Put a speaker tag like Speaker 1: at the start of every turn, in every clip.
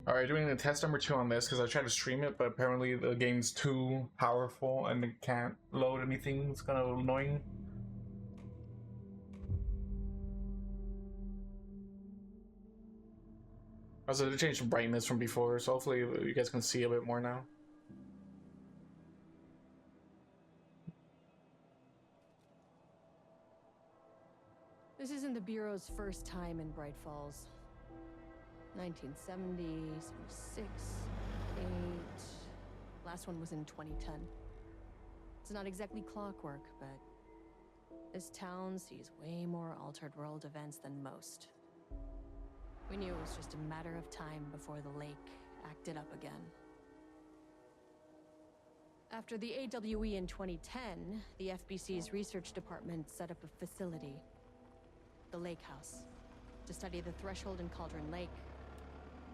Speaker 1: Alright, doing the test number 2 on this because I tried to stream it, but apparently the game's too powerful and it can't load anything. It's kind of annoying. Also, they changed the brightness from before, so hopefully you guys can see a bit more now.
Speaker 2: This isn't the Bureau's first time in Bright Falls. 1970, 76, 8. Last one was in 2010. It's not exactly clockwork, but this town sees way more altered world events than most. We knew it was just a matter of time before the lake acted up again. After the AWE in 2010, the FBC's research department set up a facility, the Lake House, to study the threshold in Cauldron Lake,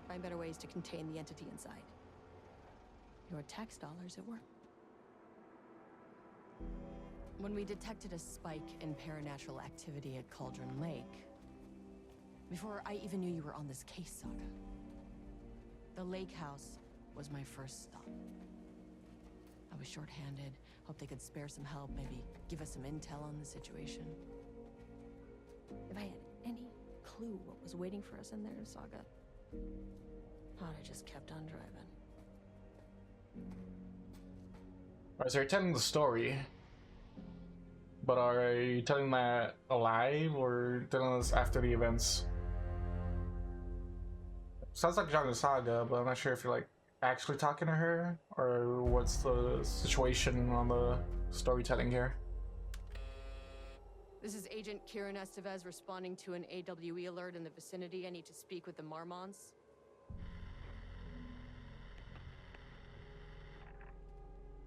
Speaker 2: find better ways to contain the entity inside. Your tax dollars at work. When we detected a spike in paranatural activity at Cauldron Lake, before I even knew you were on this case, Saga, the Lake House was my first stop. I was short-handed, hoped they could spare some help, maybe give us some intel on the situation. If I had any clue what was waiting for us in there, Saga, I'd have just kept on driving.
Speaker 1: Alright, so you're telling the story, but are you telling that alive or telling us after the events? Sounds like Genre Saga, but I'm not sure if you're like actually talking to her or what's the situation on the storytelling here.
Speaker 2: This is Agent Kieran Estevez responding to an AWE alert in the vicinity. I need to speak with the Marmons.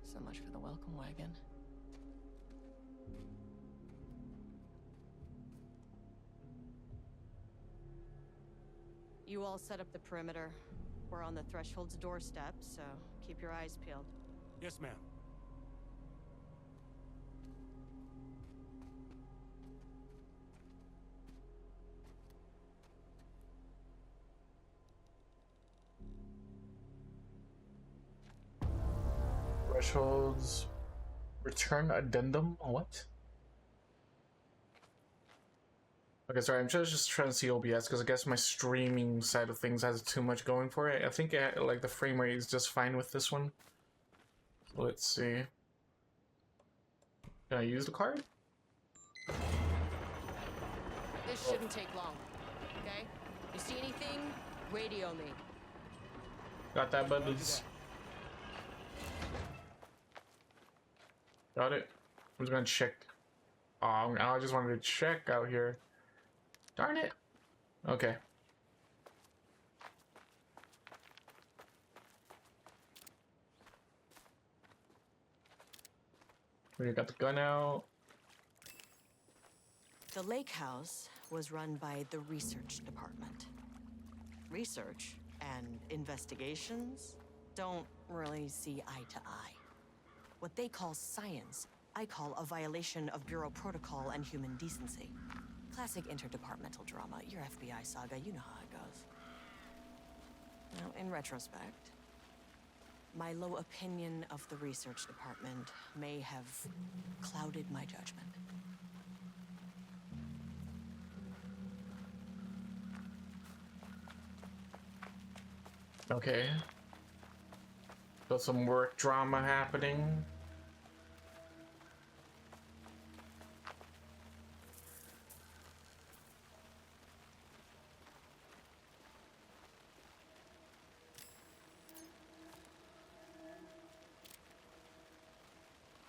Speaker 2: So much for the welcome wagon. You all set up the perimeter. We're on the Threshold's doorstep, so keep your eyes peeled.
Speaker 3: Yes, ma'am.
Speaker 1: Thresholds return addendum? What? Okay, sorry, I'm just trying to see OBS because I guess my streaming side of things has too much going for it. I think like the frame rate is just fine with this one. Let's see. Can I use the card?
Speaker 2: This shouldn't take long, okay? You see anything? Radio me.
Speaker 1: Got that, buddies. Got it. I'm just gonna check. Oh, now I just wanted to check out here. Darn it. Okay. We got the gun out.
Speaker 2: The Lake House was run by the research department. Research and investigations don't really see eye to eye. What they call science, I call a violation of Bureau protocol and human decency. Classic interdepartmental drama. Your FBI saga, you know how it goes. Now, in retrospect, my low opinion of the research department may have clouded my judgment.
Speaker 1: Okay. Got some work drama happening.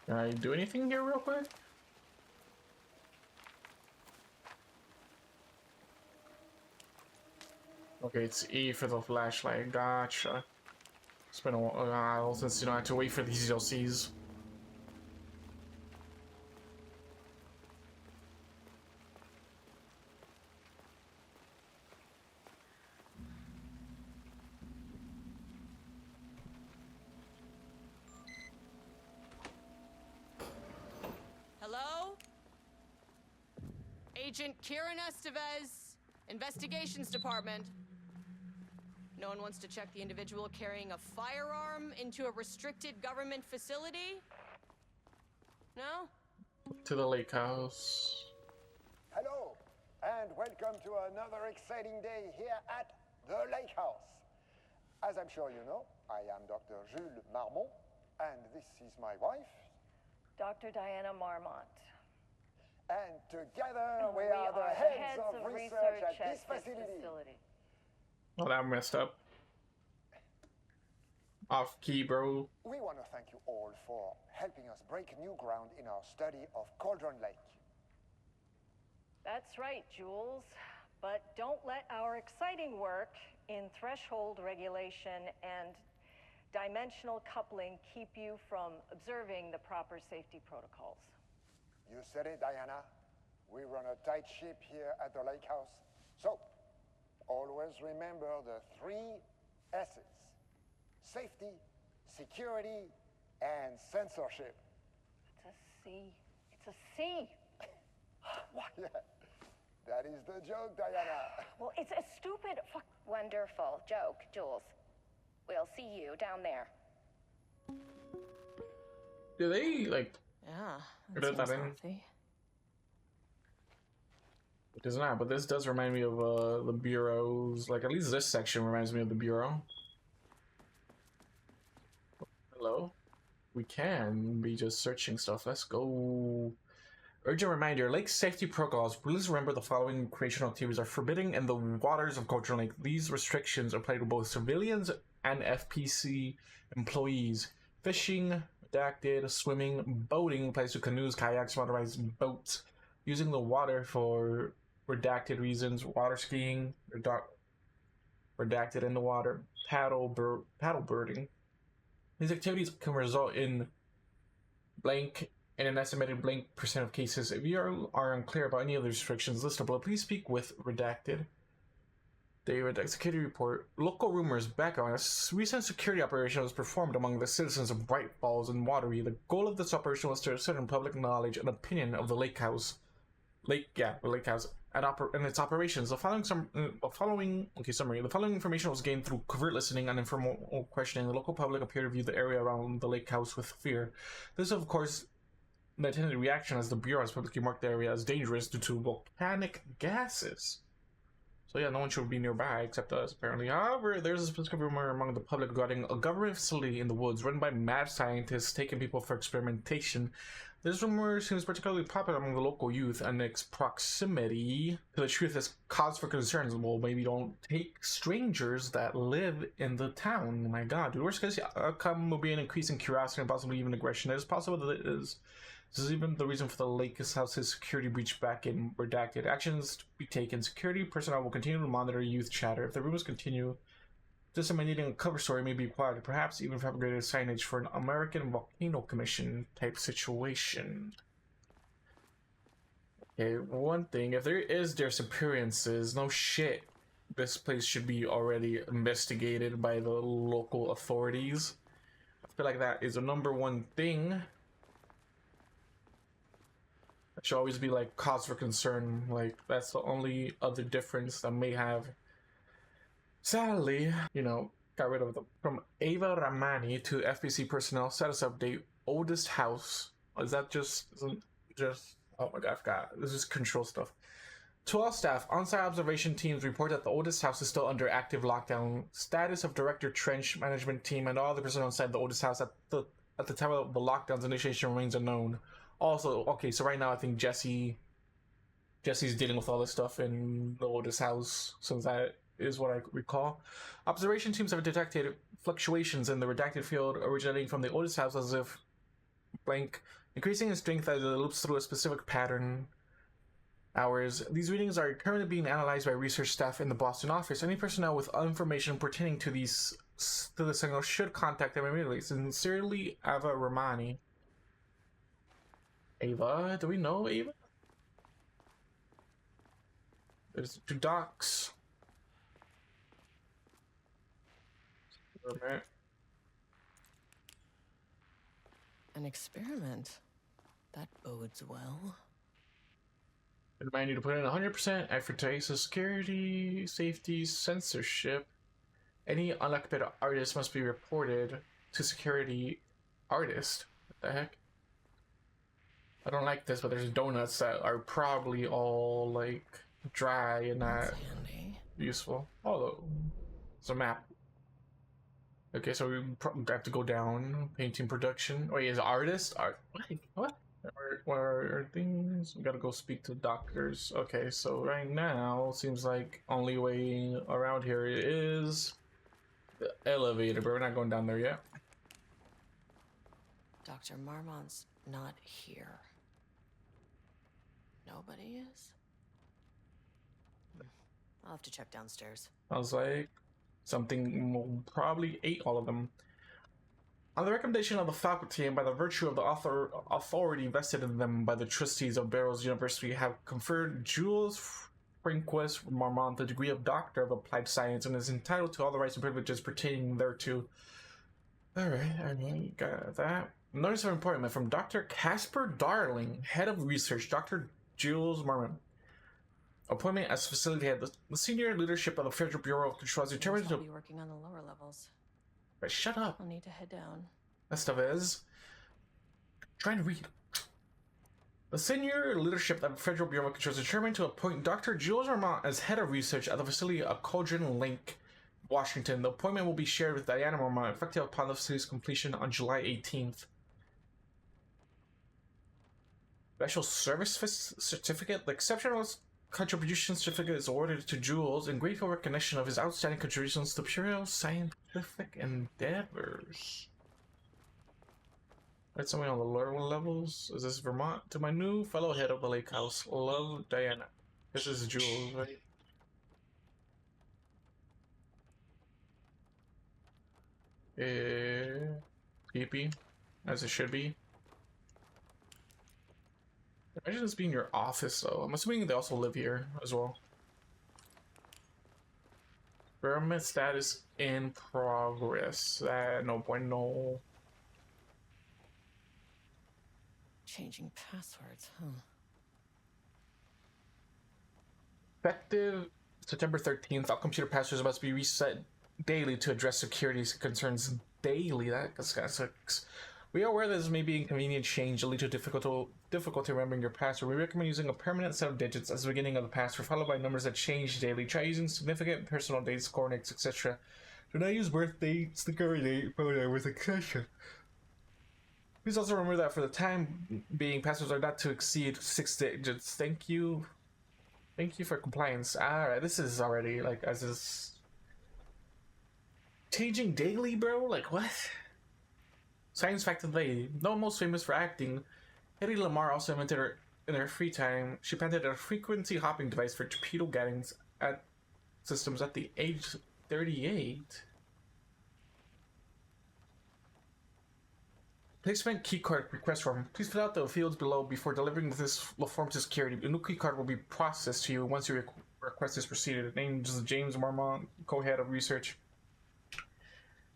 Speaker 1: Can I do anything here real quick? Okay, it's E for the flashlight. Gotcha. It's been a while since, you know, I had to wait for these DLCs.
Speaker 2: Hello? Agent Kieran Estevez, Investigations Department. No one wants to check the individual carrying a firearm into a restricted government facility? No?
Speaker 1: To the lake house.
Speaker 3: Hello, and welcome to another exciting day here at the Lake House. As I'm sure you know, I am Dr. Jules Marmont, and this is my wife.
Speaker 4: Dr. Diana Marmont.
Speaker 3: And together we are the heads of research at this facility.
Speaker 1: Oh, that messed up. Off key, bro.
Speaker 3: We want to thank you all for helping us break new ground in our study of Cauldron Lake.
Speaker 4: That's right, Jules. But don't let our exciting work in threshold regulation and dimensional coupling keep you from observing the proper safety protocols.
Speaker 3: You said it, Diana. We run a tight ship here at the Lake House. So, always remember the 3 S's. Safety, security, and censorship.
Speaker 4: It's a C. It's a C.
Speaker 3: Why, that is the joke, Diana.
Speaker 4: Well, it's a stupid fuck.
Speaker 5: Wonderful joke, Jules. We'll see you down there.
Speaker 1: Do they, like...
Speaker 2: Yeah,
Speaker 1: Put
Speaker 2: that
Speaker 1: that
Speaker 2: seems
Speaker 1: in.
Speaker 2: healthy.
Speaker 1: It does not, but this does remind me of the bureaus. Like, at least this section reminds me of the bureau. Hello? We can be just searching stuff. Let's go. Urgent reminder, lake safety protocols. Please remember the following recreational activities are forbidden in the waters of Cauldron Lake. These restrictions apply to both civilians and FPC employees. Fishing, redacted, swimming, boating applies to canoes, kayaks, motorized boats. Using the water for redacted reasons. Water skiing, redacted in the water. Paddle birding. These activities can result in blank in an estimated blank % of cases. If you are unclear about any of the restrictions listed below, please speak with redacted. David, security report. Local rumors background. A recent security operation was performed among the citizens of Bright Falls and Watery. The goal of this operation was to ascertain public knowledge and opinion of the lake house. The lake house and its operations. The following information was gained through covert listening and informal questioning. The local public appeared to view the area around the lake house with fear. This, of course, the intended reaction as the Bureau has publicly marked the area as dangerous due to volcanic gases. So yeah, no one should be nearby except us, apparently. However, there's a specific rumor among the public regarding a government facility in the woods run by mad scientists taking people for experimentation. This rumor seems particularly popular among the local youth, and its proximity to the truth is cause for concerns. Well, maybe don't take strangers that live in the town. Oh my god, dude. Worst case outcome will be an increase in curiosity and possibly even aggression. It is possible that this is even the reason for the lake house's security breach back in redacted. Actions to be taken. Security personnel will continue to monitor youth chatter. If the rumors continue, disseminating a cover story may be required, perhaps even fabricated signage for an American Volcano Commission type situation. Okay, one thing, if there is disappearances, no shit, this place should be already investigated by the local authorities. I feel like that is the #1 thing. It should always be like cause for concern. Like, that's the only other difference that may have. Sadly, you know, got rid of them. From Ava Ramani to FBC personnel, status update, oldest house. Is that just, oh my god, I forgot. This is control stuff. To all staff, on-site observation teams report that the oldest house is still under active lockdown. Status of director trench management team and all the personnel inside the oldest house at the time of the lockdown's initiation remains unknown. Also, okay, so right now I think Jesse's dealing with all this stuff in the oldest house, since that is what I recall. Observation teams have detected fluctuations in the redacted field originating from the oldest house as if blank, increasing in strength as it loops through a specific pattern. Hours. These readings are currently being analyzed by research staff in the Boston office. Any personnel with information pertaining to the signal should contact them immediately. Sincerely, Ava Ramani. Ava? Do we know Ava? There's 2 docs.
Speaker 2: An experiment. That bodes well.
Speaker 1: Remind you to put in 100% effort to ACES security, safety, censorship, Any unoccupied artist must be reported to security artist. What the heck? I don't like this, but there's donuts that are probably all like dry and not
Speaker 2: Handy.
Speaker 1: useful. Although it's a map. Okay, so we probably have to go down. Painting production. Wait, is artist? Art? What? Where are things? We gotta go speak to doctors. Okay, so right now seems like only way around here is the elevator, but we're not going down there yet.
Speaker 2: Dr. Marmont's not here. Nobody is? I'll have to check downstairs.
Speaker 1: I was like, something probably ate all of them. On the recommendation of the faculty and by the virtue of the authority vested in them by the trustees of Barrows University, have conferred Jules Francois Marmont the degree of Doctor of Applied Science and is entitled to all the rights and privileges pertaining thereto. Alright, got that. Notice of appointment from Dr. Casper Darling, Head of Research, Dr. Jules Marmont. Appointment as facility head. The senior leadership of the Federal Bureau of Control is determined
Speaker 2: I'll
Speaker 1: to...
Speaker 2: be working on the lower levels.
Speaker 1: Right, shut up.
Speaker 2: I'll need to head down.
Speaker 1: That stuff is... trying to read. The senior leadership of the Federal Bureau of Control is determined to appoint Dr. Jules Marmont as head of research at the facility of Cauldron Lake, Washington. The appointment will be shared with Diana Marmont, effective upon the facility's completion on July 18th. Special Service Certificate. The exceptional contribution certificate is awarded to Jules in grateful recognition of his outstanding contributions to pure scientific endeavors. Right, somewhere on the lower levels. Is this Vermont? To my new fellow head of the lake house, love, Diana. This is Jules, right? Creepy, as it should be. Imagine this being your office, though. I'm assuming they also live here as well. Experiment status in progress. No point, no.
Speaker 2: Changing passwords, huh?
Speaker 1: Effective September 13th, all computer passwords must be reset daily to address security concerns daily. That sucks. We are aware that this may be inconvenient change and lead to difficulty remembering your password. We recommend using a permanent set of digits as the beginning of the password, followed by numbers that change daily. Try using significant personal dates, coordinates, etc. Do not use birth dates, the current date, with etc. Please also remember that for the time being, passwords are not to exceed 6 digits. Thank you. Thank you for compliance. Alright, this is already, like, as is... changing daily, bro? Like, what? Science fact of the day. Though most famous for acting, Hedy Lamarr also invented her, in her free time, she patented a frequency hopping device for torpedo guidance at systems at the age 38. Placement keycard request form. Please fill out the fields below before delivering this form to security. A new keycard will be processed to you once your request is proceeded. Name is James Marmont, co-head of research.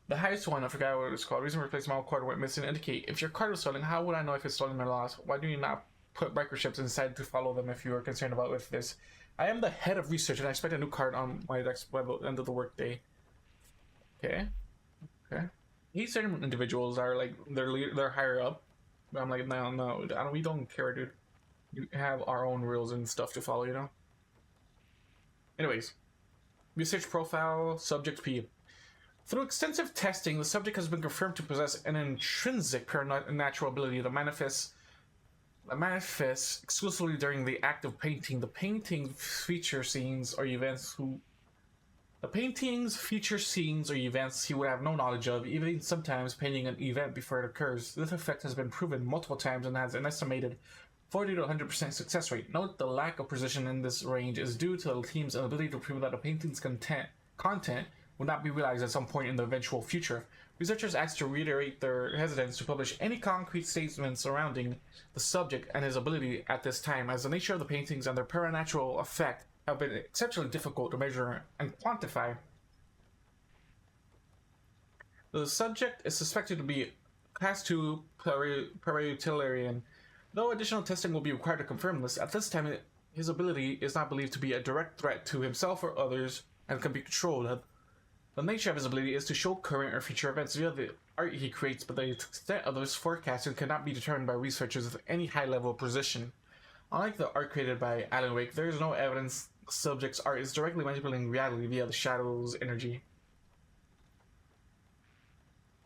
Speaker 1: The highest one, I forgot what it's called. Reason for replacing my card went missing. Indicate if your card was stolen, how would I know if it's stolen or lost? Why do you not put microchips inside to follow them if you are concerned about with this? I am the head of research and I expect a new card on my next by the end of the workday. Okay. Okay. These certain individuals are like they're higher up. But I'm like, no, we don't care, dude. You have our own rules and stuff to follow, you know. Anyways, research profile subject P. Through extensive testing, the subject has been confirmed to possess an intrinsic supernatural ability that manifests exclusively during the act of painting. The paintings feature scenes or events he would have no knowledge of, even sometimes painting an event before it occurs. This effect has been proven multiple times and has an estimated 40 to 100% success rate. Note the lack of precision in this range is due to the team's inability to prove that a painting's content will not be realized at some point in the eventual future. Researchers asked to reiterate their hesitance to publish any concrete statements surrounding the subject and his ability at this time, as the nature of the paintings and their supernatural effect have been exceptionally difficult to measure and quantify. The subject is suspected to be Class 2 pareitilarian. Though additional testing will be required to confirm this, at this time his ability is not believed to be a direct threat to himself or others and can be controlled. The nature of his ability is to show current or future events via the art he creates, but the extent of his forecasting cannot be determined by researchers with any high level of precision. Unlike the art created by Alan Wake, there is no evidence the subject's art is directly manipulating reality via the shadow's energy.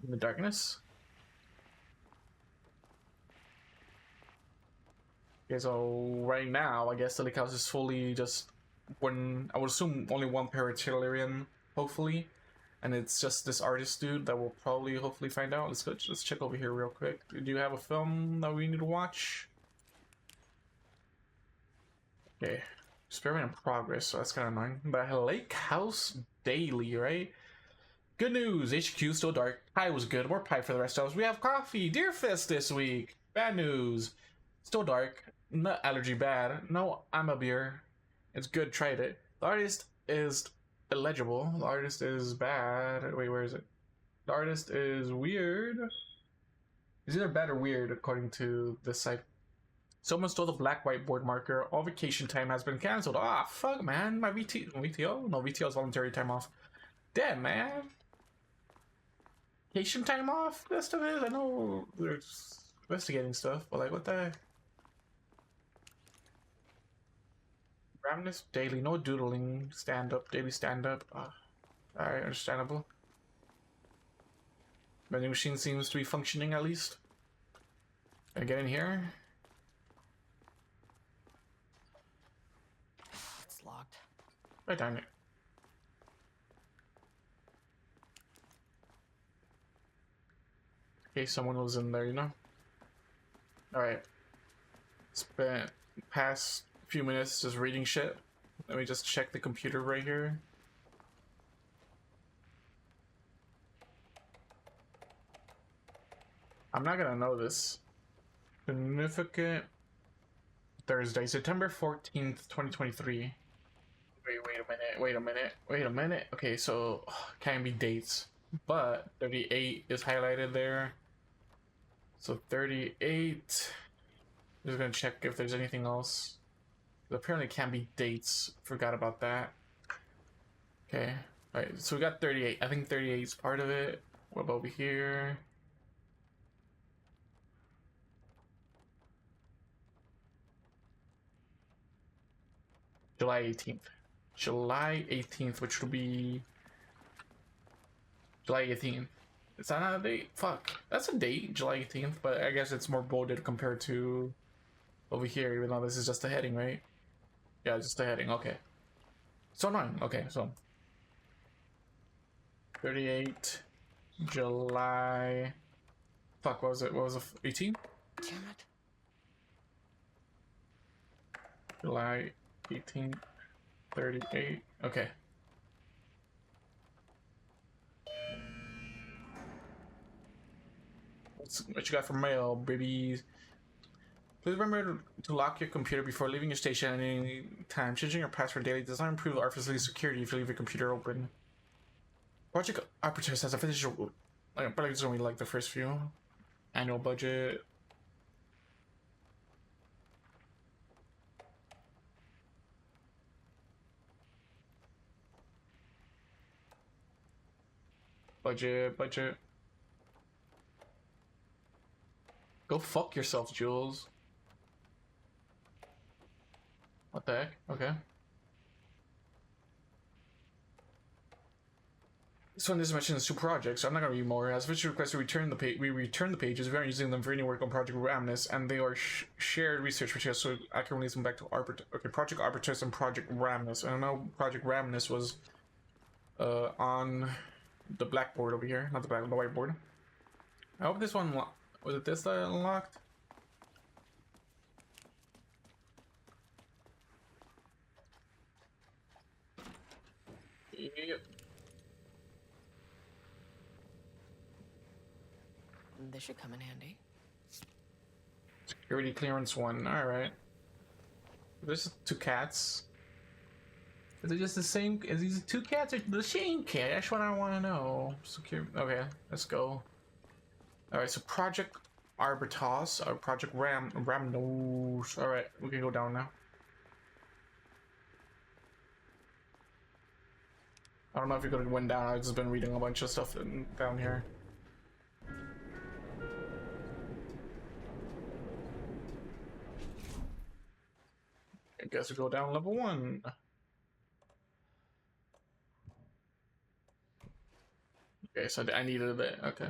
Speaker 1: In the darkness? Okay, so right now, I guess the lake house is fully just one. I would assume only one Paratillarian, hopefully, and it's just this artist dude that we'll probably hopefully find out. Let's go. Let's check over here real quick. Do you have a film that we need to watch? Okay, experiment in progress. So that's kind of annoying. But Lake House Daily, right? Good news. HQ still dark. Pie was good. More pie for the rest of us. We have coffee. Deerfest this week. Bad news. Still dark. Nut allergy bad. No, I'm a beer. It's good. Tried it. The artist is illegible. The artist is bad. Wait, where is it? The artist is weird. It's either bad or weird according to this site. Someone stole the black whiteboard marker. All vacation time has been cancelled. Ah, fuck, man. My VTO? No, VTO is voluntary time off. Damn, man. Vacation time off? That stuff is. I know there's investigating stuff, but like, what the heck? Ramness daily, no doodling, stand up, daily stand up. Alright, understandable. Vending machine seems to be functioning at least. Can I get in here?
Speaker 2: It's locked.
Speaker 1: Right down it. Okay, someone was in there, you know? Alright. Spent past few minutes just reading shit. Let me just check the computer right here. I'm not gonna know this. Significant Thursday, September 14th, 2023. Wait a minute. Okay, so can't be dates, but 38 is highlighted there. So 38. Just gonna check if there's anything else. Apparently can't be dates. Forgot about that. Okay. Alright, so we got 38. I think 38 is part of it. What about over here? July 18th. July 18th, which will be July 18th. Is that not a date? Fuck. That's a date, July 18th, but I guess it's more bolded compared to over here, even though this is just a heading, right? Yeah, just a heading. Okay. So annoying. Okay, so 38 July. Fuck, what was it? What was it? 18?
Speaker 2: Damn it.
Speaker 1: July 18th, 38. Okay. What you got for mail, babies? Please remember to lock your computer before leaving your station at any time. Changing your password daily does not improve our facility's security if you leave your computer open. Project Opportunist has a physical, but it's only like the first few. Annual budget. Budget. Go fuck yourself, Jules. What the heck? Okay. This one is mentioned as two projects, so I'm not gonna read more. As official request to return the page, we return the pages. We aren't using them for any work on Project Ramnus, and they are shared research materials, so I can release them back to Project Arbitrus and Project Ramnus. And I know Project Ramnus was on the blackboard over here, not the whiteboard. I hope this one was it this that unlocked? Yep.
Speaker 2: This should come in handy.
Speaker 1: Security clearance 1. All right. There's 2 cats. Is it just the same? Is these 2 cats or the same cat? That's what I want to know. Secure. Okay, let's go. All right. So Project Arbitos or Project Ramnos. All right, we can go down now. I don't know if you could have went down. I've just been reading a bunch of stuff down here. I guess we go down level 1. Okay, so I needed it. Okay.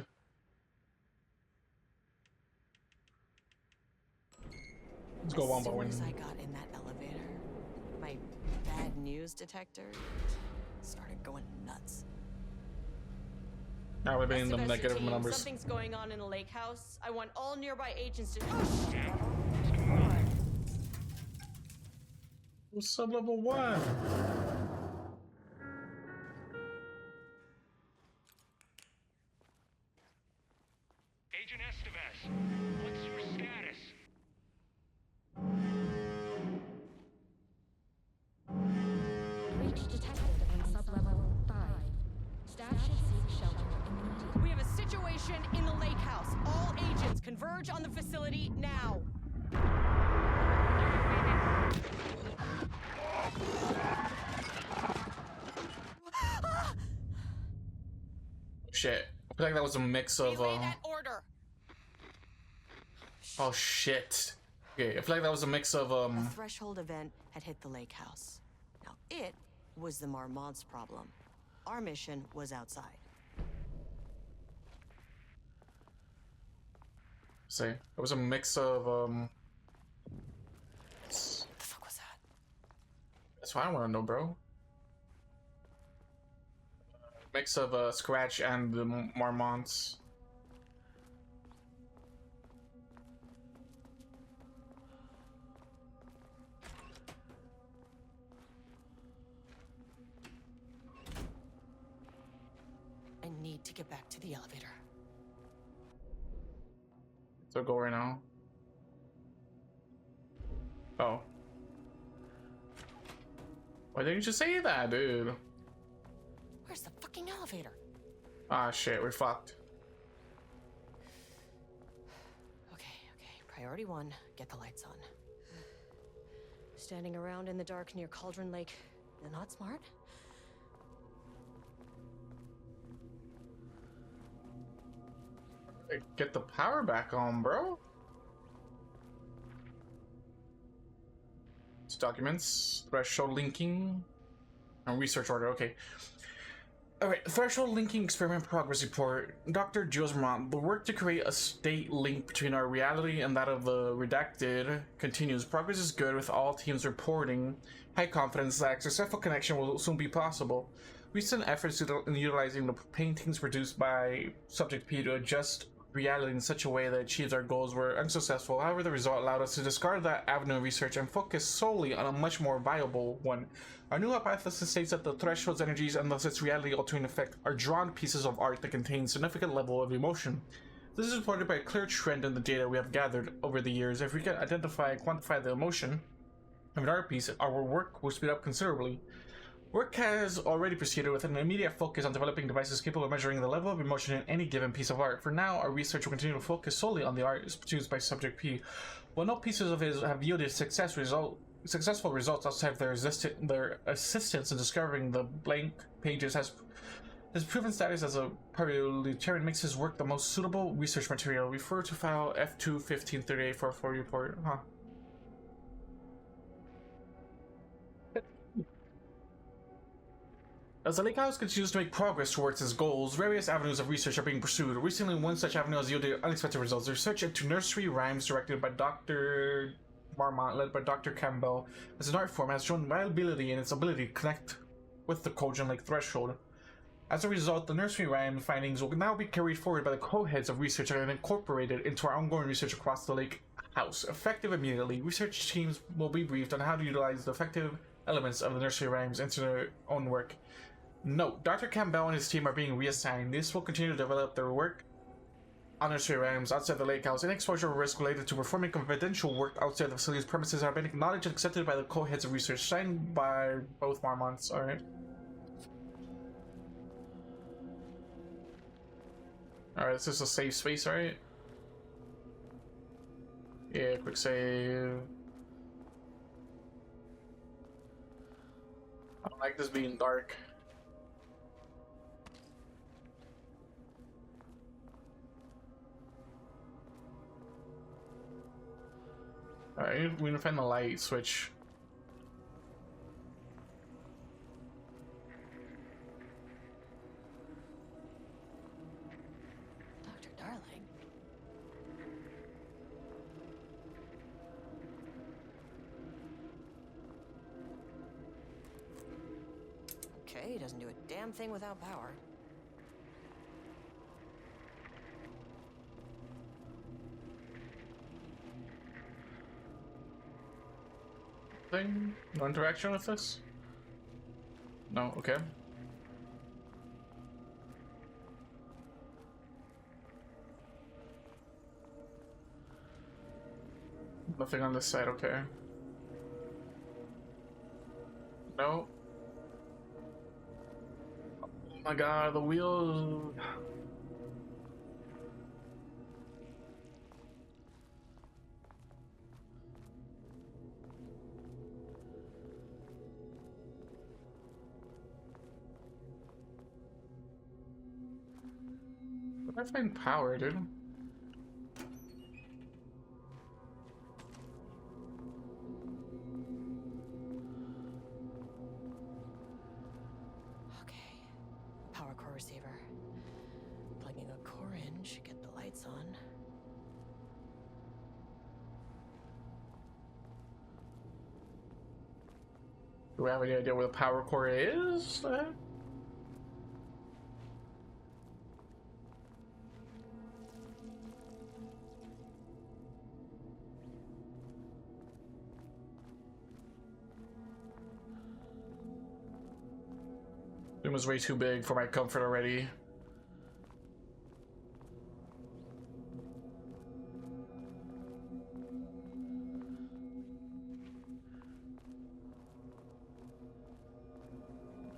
Speaker 1: Let's go one by one.
Speaker 2: As soon as I got in that elevator, my bad news detector started going nuts.
Speaker 1: Now we're being the
Speaker 2: Sebastian
Speaker 1: negative
Speaker 2: team,
Speaker 1: numbers.
Speaker 2: Something's going on in the lake house. I want all nearby agents to.
Speaker 1: What's up, level 1?
Speaker 6: Agent Estevez, what's your status?
Speaker 7: Breach detected on sublevel 5. Staff should seek shelter immediately.
Speaker 2: We have a situation in the lake house. All agents converge on the facility now.
Speaker 1: Shit. I feel like that was a mix of
Speaker 2: Relay that order.
Speaker 1: oh shit. Okay, I feel like that was a mix of
Speaker 2: A threshold event had hit the lake house. Now it was the Marmont's problem. Our mission was outside.
Speaker 1: say it was a mix of
Speaker 2: What the fuck was that?
Speaker 1: that's what I want to know, bro. Mix of Scratch and the Marmonts.
Speaker 2: I need to get back to the elevator.
Speaker 1: So go right now. Oh. Why didn't you just say that, dude?
Speaker 2: Where's the fucking elevator?
Speaker 1: Ah, shit, we're fucked.
Speaker 2: Okay. Priority 1, get the lights on. Standing around in the dark near Cauldron Lake, not smart?
Speaker 1: Hey, get the power back on, bro. It's documents, threshold linking, and research order. Okay. Alright, threshold linking experiment progress report. Dr. Jules Vermont, the work to create a state link between our reality and that of the redacted continues. Progress is good with all teams reporting high confidence that a successful connection will soon be possible. Recent efforts in utilizing the paintings produced by Subject P to adjust reality in such a way that achieves our goals were unsuccessful. However, the result allowed us to discard that avenue of research and focus solely on a much more viable one. Our new hypothesis states that the threshold's energies and thus its reality-altering effect are drawn pieces of art that contain significant level of emotion. This is supported by a clear trend in the data we have gathered over the years. If we can identify and quantify the emotion of an art piece, our work will speed up considerably. Work has already proceeded with an immediate focus on developing devices capable of measuring the level of emotion in any given piece of art. For now, our research will continue to focus solely on the art produced by Subject P. While no pieces of his have yielded successful results outside of their assistance in discovering the blank pages, his proven status as a parliamentarian makes his work the most suitable research material. Refer to file F2-1538 for a full report. Huh. As the Lake House continues to make progress towards its goals, various avenues of research are being pursued. Recently, one such avenue has yielded unexpected results. Research into nursery rhymes directed by Dr. Marmont, led by Dr. Campbell, as an art form has shown viability in its ability to connect with the Cauldron Lake threshold. As a result, the nursery rhyme findings will now be carried forward by the co-heads of research and incorporated into our ongoing research across the Lake House. Effective immediately, research teams will be briefed on how to utilize the effective elements of the nursery rhymes into their own work. Note, Dr. Campbell and his team are being reassigned. This will continue to develop their work on nursery rhymes outside the lake house. Any exposure risk related to performing confidential work outside the facility's premises have been acknowledged and accepted by the co-heads of research, signed by both Marmonts. Alright. Alright, this is a safe space, right? Yeah, quick save. I don't like this being dark. Alright, we need to find the light switch.
Speaker 2: Dr. Darling. Okay, he doesn't do a damn thing without power.
Speaker 1: Thing? No interaction with this? No, okay. Nothing on this side, okay. No. Oh my god, the wheel. Where did I find power, dude?
Speaker 2: Okay. Power core receiver. Plugging a core in should get the lights on.
Speaker 1: Do we have any idea where the power core is? It was way too big for my comfort already.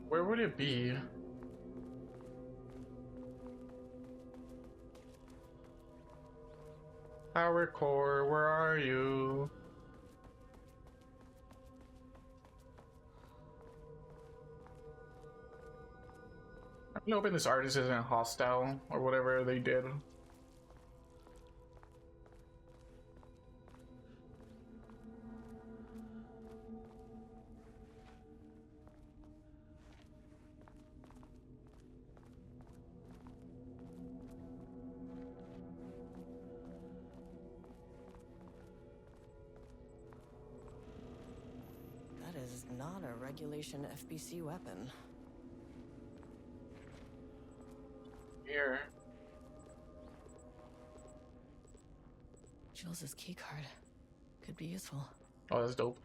Speaker 1: Where would it be? Power core, where are you? I'm hoping this artist isn't hostile or whatever they did.
Speaker 2: That is not a regulation FBC weapon.
Speaker 1: Here.
Speaker 2: Jules' keycard could be useful.
Speaker 1: Oh, that's dope.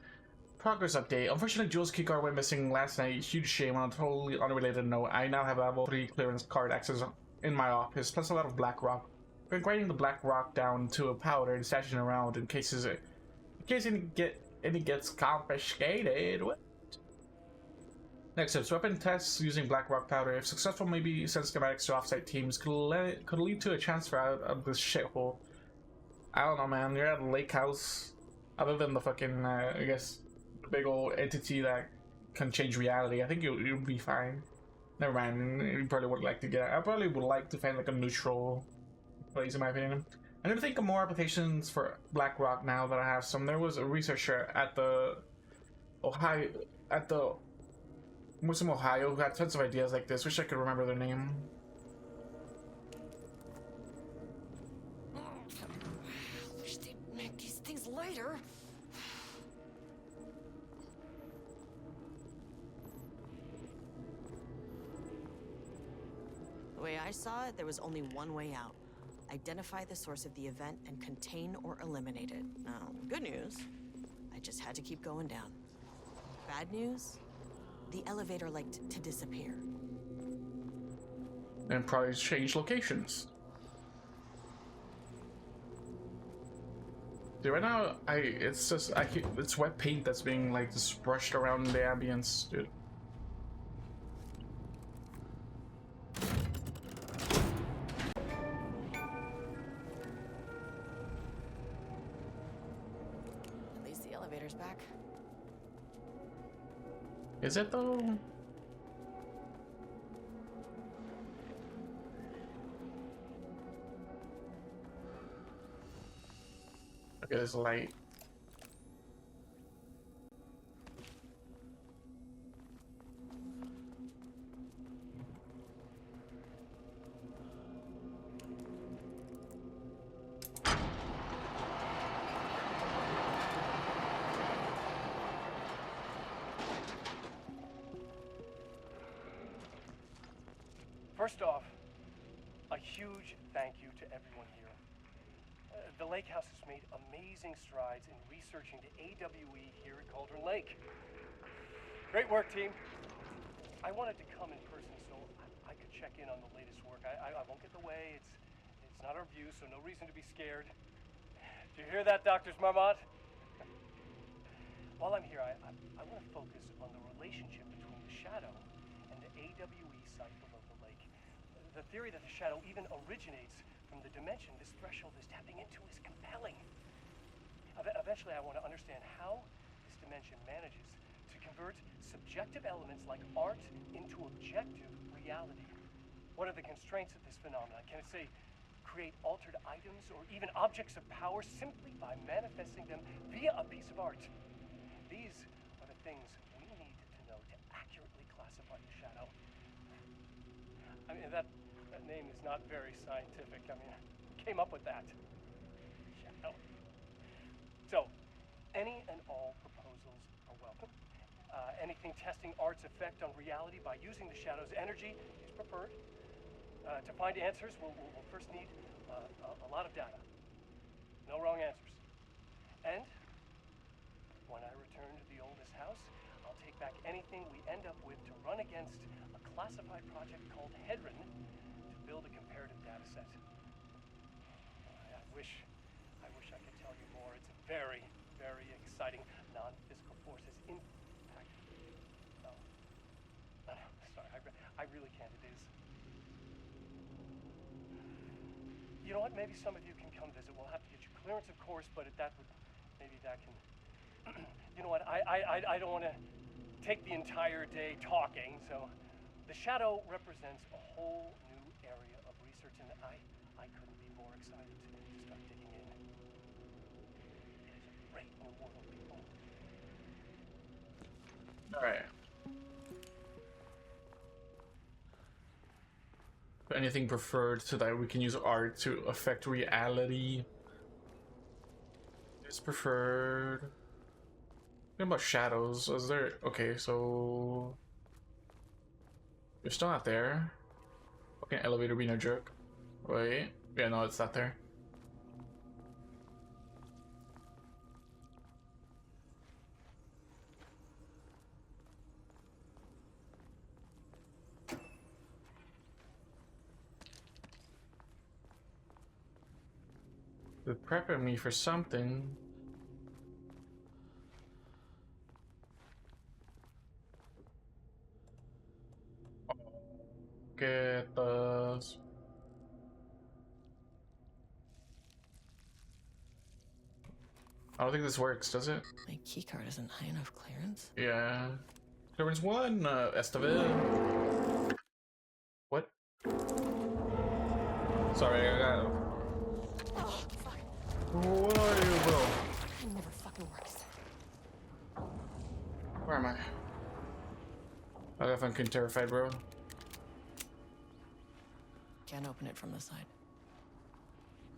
Speaker 1: Progress update. Unfortunately, Jules' keycard went missing last night. Huge shame. On a totally unrelated note, I now have level 3 clearance card access in my office, plus a lot of black rock. Been grinding the black rock down to a powder and stashing around in case it gets confiscated. What? Next steps: weapon tests using black rock powder. If successful, maybe send schematics to offsite teams. Could lead to a transfer out of this shithole. I don't know, man. You're at a lake house. Other than the fucking, I guess, big old entity that can change reality, I think you'll be fine. Never mind. You probably would like to get. I probably would like to find like a neutral place, in my opinion. I need to think of more applications for black rock now that I have some. There was a researcher at the Muslim Ohio who had tons of ideas like this. Wish I could remember their name.
Speaker 2: Wish they'd make these things lighter. The way I saw it, there was only one way out. Identify the source of the event and contain or eliminate it. Now, good news, I just had to keep going down. Bad news, the elevator liked to disappear.
Speaker 1: And probably change locations. See, right now, it's wet paint that's being like just brushed around the ambience, dude.
Speaker 2: At least the elevator's back.
Speaker 1: Is it though? Okay, there's a light.
Speaker 8: First off, a huge thank you to everyone here. The lake house has made amazing strides in researching the AWE here at Cauldron Lake. Great work, team. I wanted to come in person so I could check in on the latest work. I won't get in the way. It's not our view, so no reason to be scared. Do you hear that, Doctors Marmot? While I'm here, I want to focus on the relationship between the shadow and the AWE site below the lake. The theory that the shadow even originates from the dimension this threshold is tapping into is compelling. Eventually, I want to understand how this dimension manages to convert subjective elements like art into objective reality. What are the constraints of this phenomenon? Can it, say, create altered items or even objects of power simply by manifesting them via a piece of art? These are the things we need to know to accurately classify the shadow. I mean, that name is not very scientific. I mean, who came up with that? Shadow. So, any and all proposals are welcome. Anything testing art's effect on reality by using the shadow's energy is preferred. To find answers, we'll first need a lot of data. No wrong answers. And when I return to the oldest house, I'll take back anything we end up with to run against a classified project called Hedron to build a comparative data set. I wish I could tell you more. It's a very, very exciting non-physical forces impact. No, sorry, I really can't. It is. You know what? Maybe some of you can come visit. We'll have to get you clearance, of course, but maybe that can. You know what? I don't want to take the entire day talking. So, the shadow represents a whole new area of research, and I couldn't be more excited to start digging in. It is a great new world, people.
Speaker 1: All right. Anything preferred so that we can use art to affect reality? It's preferred. What about shadows? Is there? Okay, so you're still not there. Fucking elevator being a jerk. Wait. Yeah, no, it's not there. They're prepping me for something. Get this. I don't think this works, does it?
Speaker 2: My keycard isn't high enough clearance.
Speaker 1: Yeah. Clearance 1, Esteville. What? Sorry, I got.
Speaker 2: Oh, fuck.
Speaker 1: What are you, bro?
Speaker 2: It never fucking works.
Speaker 1: Where am I? I got fucking terrified, bro.
Speaker 2: Can't open it from the side.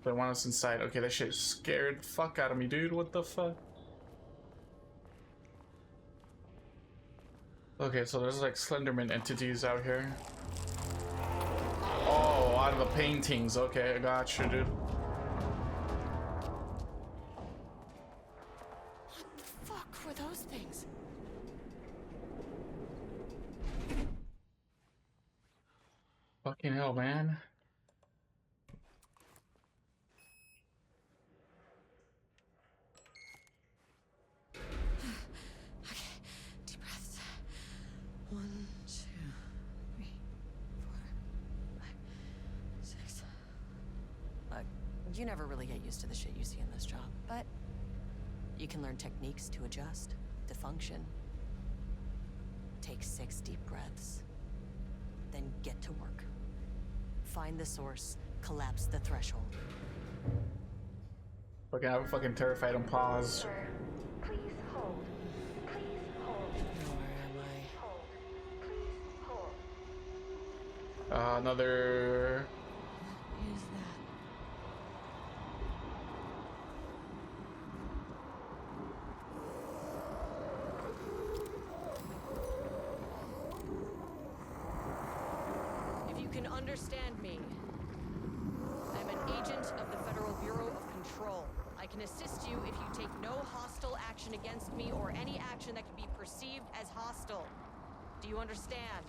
Speaker 1: They want us inside. Okay, that shit scared the fuck out of me, dude. What the fuck? Okay, so there's like Slenderman entities out here. Oh, out of the paintings. Okay, I got you, dude.
Speaker 2: What the fuck were those things?
Speaker 1: Fucking hell, man.
Speaker 2: Okay, deep breaths. 1, 2, 3, 4, 5, 6. Look, you never really get used to the shit you see in this job, but you can learn techniques to adjust, to function. Take 6 deep breaths, then get to work. Find the source, collapse the threshold.
Speaker 1: Fucking, I'm fucking terrified. I'm paused.
Speaker 5: Sir, please hold. Please hold.
Speaker 2: Where am I?
Speaker 5: Hold. Please hold.
Speaker 1: Another.
Speaker 2: What is that? If you can understand me. I'm an agent of the Federal Bureau of Control. I can assist you if you take no hostile action against me or any action that can be perceived as hostile. Do you understand?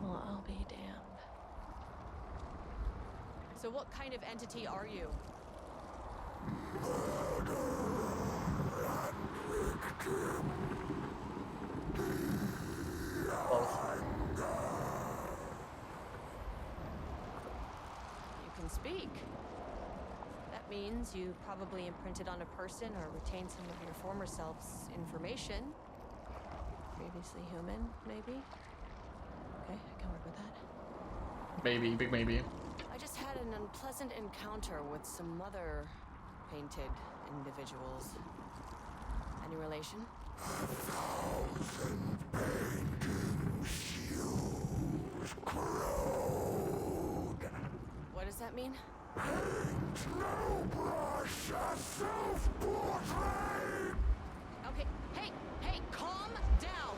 Speaker 2: Well, I'll be damned. So what kind of entity are you? You can speak. That means you probably imprinted on a person or retained some of your former self's information. Previously human, maybe? Okay, I can work with that.
Speaker 1: Maybe, big maybe.
Speaker 2: I just had an unpleasant encounter with some other painted individuals. Any relation? What does that mean? Okay, hey, calm down!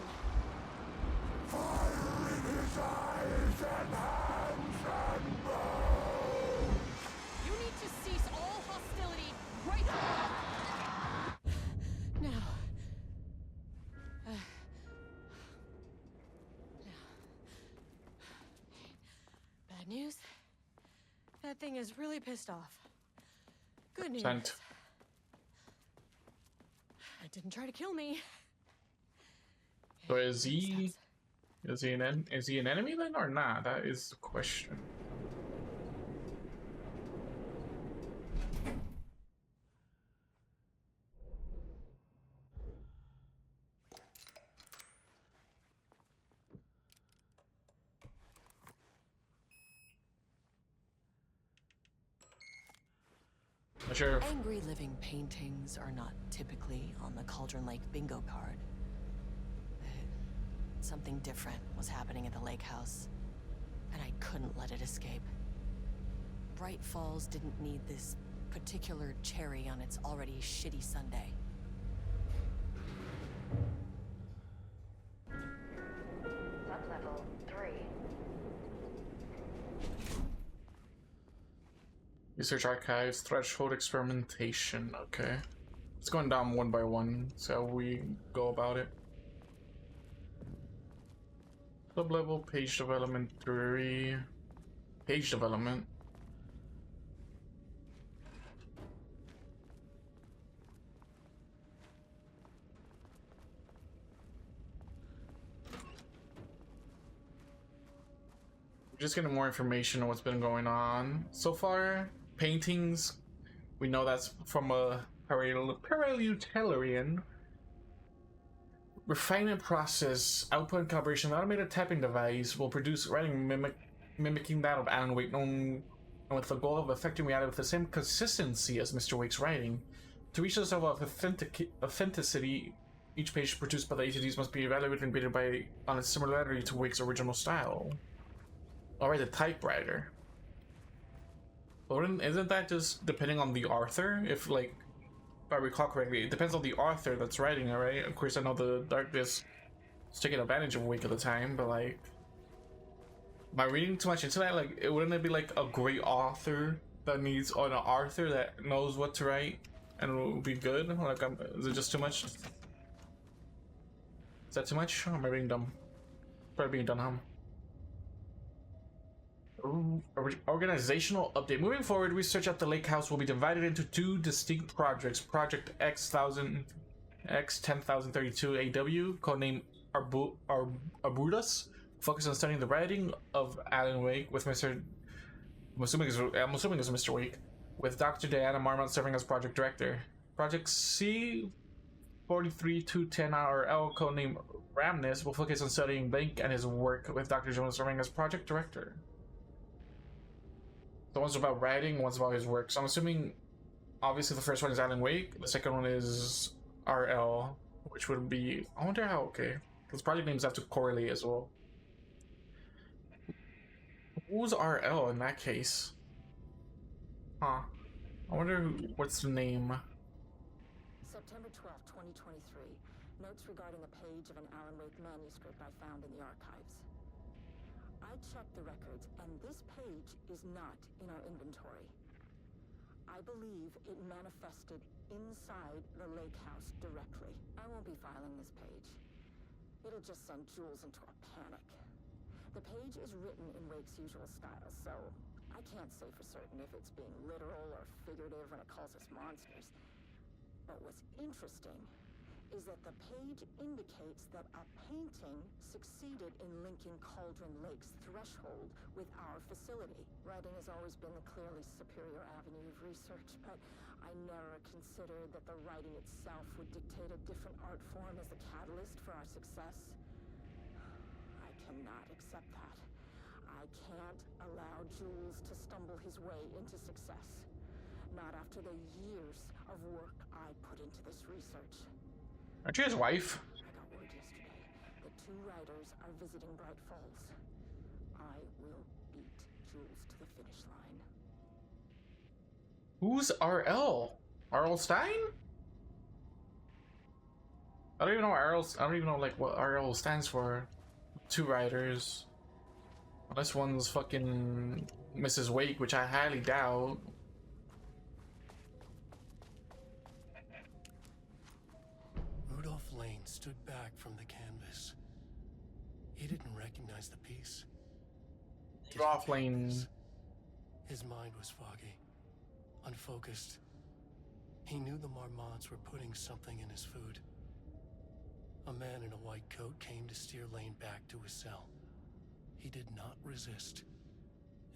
Speaker 2: You need to cease all hostility right now. Bad news? That thing is really pissed off. Good news.
Speaker 1: Sent.
Speaker 2: It didn't try to kill me.
Speaker 1: So is he an enemy then or not? That is the question. Not sure.
Speaker 2: Angry living paintings are not typically on the Cauldron Lake bingo card. Something different was happening at the lake house, and I couldn't let it escape. Bright Falls didn't need this particular cherry on its already shitty sundae.
Speaker 5: Sublevel 3.
Speaker 1: Research archives, threshold experimentation. Okay. It's going down one by one. So we go about it. Sub-level, page development 3. Page development. Just getting more information on what's been going on. So far, paintings, we know that's from a parallelitarian. Refinement process, output and calibration, automated tapping device will produce writing mimicking that of Alan Wake, known with the goal of affecting reality with the same consistency as Mr. Wake's writing. To reach this level of authenticity, each page produced by the ATDs must be evaluated and graded on its similarity to Wake's original style. Alright, the typewriter. But isn't that just depending on the author? If, like, if I recall correctly, it depends on the author that's writing it, right? Of course, I know the Darkness is taking advantage of Wake at the time, but, like, am I reading too much into that? Like, wouldn't it be, like, a great author that needs, or an author that knows what to write and it will be good? Like, is it just too much? Is that too much? Or am I being dumb? Probably being dumb, huh? Organizational update. Moving forward, research at the lake house will be divided into two distinct projects. Project X10032 AW, codename Arbutus, focus on studying the writing of Alan Wake with I'm assuming it's Mr. Wake, with Dr. Diana Marmont serving as project director. Project C43210RL, codename Ramnus, will focus on studying Blink and his work, with Dr. Jones serving as project director. The one's about writing, one's about his work. So I'm assuming, obviously, the first one is Alan Wake. The second one is RL, which would be. I wonder how. Okay, because project names have to correlate as well. Who's RL in that case? Huh. I wonder what's the name.
Speaker 7: September 12, 2023. Notes regarding a page of an Alan Wake manuscript I found in the archives. I checked the records, and this page is not in our inventory. I believe it manifested inside the lake house directly. I won't be filing this page. It'll just send Jules into a panic. The page is written in Wake's usual style, so I can't say for certain if it's being literal or figurative when it calls us monsters. But what's interesting is that the page indicates that a painting succeeded in linking Cauldron Lake's threshold with our facility. Writing has always been the clearly superior avenue of research, but I never considered that the writing itself would dictate a different art form as the catalyst for our success. I cannot accept that. I can't allow Jules to stumble his way into success. Not after the years of work I put into this research.
Speaker 1: Aren't you his wife?
Speaker 7: I got word yesterday that 2 writers are visiting Bright Falls. I will beat Jules to the finish line.
Speaker 1: Who's RL? RL Stein? I don't even know I don't even know like what RL stands for. 2 writers. Unless one's fucking Mrs. Wake, which I highly doubt.
Speaker 9: Rudolph Lane stood back from the canvas. He didn't recognize the piece.
Speaker 1: Rudolph Lane.
Speaker 9: His mind was foggy, unfocused. He knew the Marmonts were putting something in his food. A man in a white coat came to steer Lane back to his cell. He did not resist.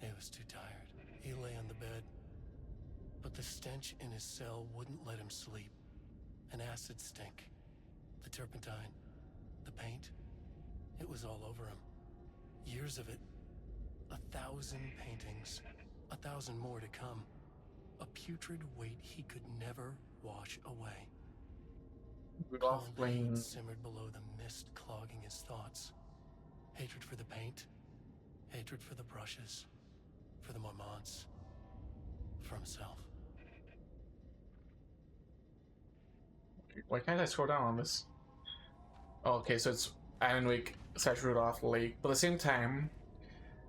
Speaker 9: He was too tired. He lay on the bed, but the stench in his cell wouldn't let him sleep. An acid stink. The turpentine, the paint, it was all over him. Years of it. 1,000 paintings. 1,000 more to come. A putrid weight he could never wash away.
Speaker 1: Rudolph
Speaker 9: Cold hate
Speaker 1: Lane.
Speaker 9: simmered below the mist clogging his thoughts. Hatred for the paint. Hatred for the brushes. For the Marmonts. For himself.
Speaker 1: Why can't I scroll down on this? Oh, okay, so it's Alan Wake / Rudolph Lake. But at the same time,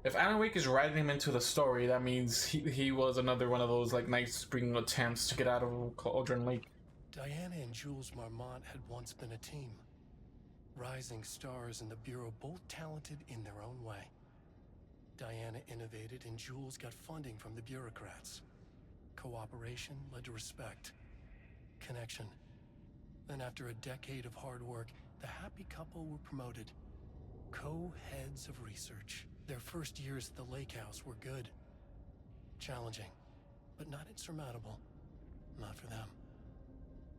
Speaker 1: if Alan Wake is writing him into the story, that means he was another one of those like Night Spring attempts to get out of Cauldron Lake.
Speaker 9: Diana and Jules Marmont had once been a team. Rising stars in the Bureau, both talented in their own way. Diana innovated and Jules got funding from the bureaucrats. Cooperation led to respect. Connection. Then after a decade of hard work, the happy couple were promoted. Co-heads of research. Their first years at the lake house were good. Challenging, but not insurmountable. Not for them.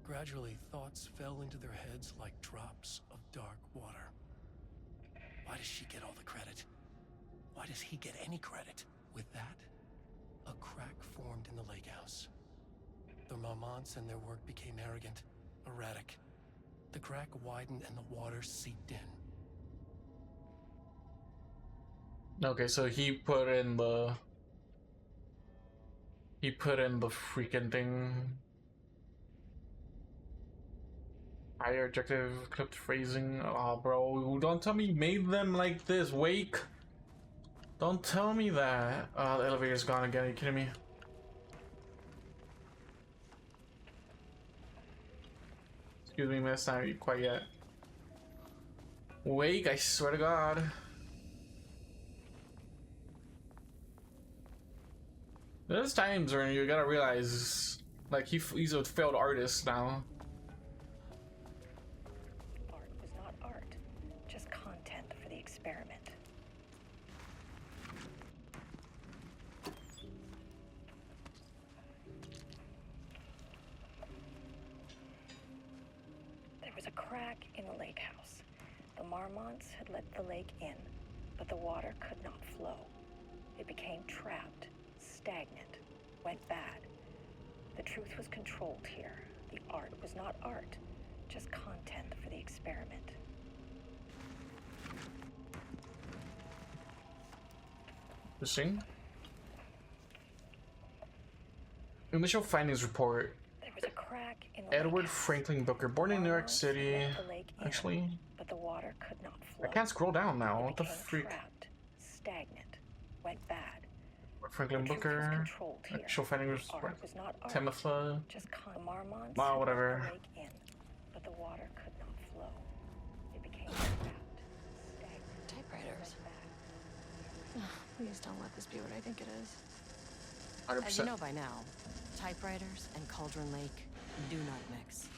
Speaker 9: Gradually, thoughts fell into their heads like drops of dark water. Why does she get all the credit? Why does he get any credit? With that, a crack formed in the lake house. The Marmonts and their work became arrogant, erratic. The crack widened and the water seeped in.
Speaker 1: Okay, so he put in the freaking thing. Higher objective, clipped phrasing. Oh, bro, don't tell me you made them like this, Wake. Don't tell me that. Oh, the elevator's gone again. Are you kidding me? Excuse me, miss. Not quite yet. Wake, I swear to God. There's times where you gotta realize, like, he's a failed artist now.
Speaker 4: Art was not art, just content for the experiment. There was a crack in the lake house. The Marmonts had let the lake in, but the water could not flow. It became trapped, stagnant, went bad. The truth was controlled here. The art was not art, just content for the experiment.
Speaker 1: Interesting. Initial findings report.
Speaker 4: There was a crack crack in the
Speaker 1: Edward
Speaker 4: lake house.
Speaker 1: Franklin Booker, born in New York
Speaker 4: Marmots
Speaker 1: City.
Speaker 4: let the lake in,
Speaker 1: Actually,
Speaker 4: but the water could not flow.
Speaker 1: I can't scroll down now.
Speaker 4: It
Speaker 1: What the
Speaker 4: became
Speaker 1: freak?
Speaker 4: trapped, stagnant, went bad.
Speaker 1: Franklin
Speaker 4: The truth was
Speaker 1: Booker.
Speaker 4: controlled here.
Speaker 1: Actual finding was
Speaker 4: Art was not art.
Speaker 1: Timothy.
Speaker 4: Just Marmots
Speaker 1: Wow,
Speaker 4: let
Speaker 1: whatever.
Speaker 4: the lake in, but the water could not flow. It became trapped, stagnant,
Speaker 2: Typewriters.
Speaker 4: went bad.
Speaker 2: Please don't let this be what I think it is.
Speaker 1: 100%.
Speaker 2: As you know by now, typewriters and Cauldron Lake do not mix.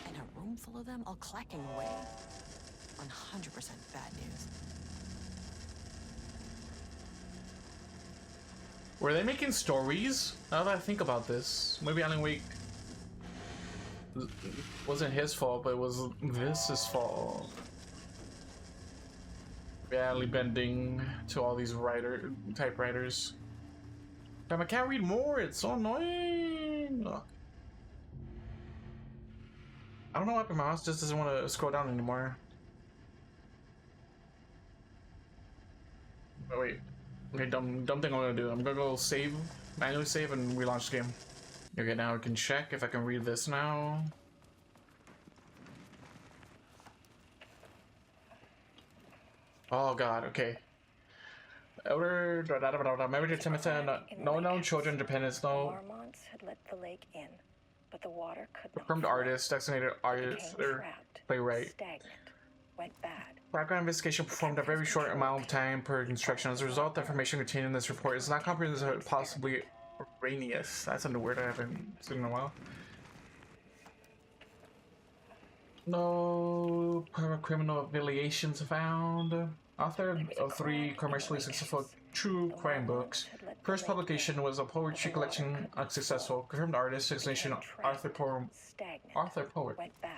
Speaker 2: And a room full of them all clacking away. 100% bad news.
Speaker 1: Were they making stories? Now that I think about this, maybe Alan Wake wasn't his fault, but it was this' fault. Badly bending to all these typewriters. Damn, I can't read more. It's so annoying. Ugh. I don't know why my mouse just doesn't want to scroll down anymore. Oh, wait. Okay, dumb thing I'm gonna do. I'm gonna go save, manually save, and relaunch the game. Okay, now I can check if I can read this now. Oh god, okay. Elder, memory to Timothy, no known children, dependents, no.
Speaker 4: Marmots had let the lake in, but the water could not
Speaker 1: Confirmed
Speaker 4: flow.
Speaker 1: artist, designated artist,
Speaker 4: Became
Speaker 1: or
Speaker 4: trapped,
Speaker 1: playwright.
Speaker 4: stagnant, went bad.
Speaker 1: Background investigation performed a very short amount of time per instruction. As a result, the information contained in this report is not comprehensive, possibly erroneous. That's a new word I haven't seen in a while. No criminal affiliations found. Author of 3 commercially successful true crime books. First publication was a poetry collection, unsuccessful. Confirmed artist, designation Arthur Poet.
Speaker 4: Went bad.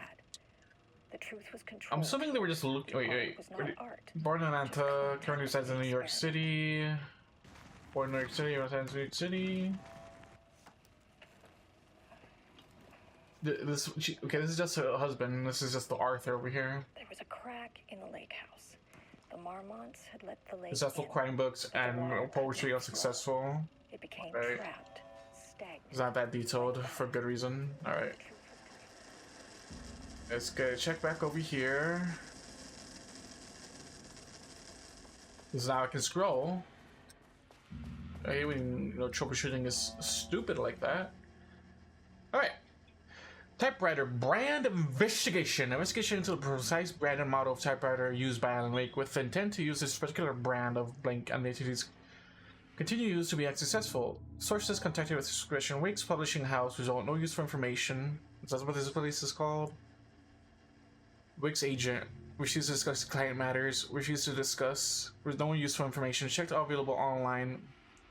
Speaker 4: The truth was controlled.
Speaker 1: I'm assuming they were just looking. Wait.
Speaker 4: Was not art.
Speaker 1: Born in Atlanta, currently resides in New York City. Born in New York City, resides in New York City. Okay, this is just her husband. This is just the Arthur over here.
Speaker 4: There was a crack in the lake house. The Marmots had let the lake
Speaker 1: Successful
Speaker 4: in,
Speaker 1: crime books
Speaker 4: but the
Speaker 1: and
Speaker 4: water could
Speaker 1: poetry
Speaker 4: not
Speaker 1: unsuccessful.
Speaker 4: flow. It became
Speaker 1: Right.
Speaker 4: trapped, stagnant.
Speaker 1: It's not that detailed for good reason. Alright. Let's go check back over here. Because now I can scroll. I hate when troubleshooting is stupid like that. Alright. Typewriter brand investigation. Investigation into the precise brand and model of typewriter used by Alan Wake with the intent to use this particular brand of blank and the entities continue use to be unsuccessful. Sources contacted with discretion. Wake's publishing house result no useful information. Is that what this place is called? Wake's agent refused to discuss client matters. Refused to discuss with no useful information. Checked all available online.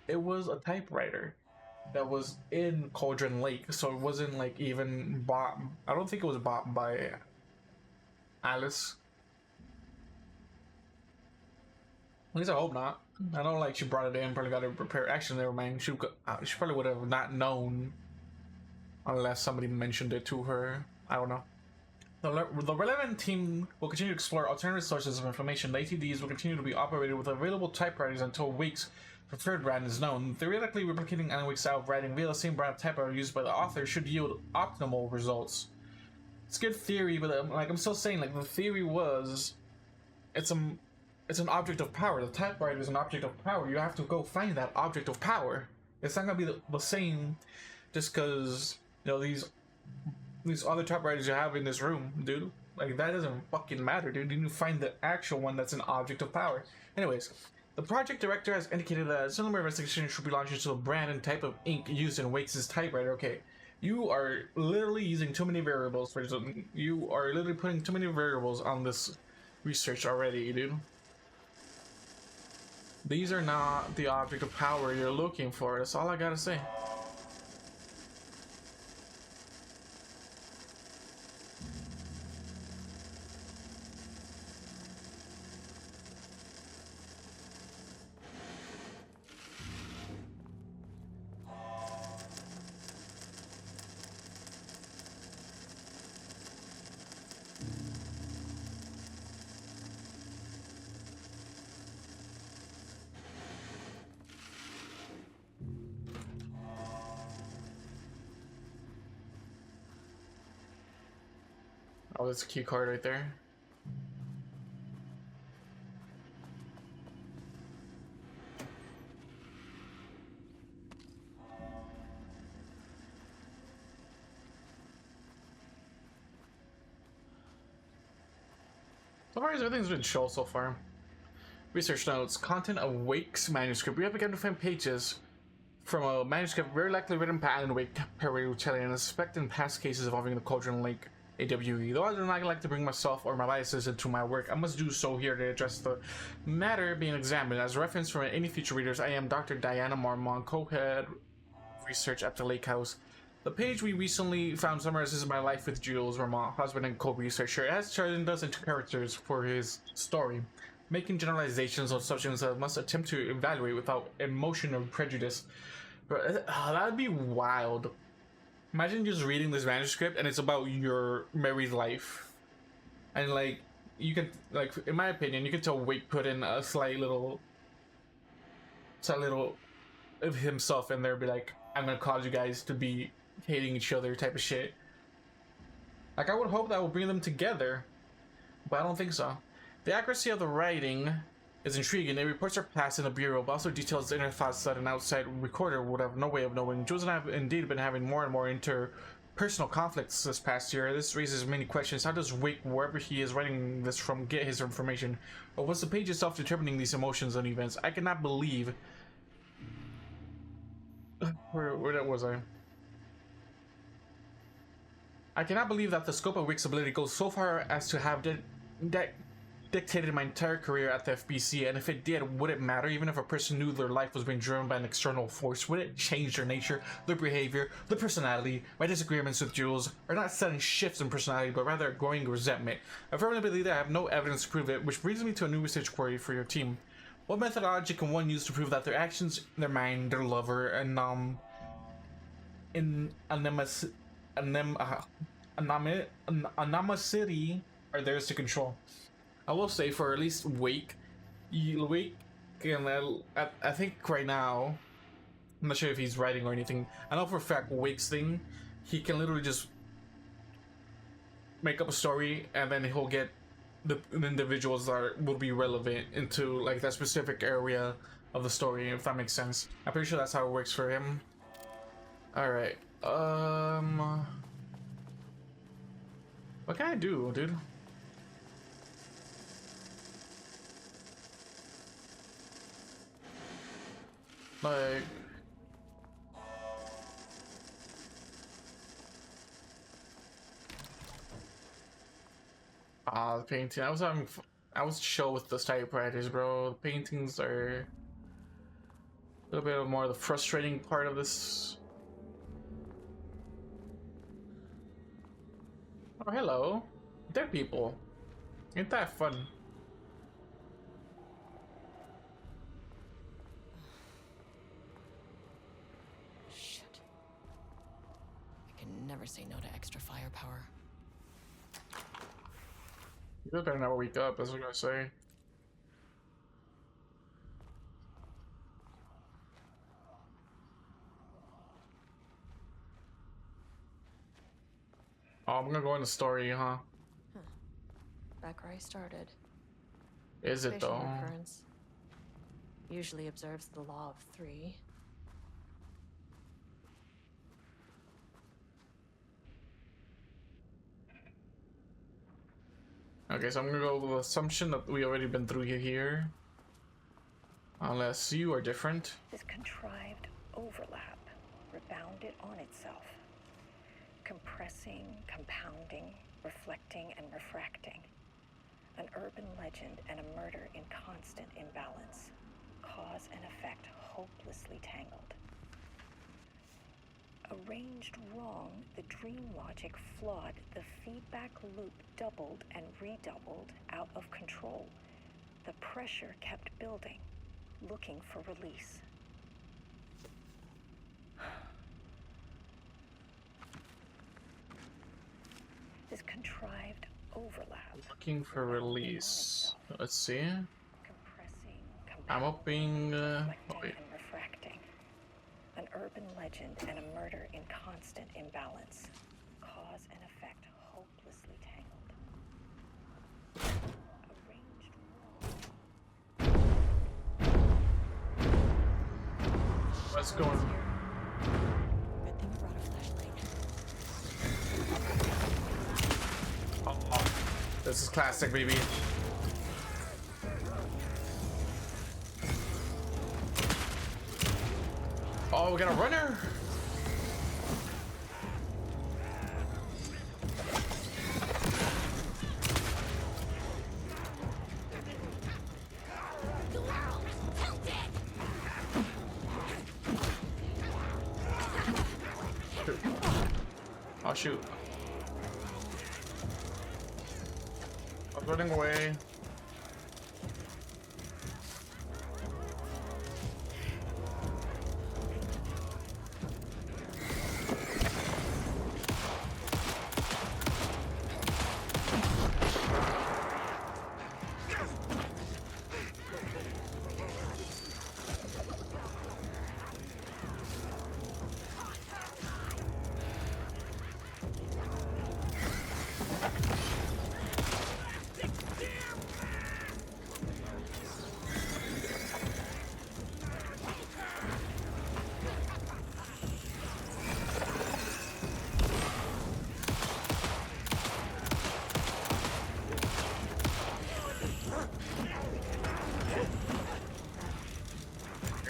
Speaker 1: It was a typewriter that was in Cauldron Lake, so it wasn't like even bought. I don't think it was bought by Alice. At least I hope not. I don't like she brought it in, probably got it prepared. Actually, never mind. She probably would have not known unless somebody mentioned it to her. I don't know. The relevant team will continue to explore alternative sources of information. The ATDs will continue to be operated with available typewriters until Wake's preferred brand is known. Theoretically, replicating Alan Wake's style of writing via the same brand of typewriter used by the author should yield optimal results. It's good theory, but I'm still saying, like, the theory was, it's an object of power. The typewriter is an object of power. You have to go find that object of power. It's not gonna be the same just because these other typewriters you have in this room, dude. Like, that doesn't fucking matter, dude. You need to find the actual one that's an object of power. Anyways, the project director has indicated that a similar investigation should be launched into the brand and type of ink used in Wake's typewriter. Okay, you are literally using too many variables for something. You are literally putting too many variables on this research already, dude. These are not the object of power you're looking for. That's all I gotta say. Oh, that's a key card right there. So far, everything's been chill so far. Research notes. Content of Wake's manuscript. We have begun to find pages from a manuscript very likely written by Alan Wake, Perry and suspect in past cases involving the Cauldron Lake AWE. Though I do not like to bring myself or my biases into my work, I must do so here to address the matter being examined. As a reference for any future readers, I am Dr. Diana Marmon, co-head research at the Lake House. The page we recently found summarizes my life with Jules Marmon, husband and co-researcher. It has turned us into characters for his story, making generalizations on subjects that must attempt to evaluate without emotion or prejudice. But that'd be wild. Imagine just reading this manuscript and it's about your married life, and like you can, like, in my opinion, you can tell Wake put in a slight little of himself in there, be like, I'm gonna cause you guys to be hating each other type of shit. Like, I would hope that will bring them together, but I don't think so. The accuracy of the writing is intriguing. The reports are passed in the bureau, but also details the inner thoughts that an outside recorder would have no way of knowing. Jules and I have indeed been having more and more interpersonal conflicts this past year. This raises many questions. How does Wake, wherever he is writing this from, get his information? Or was the page itself determining these emotions and events? I cannot believe... Where was I? I cannot believe that the scope of Wake's ability goes so far as to have dictated my entire career at the FBC, and if it did, would it matter? Even if a person knew their life was being driven by an external force, would it change their nature, their behavior, their personality? My disagreements with Jules are not sudden shifts in personality, but rather a growing resentment. I firmly believe that I have no evidence to prove it, which brings me to a new research query for your team. What methodology can one use to prove that their actions, their mind, their lover, and animosity are theirs to control? I will say, for at least Wake can, I think right now, I'm not sure if he's writing or anything. I know for a fact Wake's thing, he can literally just make up a story and then he'll get the individuals that will be relevant into like that specific area of the story, if that makes sense. I'm pretty sure that's how it works for him. Alright, what can I do, dude? Like, the painting. I was chill with the typewriters, bro. The paintings are a little bit more of the frustrating part of this. Oh, hello. Dead people. Ain't that fun?
Speaker 2: Shit. I can never say no to extra firepower.
Speaker 1: You better never wake up, that's what I'm gonna say. Oh, I'm gonna go in the story, huh?
Speaker 2: Back where I started.
Speaker 1: Is it
Speaker 2: Spatial
Speaker 1: though?
Speaker 2: recurrence usually observes the law of 3.
Speaker 1: Okay, so I'm gonna go with the assumption that we already been through here. Unless you are different.
Speaker 4: This contrived overlap rebounded on itself, compressing, compounding, reflecting, and refracting. An urban legend and a murder in constant imbalance. Cause and effect hopelessly tangled. Arranged wrong, the dream logic flawed, the feedback loop doubled and redoubled, out of control. The pressure kept building, looking for release. This contrived overlap.
Speaker 1: Looking for release. Let's see.
Speaker 4: Compressing,
Speaker 1: I'm hoping.
Speaker 4: reflecting,
Speaker 1: Wait.
Speaker 4: and refracting. An urban legend and a murder in constant imbalance. Cause and effect hopelessly tangled.
Speaker 1: Let's go.
Speaker 2: Good thing you brought a flashlight.
Speaker 1: Oh, this is classic, baby. Oh, we got a runner. Oh shoot. I'm running away.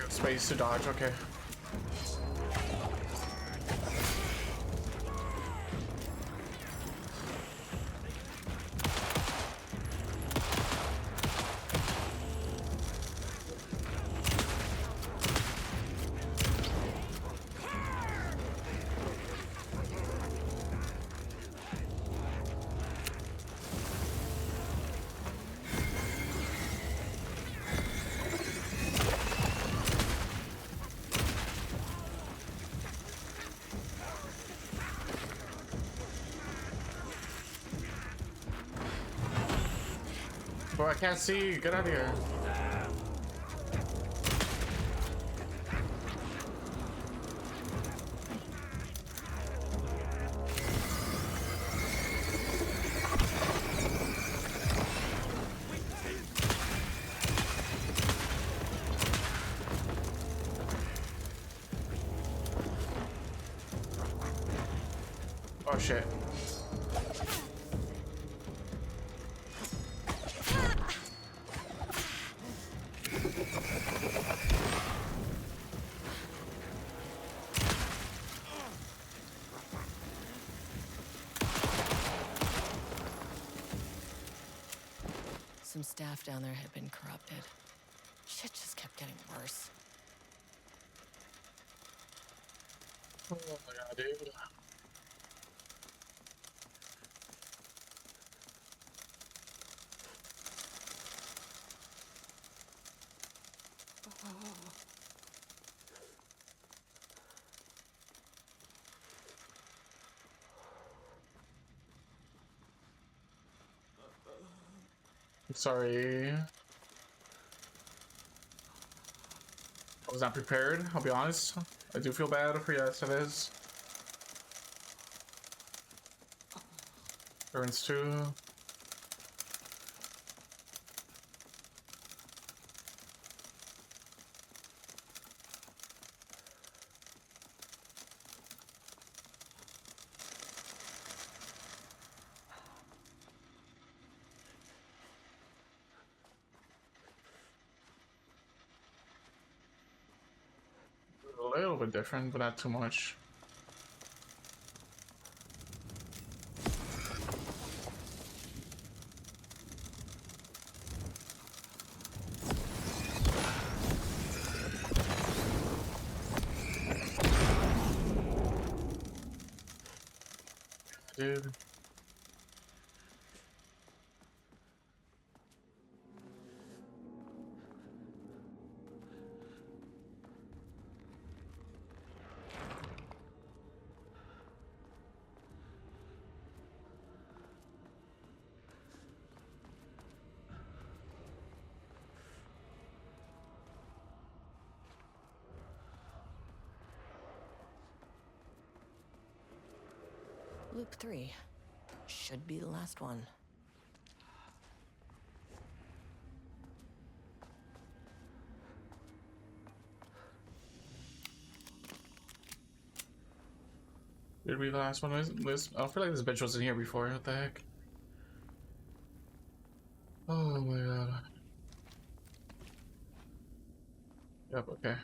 Speaker 1: Space to dodge, okay. Bro, I can't see. Get out of here. Oh shit.
Speaker 2: Some staff down there had been corrupted. Shit just kept getting worse.
Speaker 1: Oh my god, dude. I'm sorry. I was not prepared, I'll be honest. I do feel bad for yes, it is. Burns too. A little bit different, but not too much. Dude.
Speaker 2: Loop 3. Should be the last one.
Speaker 1: Did we the last one? This I feel like this bitch was in here before. What the heck? Oh my god. Yep. Okay.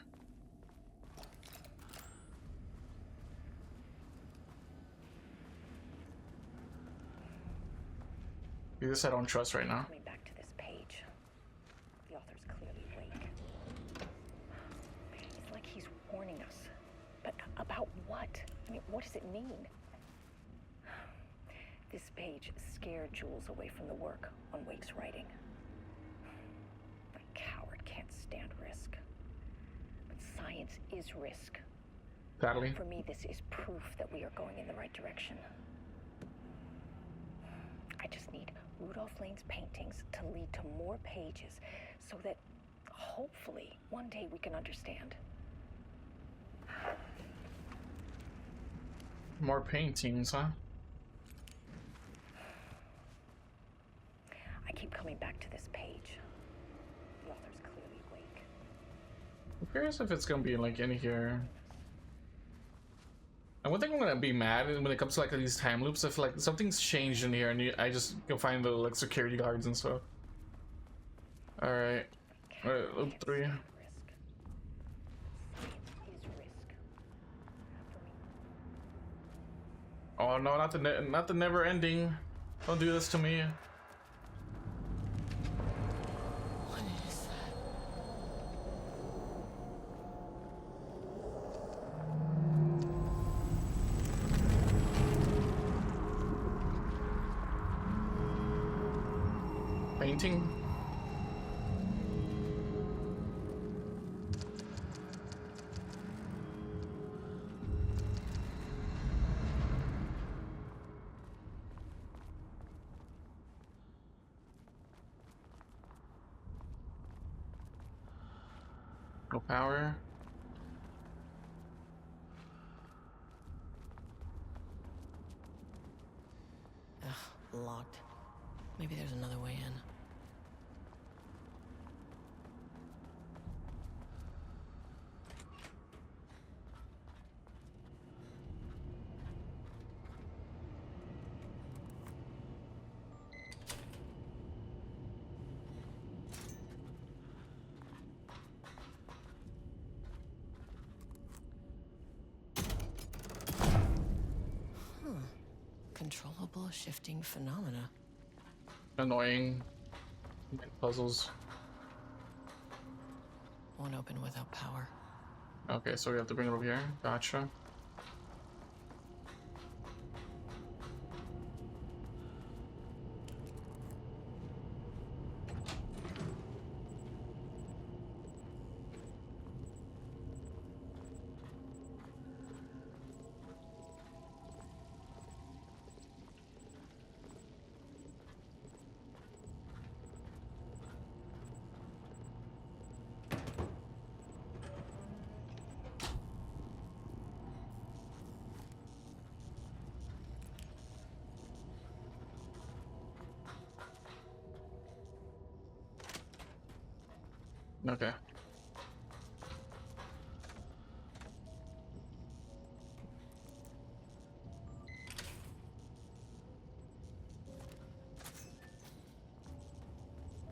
Speaker 1: This I don't trust right now.
Speaker 10: Coming back to this page. The author's clearly awake. It's like he's warning us. But about what? I mean, what does it mean? This page scared Jules away from the work on Wake's writing. A coward can't stand risk. But science is risk.
Speaker 1: Sadly.
Speaker 10: For me, this is proof that we are going in the right direction. I just need Rudolph Lane's paintings to lead to more pages so that hopefully one day we can understand.
Speaker 1: More paintings, huh?
Speaker 10: I keep coming back to this page. The author's clearly awake.
Speaker 1: I'm curious if it's gonna be like in here. And one thing I'm gonna be mad when it comes to like these time loops, if like something's changed in here and I just go find the like security guards and stuff. All right, loop 3.
Speaker 10: Risk. Science is risk. For me.
Speaker 1: Oh no, not the never ending. Don't do this to me.
Speaker 2: What is that?
Speaker 1: Painting. No power.
Speaker 2: Ugh, locked. Maybe there's another way in. Controllable shifting phenomena.
Speaker 1: Annoying puzzles.
Speaker 2: Won't open without power.
Speaker 1: Okay, so we have to bring it over here. Gotcha. Okay.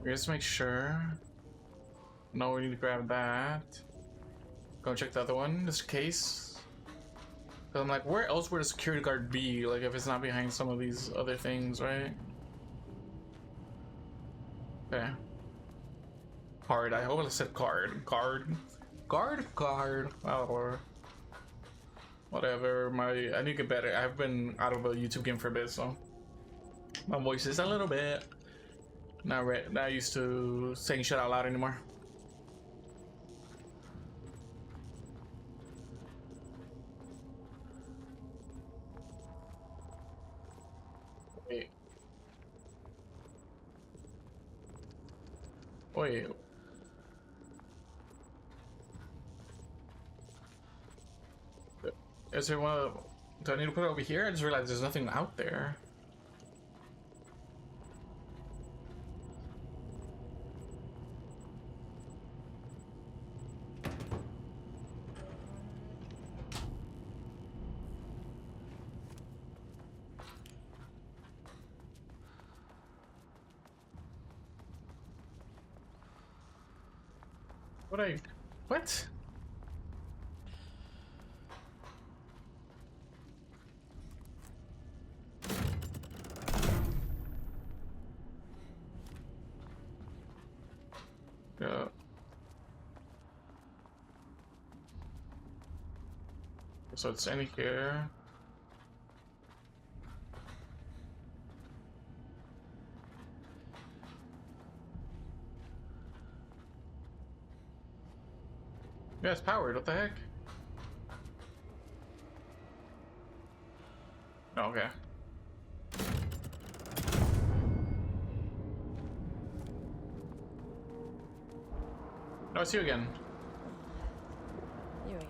Speaker 1: Let's make sure. No, we need to grab that. Go check the other one, just in case. 'Cause I'm like, where else would a security guard be? Like, if it's not behind some of these other things, right? Okay. Card. I hope I said card. Card. Well, or whatever. I need to get better. I've been out of a YouTube game for a bit, so my voice is a little bit not used to saying shit out loud anymore. Wait. Wait. Is there one of the, do I need to put it over here? I just realized there's nothing out there. What? Yeah. So it's in here. Yeah, it's powered. What the heck? Oh, okay. No, it's you again.
Speaker 2: You again.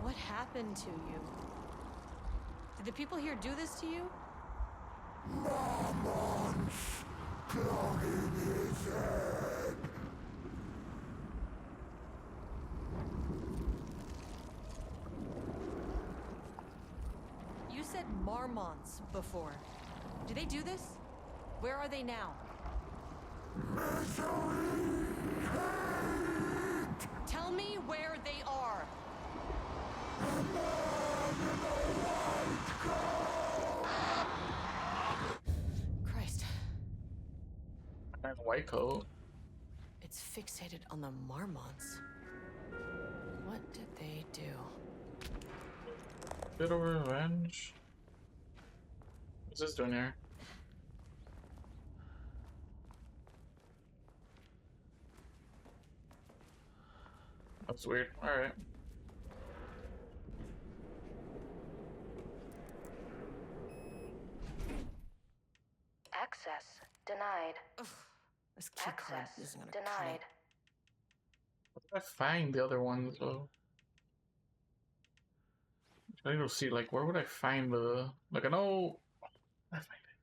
Speaker 2: What happened to you? Did the people here do this to you? You said marmots before. Do they do this? Where are they now? Tell me where they are. Christ.
Speaker 1: And white coat.
Speaker 2: It's fixated on the marmots. What did they do?
Speaker 1: Bit of revenge. What's this doing here? That's weird. Alright.
Speaker 10: Access denied.
Speaker 2: Ugh, this key card
Speaker 10: Access
Speaker 2: isn't gonna cut
Speaker 10: denied.
Speaker 2: it.
Speaker 1: Where did I find the other ones though? I need to see, like, where would I find the, like, I know I find it.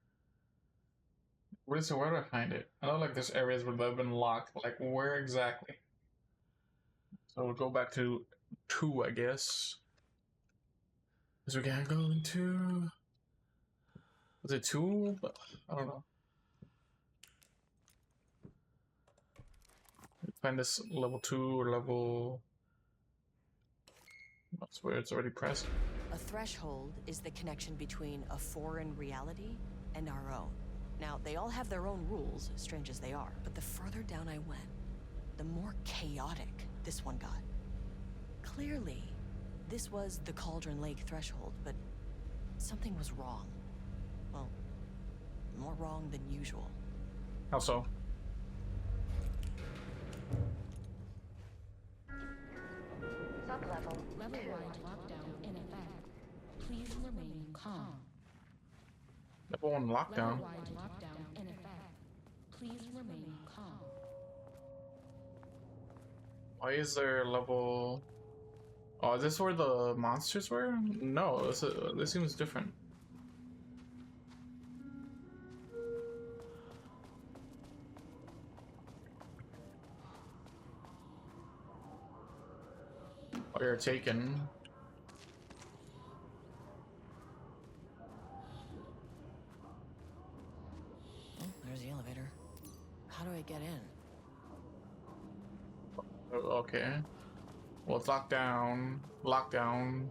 Speaker 1: Where do I find it? I know, like, there's areas where they've been locked. Like, where exactly? So we'll go back to 2, I guess. Because we can't go into. Was it 2? But I don't know. Find this level 2 or level. That's where it's already pressed.
Speaker 2: A threshold is the connection between a foreign reality and our own. Now, they all have their own rules, strange as they are, but the further down I went, the more chaotic this one got. Clearly, this was the Cauldron Lake threshold, but something was wrong. Well, more wrong than usual.
Speaker 1: How so?
Speaker 10: Sublevel
Speaker 7: Level-wide lockdown in effect. Please remain calm.
Speaker 1: Level 1 lockdown.
Speaker 7: Level-wide lockdown in effect. Please remain calm.
Speaker 1: Why is there level? Oh, is this where the monsters were? No, this seems different. Oh, you're taken.
Speaker 2: Oh, there's the elevator. How do I get in?
Speaker 1: Okay. Well, it's locked down. Lockdown.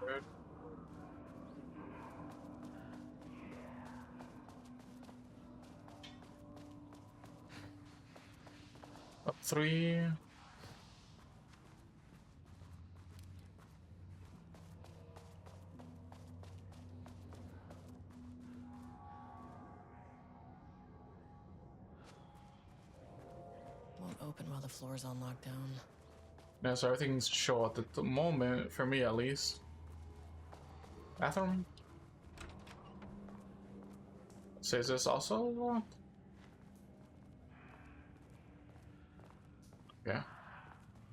Speaker 1: Good. Up 3.
Speaker 2: Won't open while the floor's on lockdown.
Speaker 1: Yeah, so everything's short at the moment, for me at least. Bathroom? Says this also locked? Yeah.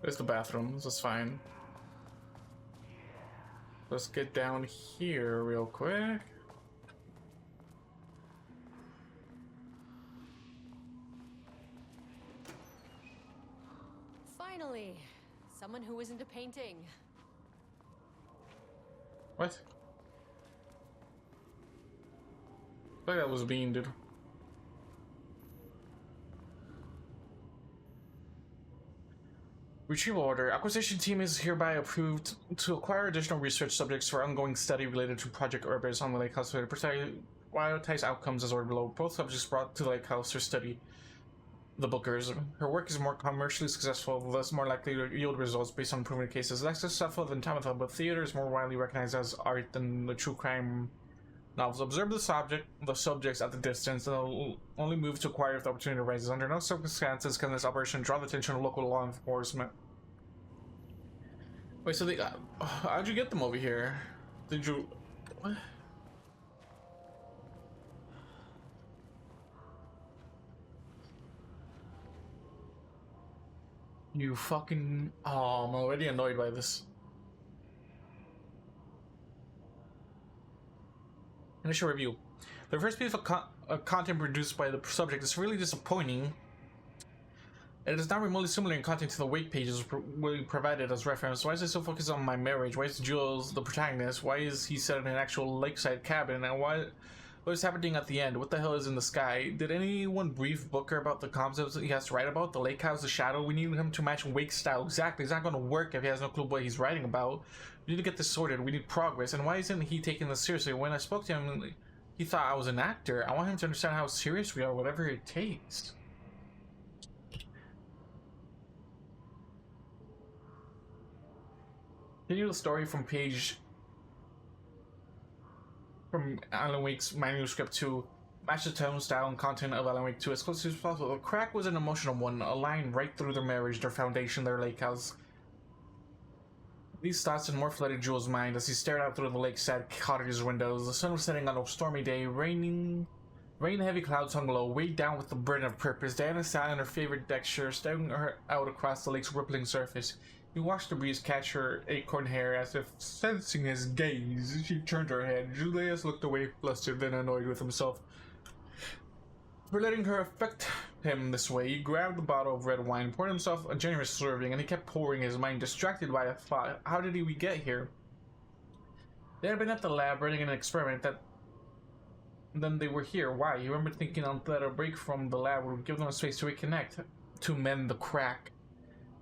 Speaker 1: There's the bathrooms, that's fine. Let's get down here real quick.
Speaker 2: Finally, someone who isn't a painting.
Speaker 1: What? Like that was being, dude. Retrieval order. Acquisition team is hereby approved to acquire additional research subjects for ongoing study related to Project Orbis on the Lake House to prioritize outcomes as ordered below. Both subjects brought to the Lake House for study. The Bookers. Her work is more commercially successful, thus more likely to yield results based on proven cases. Less successful than Tamatha, but theater is more widely recognized as art than the true crime novels. Observe the subjects at the distance, and they'll only move to acquire if the opportunity arises. Under no circumstances can this operation draw the attention of local law enforcement. Wait, so they how'd you get them over here? Did you... What? You fucking... Oh, I'm already annoyed by this. Initial review. The first piece of content produced by the subject is really disappointing. It is not remotely similar in content to the wake pages we provided as reference. Why is it so focused on my marriage? Why is Jules the protagonist? Why is he set in an actual lakeside cabin? And what is happening at the end? What the hell is in the sky? Did anyone brief Booker about the concepts he has to write about? The lake house, the shadow? We need him to match Wake's style. Exactly. It's not going to work if he has no clue what he's writing about. We need to get this sorted. We need progress. And why isn't he taking this seriously? When I spoke to him, he thought I was an actor. I want him to understand how serious we are, whatever it takes. Continue the story from Alan Wake's manuscript to match the tone, style, and content of Alan Wake 2 as close as possible. The crack was an emotional one, a line right through their marriage, their foundation, their lake house. These thoughts and more flooded Jules' mind as he stared out through the lakeside cottage's windows. The sun was setting on a stormy day, rain-heavy clouds hung low, weighed down with the burden of purpose. Diana sat in her favorite deck chair, staring her out across the lake's rippling surface. He watched the breeze catch her acorn hair as if sensing his gaze. She turned her head. Julius looked away, flustered, then annoyed with himself for letting her affect him this way. He grabbed the bottle of red wine, poured himself a generous serving, and he kept pouring, his mind distracted by a thought. How did we get here? They had been at the lab running an experiment then they were here. Why? He remembered thinking that a break from the lab would give them a space to reconnect, to mend the crack.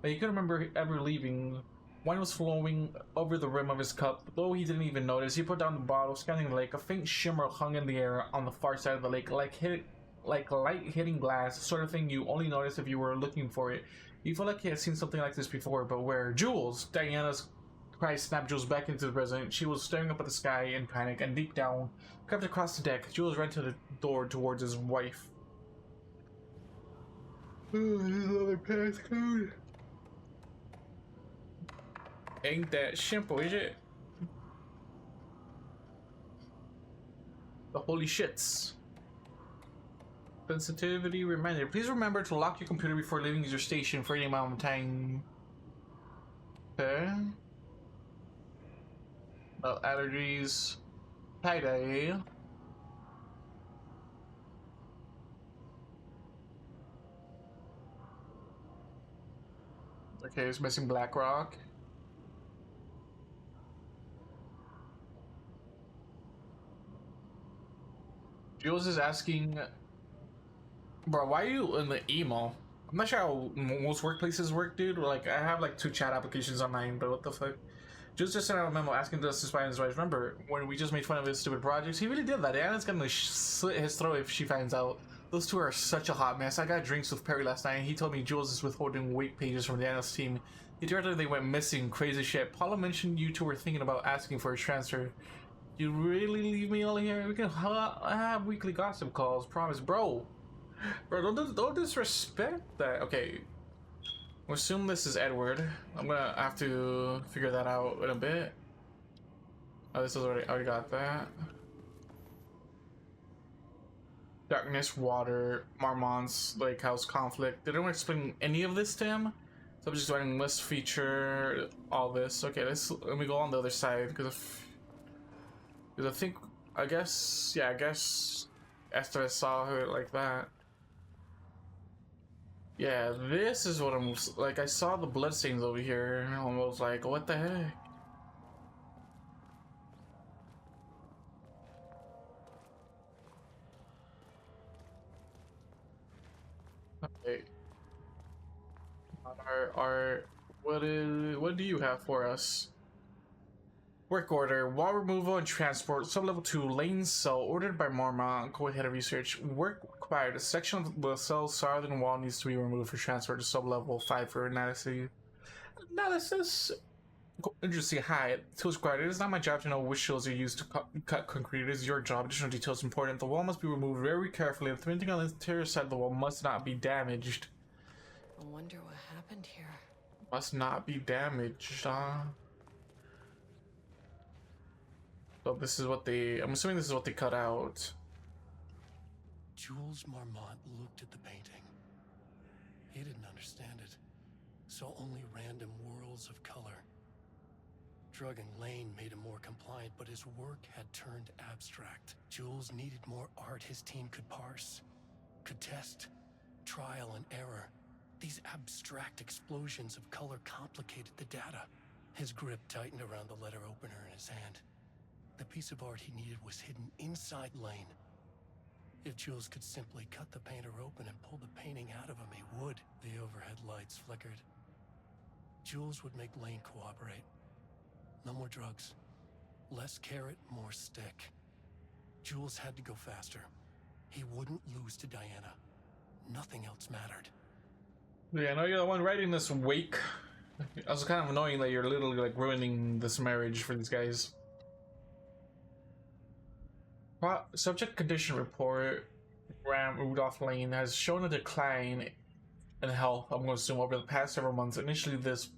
Speaker 1: But he couldn't remember ever leaving. Wine was flowing over the rim of his cup, though he didn't even notice. He put down the bottle, scanning the lake. A faint shimmer hung in the air on the far side of the lake, like light hitting glass, the sort of thing you only notice if you were looking for it. He felt like he had seen something like this before, but where? Jules! Diana's cry snapped Jules back into the present. She was staring up at the sky in panic, and deep down, crept across the deck. Jules ran to the door towards his wife. Another passcode. Ain't that simple, is it? The holy shits. Sensitivity reminder. Please remember to lock your computer before leaving your station for any amount of time. Okay. About allergies. Tie-dye. Okay, it's missing Blackrock. Jules is asking, bro, why are you in the emo? I'm not sure how most workplaces work, dude. Like, I have like 2 chat applications on mine, but what the fuck? Jules just sent out a memo asking us to spy on his wife. Remember when we just made fun of his stupid projects? He really did that. Anna's gonna slit his throat if she finds out. Those two are such a hot mess. I got drinks with Perry last night, and he told me Jules is withholding wake pages from Anna's team. He told her they went missing. Crazy shit. Paula mentioned you two were thinking about asking for a transfer. You really leave me all here? We can have weekly gossip calls, promise. Bro, don't disrespect that. Okay, we'll assume this is Edward. I'm gonna have to figure that out in a bit. Oh, this is already got that. Darkness, water, Marmont's lake house conflict. They don't explain any of this to him. So I'm just writing list feature, all this. Okay, let me go on the other side because I guess Esther saw her like that. Yeah, this is what I'm like. I saw the bloodstains over here, and I was like, what the heck? What do you have for us? Work order: wall removal and transport. Sub-level 2 lane cell ordered by Marmont. Go ahead and research. Work required: a section of the cell's southern wall needs to be removed for transfer to sub-level 5 for analysis. Interesting. Hi. Tools required. It is not my job to know which shields are used to cut concrete. It is your job. Additional details important. The wall must be removed very carefully. The printing on the interior side of the wall must not be damaged.
Speaker 2: I wonder what happened here.
Speaker 1: Must not be damaged. So this is what they... I'm assuming this is what they cut out.
Speaker 9: Jules Marmont looked at the painting. He didn't understand it. Saw only random whirls of color. Drug and Lane made him more compliant, but his work had turned abstract. Jules needed more art his team could parse, could test, trial and error. These abstract explosions of color complicated the data. His grip tightened around the letter opener in his hand. The piece of art he needed was hidden inside Lane. If Jules could simply cut the painter open and pull the painting out of him, he would. The overhead lights flickered. Jules would make Lane cooperate. No more drugs. Less carrot, more stick. Jules had to go faster. He wouldn't lose to Diana. Nothing else mattered.
Speaker 1: Yeah, I know you're the one writing this wake. I was kind of annoying that you're literally like ruining this marriage for these guys. Subject condition report. Ram Rudolph Lane has shown a decline in health, I'm going to assume, over the past several months. Initially, this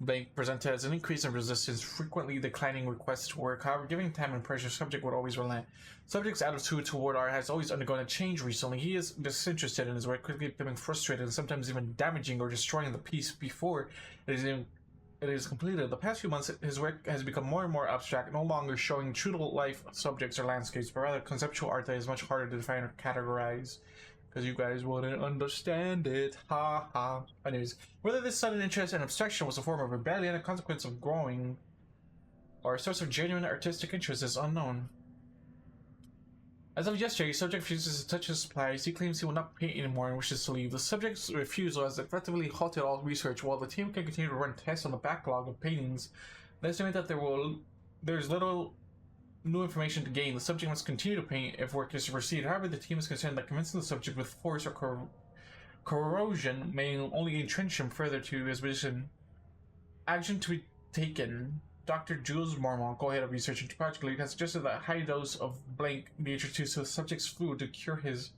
Speaker 1: blank presented as an increase in resistance, frequently declining requests to work. However, given time and pressure, subject would always relent. Subject's attitude toward art has always undergone a change recently. He is disinterested in his work, quickly becoming frustrated and sometimes even damaging or destroying the piece before it is completed. The past few months, his work has become more and more abstract, no longer showing true-to-life subjects or landscapes, but rather conceptual art that is much harder to define or categorize. Because you guys wouldn't understand it. Ha ha. Anyways, whether this sudden interest in abstraction was a form of rebellion, a consequence of growing, or a source of genuine artistic interest is unknown. As of yesterday, subject refuses to touch his supplies. He claims he will not paint anymore and wishes to leave. The subject's refusal has effectively halted all research, while the team can continue to run tests on the backlog of paintings. They estimate that there's little new information to gain. The subject must continue to paint if work is to proceed. However, the team is concerned that convincing the subject with force or corrosion may only entrench him further to his position. Action to be taken. Dr. Jules Marmont, go ahead of research into Project Lead, has suggested that a high dose of blank be introduced to the subject's food to cure his...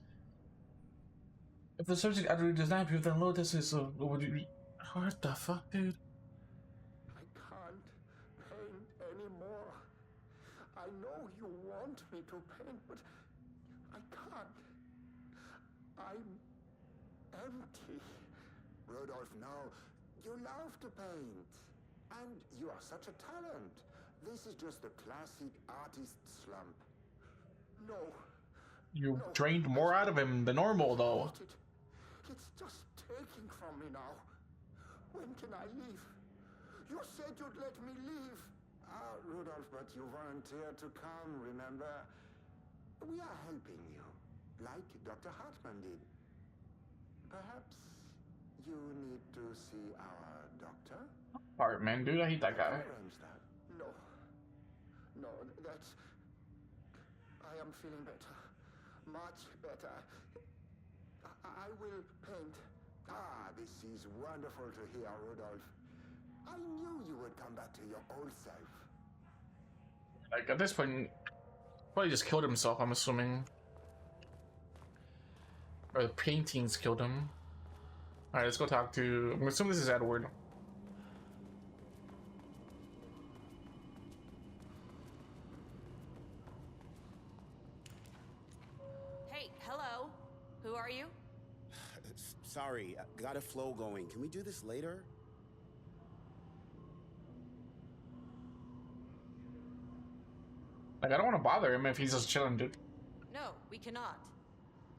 Speaker 1: If the subject utterly does not improve, then low doses of... What the fuck, dude?
Speaker 11: I can't paint anymore. I know you want me to paint, but I can't. I'm empty.
Speaker 3: Rudolph, no. You love to paint. And you are such a talent. This is just a classic artist slump.
Speaker 11: No.
Speaker 1: You drained more out of him than normal, though.
Speaker 11: It's just taking from me now. When can I leave? You said you'd let me leave.
Speaker 3: Rudolph, but you volunteered to come, remember? We are helping you, like Dr. Hartman did. Perhaps you need to see our doctor?
Speaker 1: Hartman, dude, I hate that guy.
Speaker 11: No. No, that's... I am feeling better. Much better. I will paint.
Speaker 3: This is wonderful to hear, Rudolph. I knew you would come back to your old self.
Speaker 1: Like, at this point, probably just killed himself, I'm assuming. Or the paintings killed him. Alright, let's go talk to... I'm assuming this is Edward.
Speaker 2: Hey, hello. Who are you?
Speaker 12: Sorry, got a flow going. Can we do this later?
Speaker 1: Like, I don't want to bother him if he's just chilling, dude.
Speaker 2: No, we cannot.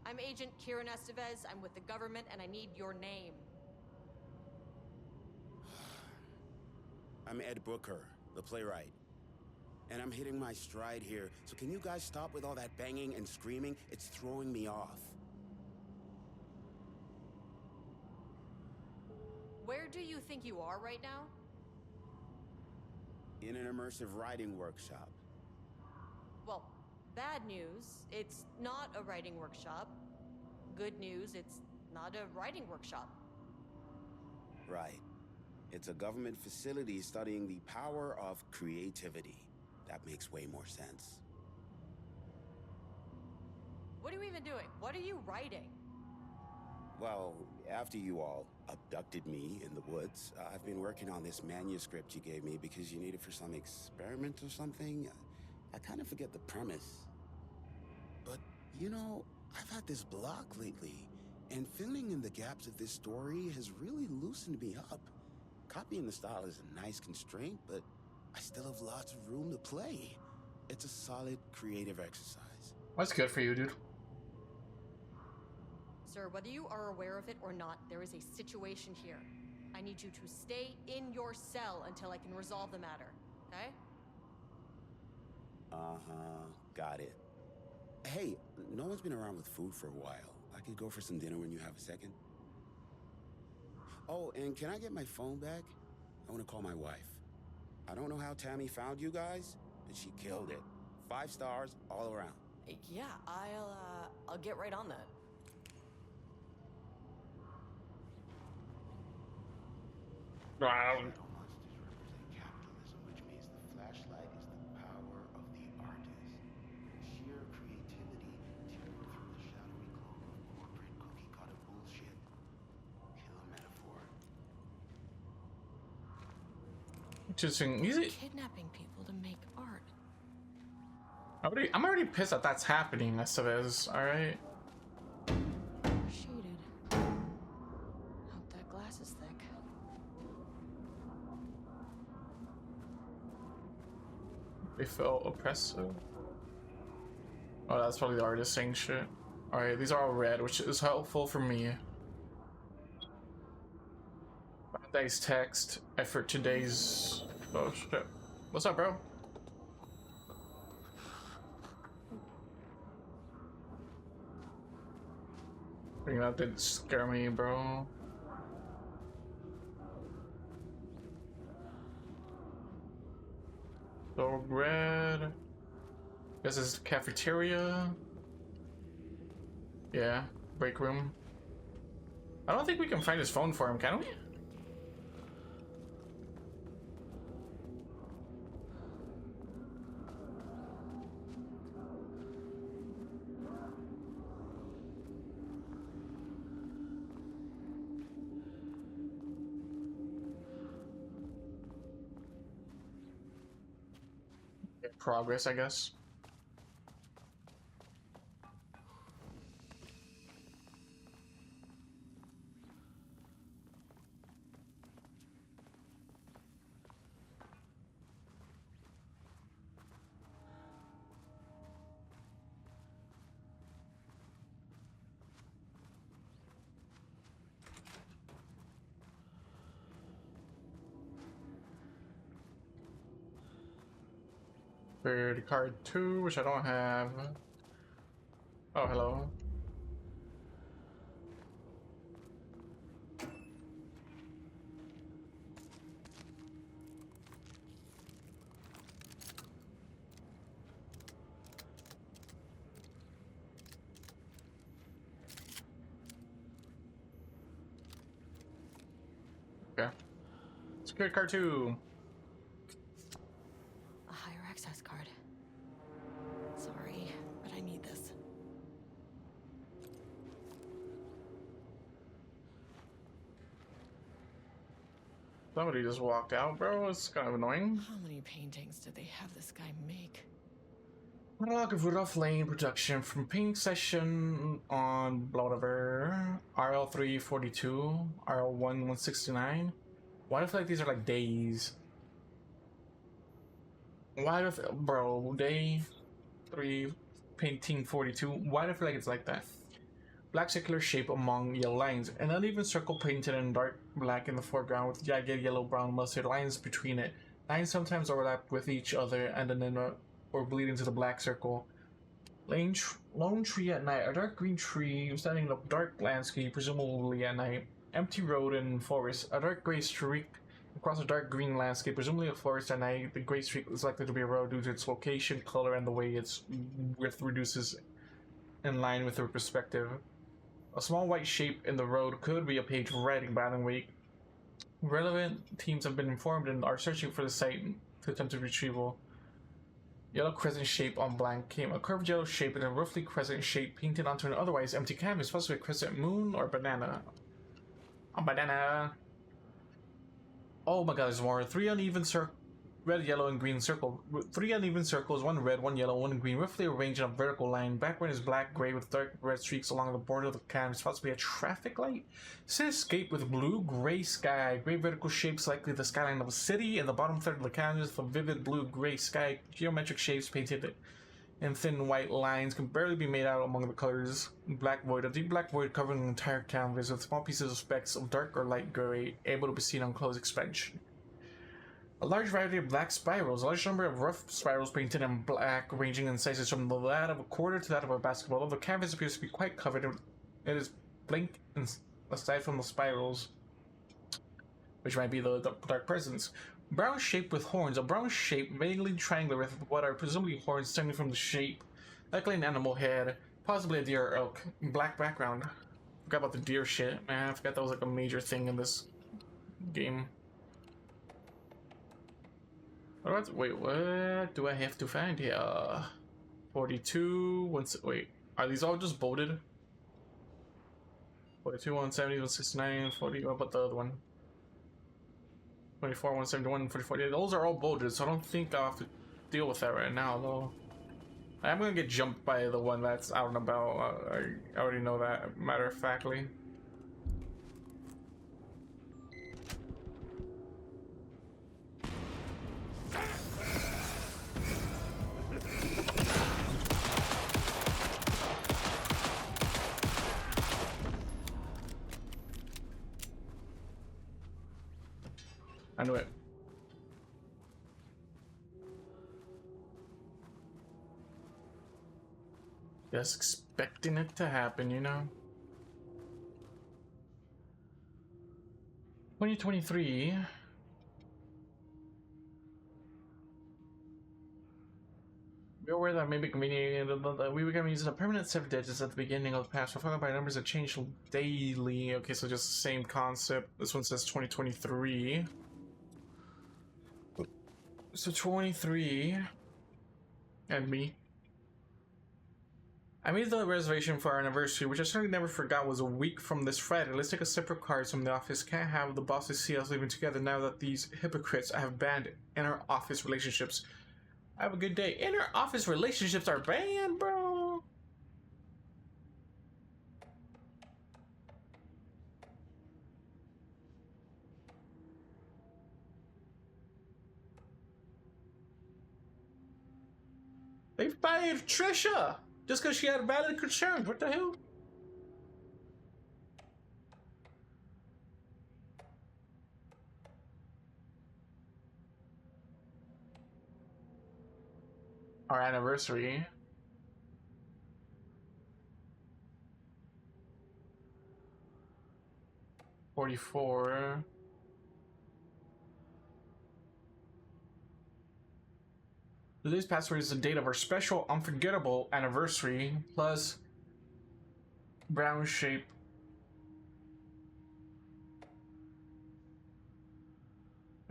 Speaker 2: I'm Agent Kieran Estevez. I'm with the government, and I need your name.
Speaker 12: I'm Ed Brooker, the playwright. And I'm hitting my stride here, so can you guys stop with all that banging and screaming? It's throwing me off.
Speaker 2: think you are right now?
Speaker 12: In an immersive writing workshop.
Speaker 2: Well, bad news, it's not a writing workshop. Good news, it's not a writing workshop.
Speaker 12: Right. It's a government facility studying the power of creativity. That makes way more sense.
Speaker 2: What are you even doing? What are you writing?
Speaker 12: Well, after you all abducted me in the woods, I've been working on this manuscript you gave me because you need it for some experiment or something. I kind of forget the premise. But, you know, I've had this block lately, and filling in the gaps of this story has really loosened me up. Copying the style is a nice constraint, but I still have lots of room to play. It's a solid creative exercise.
Speaker 1: That's good for you, dude.
Speaker 2: Sir, whether you are aware of it or not, there is a situation here. I need you to stay in your cell until I can resolve the matter, okay?
Speaker 12: Uh-huh, got it. Hey, no one's been around with food for a while. I could go for some dinner when you have a second. Oh, and can I get my phone back? I want to call my wife. I don't know how Tammy found you guys, but she killed it. 5 stars all around.
Speaker 2: Yeah, I'll get right on that.
Speaker 1: Wow.
Speaker 12: Monsters represent capitalism, which means the flashlight is the power of the artist. Sheer creativity tuned through the shadowy cloak of corporate cookie-cutter bullshit. Killer metaphor.
Speaker 1: Interesting. Easy.
Speaker 2: Kidnapping people to make art.
Speaker 1: I'm already pissed that that's happening. Estevez. All right.
Speaker 2: Shaded. Hope that glass is thick.
Speaker 1: They felt oppressive. Oh, that's probably the artist saying shit. All right, these are all red, which is helpful for me. Today's text. Effort today's. Oh shit. What's up, bro? That didn't scare me, bro. So red. This is the cafeteria. Yeah, break room. I don't think we can find his phone for him, can we? Progress, I guess. Third card 2, which I don't have. Oh, hello. Okay. Security card 2.
Speaker 2: A higher access card. Sorry, but I need this.
Speaker 1: Somebody just walked out, bro. It's kind of annoying.
Speaker 2: How many paintings did they have this guy make?
Speaker 1: Monologue of Rudolph Lane production from painting session on whatever. RL342, RL1169. Why do I feel like these are like days? Why do I feel, bro, day 3, painting 42. Why do I feel like it's like that? Black circular shape among yellow lines. An uneven circle painted in dark black in the foreground with jagged yellow-brown mustard lines between it. Lines sometimes overlap with each other and then or bleed into the black circle. Lone tree at night. A dark green tree standing in a dark landscape, presumably at night. empty road and forest. A dark gray streak across a dark green landscape, presumably a forest at night. The gray streak is likely to be a road due to its location, color, and the way its width reduces in line with the perspective. A small white shape in the road could be a page of writing by Alan Wake. Relevant teams have been informed and are searching for the site to attempt retrieval. Yellow crescent shape on blank came. A curved yellow shape in a roughly crescent shape painted onto an otherwise empty canvas, possibly a crescent moon or banana. A banana. Oh my god, there's more. Three uneven red, yellow, and green circle. Three uneven circles, one red, one yellow, one green, roughly arranged in a vertical line. Background is black, gray, with dark red streaks along the border of the canvas, possibly a traffic light. Cityscape with blue, gray sky. Gray vertical shapes likely the skyline of a city. In the bottom third of the canvas, the vivid blue, gray sky. Geometric shapes painted in thin white lines can barely be made out among the colors. Black void, a deep black void covering the entire canvas with small pieces of specks of dark or light gray, able to be seen on close expansion. A large variety of black spirals, a large number of rough spirals painted in black, ranging in sizes from that of a quarter to that of a basketball. Although the canvas appears to be quite covered, it is blank aside from the spirals, which might be the dark presence. Brown shape with horns, a brown shape vaguely triangular with what are presumably horns stemming from the shape, likely an animal head, possibly a deer or elk. Black background. Forgot about the deer shit, man. I forgot that was like a major thing in this game. Wait, what do I have to find here? 42, wait, are these all just bolded? 42, 170, 169, 40, what about the other one? 24, 171, 44, yeah, those are all bolded, so I don't think I'll have to deal with that right now, though. I'm gonna get jumped by the one that's out and about, I already know that, matter of factly. I knew it. Just expecting it to happen, you know? 2023. Be aware that may be convenient that we become using a permanent set of digits at the beginning of the past, followed by numbers that change daily. Okay, so just the same concept. This one says 2023. So 23 and me. I made the reservation for our anniversary, which I certainly never forgot was a week from this Friday. Let's take a separate cards from the office. Can't have the bosses see us living together now that these hypocrites have banned inter-office relationships. Have a good day. Inter-office relationships are banned, bro. They fired Trisha just because she had valid concerns. What the hell? Our anniversary. $44. Today's password is the date of our special unforgettable anniversary plus brown shape.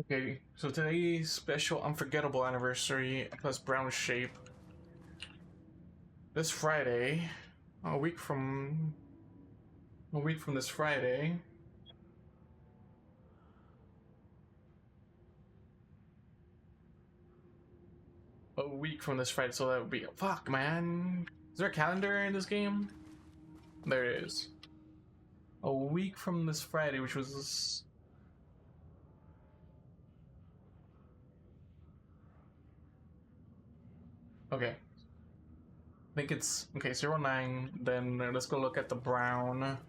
Speaker 1: Okay, so today's special unforgettable anniversary plus brown shape. This Friday, a week from this Friday. A week from this Friday, so that would be fuck, man. Is there a calendar in this game? There it is. A week from this Friday, which was okay. I think it's okay. 09. Then let's go look at the brown.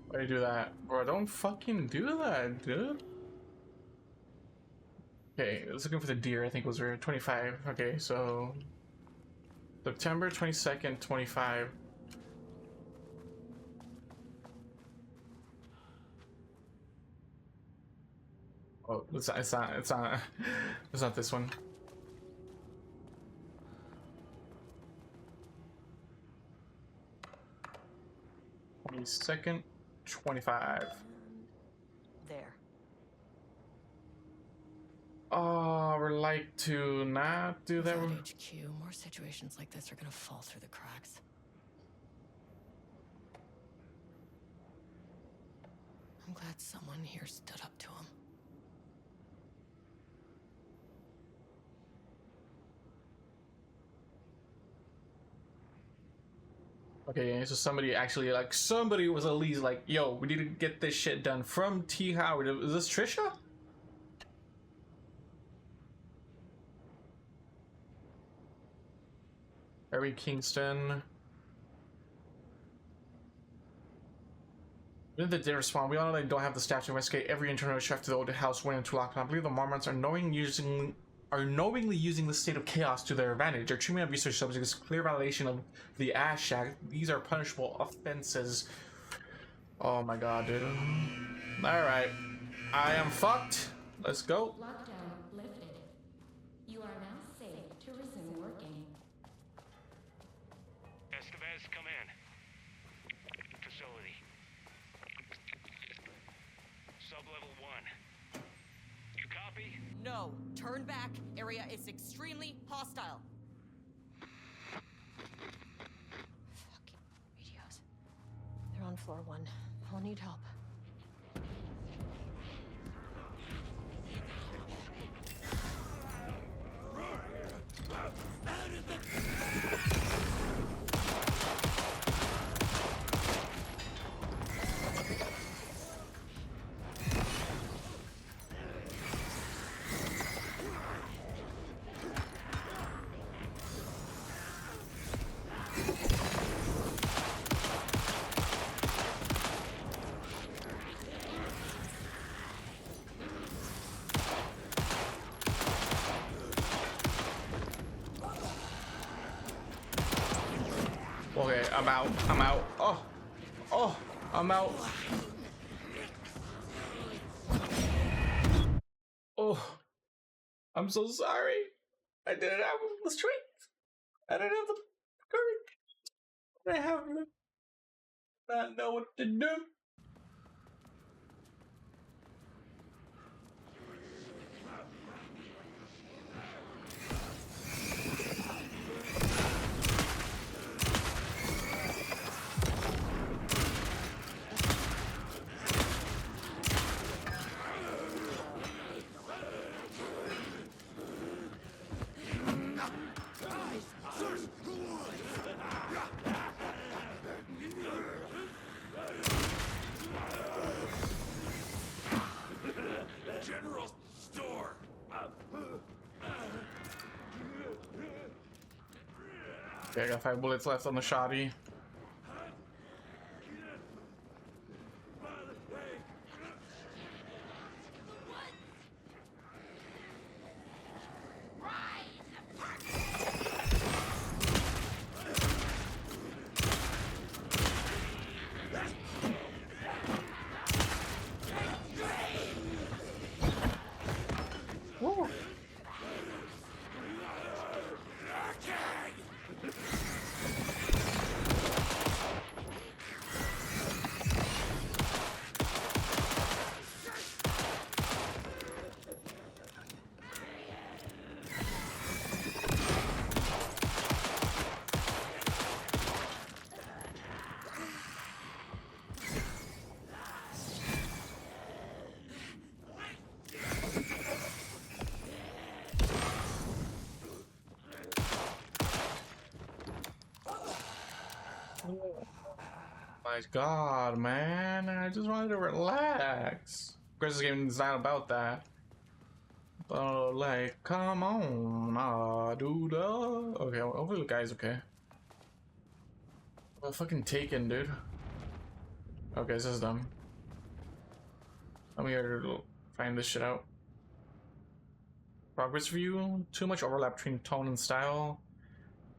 Speaker 1: Why do you do that, bro? Don't fucking do that, dude. Okay, I was looking for the deer. I think it was 25. Okay, so September 22nd, 25. Oh, it's not, it's not this one. Second, 25.
Speaker 2: There.
Speaker 1: Oh, I would like to not do that.
Speaker 2: Without HQ, more situations like this are gonna fall through the cracks. I'm glad someone here stood up to him.
Speaker 1: Okay, so somebody actually, like, somebody was at least like, yo, we need to get this shit done from T. Howard. Is this Trisha? Harry Kingston. When they did respond, we all know they don't have the staff to investigate every internal chef to the old house went into lockdown. I believe the Mormons are knowingly using the state of chaos to their advantage. Their treatment of research subjects is a clear violation of the Ash Act. These are punishable offenses. Oh my god, dude. Alright. I am fucked. Let's go.
Speaker 13: Lockdown lifted. You are now safe to resume working.
Speaker 6: Estevez, come in. Facility. Sub-level 1. You copy?
Speaker 2: No, turn back. Area is extremely hostile. Fucking radios. They're on floor 1. I'll need help.
Speaker 1: Okay, I'm out. I'm out. Oh. Oh, I'm out. Oh. I'm so sorry. I didn't have the strength. I didn't have the courage. I have not know what to do. Okay, I got 5 bullets left on the shoddy. Woo. My god, man. I just wanted to relax. Of course, this game is not about that. But, like, come on. Dude. Okay, hopefully the guy's okay. Well, fucking taken, dude. Okay, this is dumb. I'm here to find this shit out. Progress view. Too much overlap between tone and style.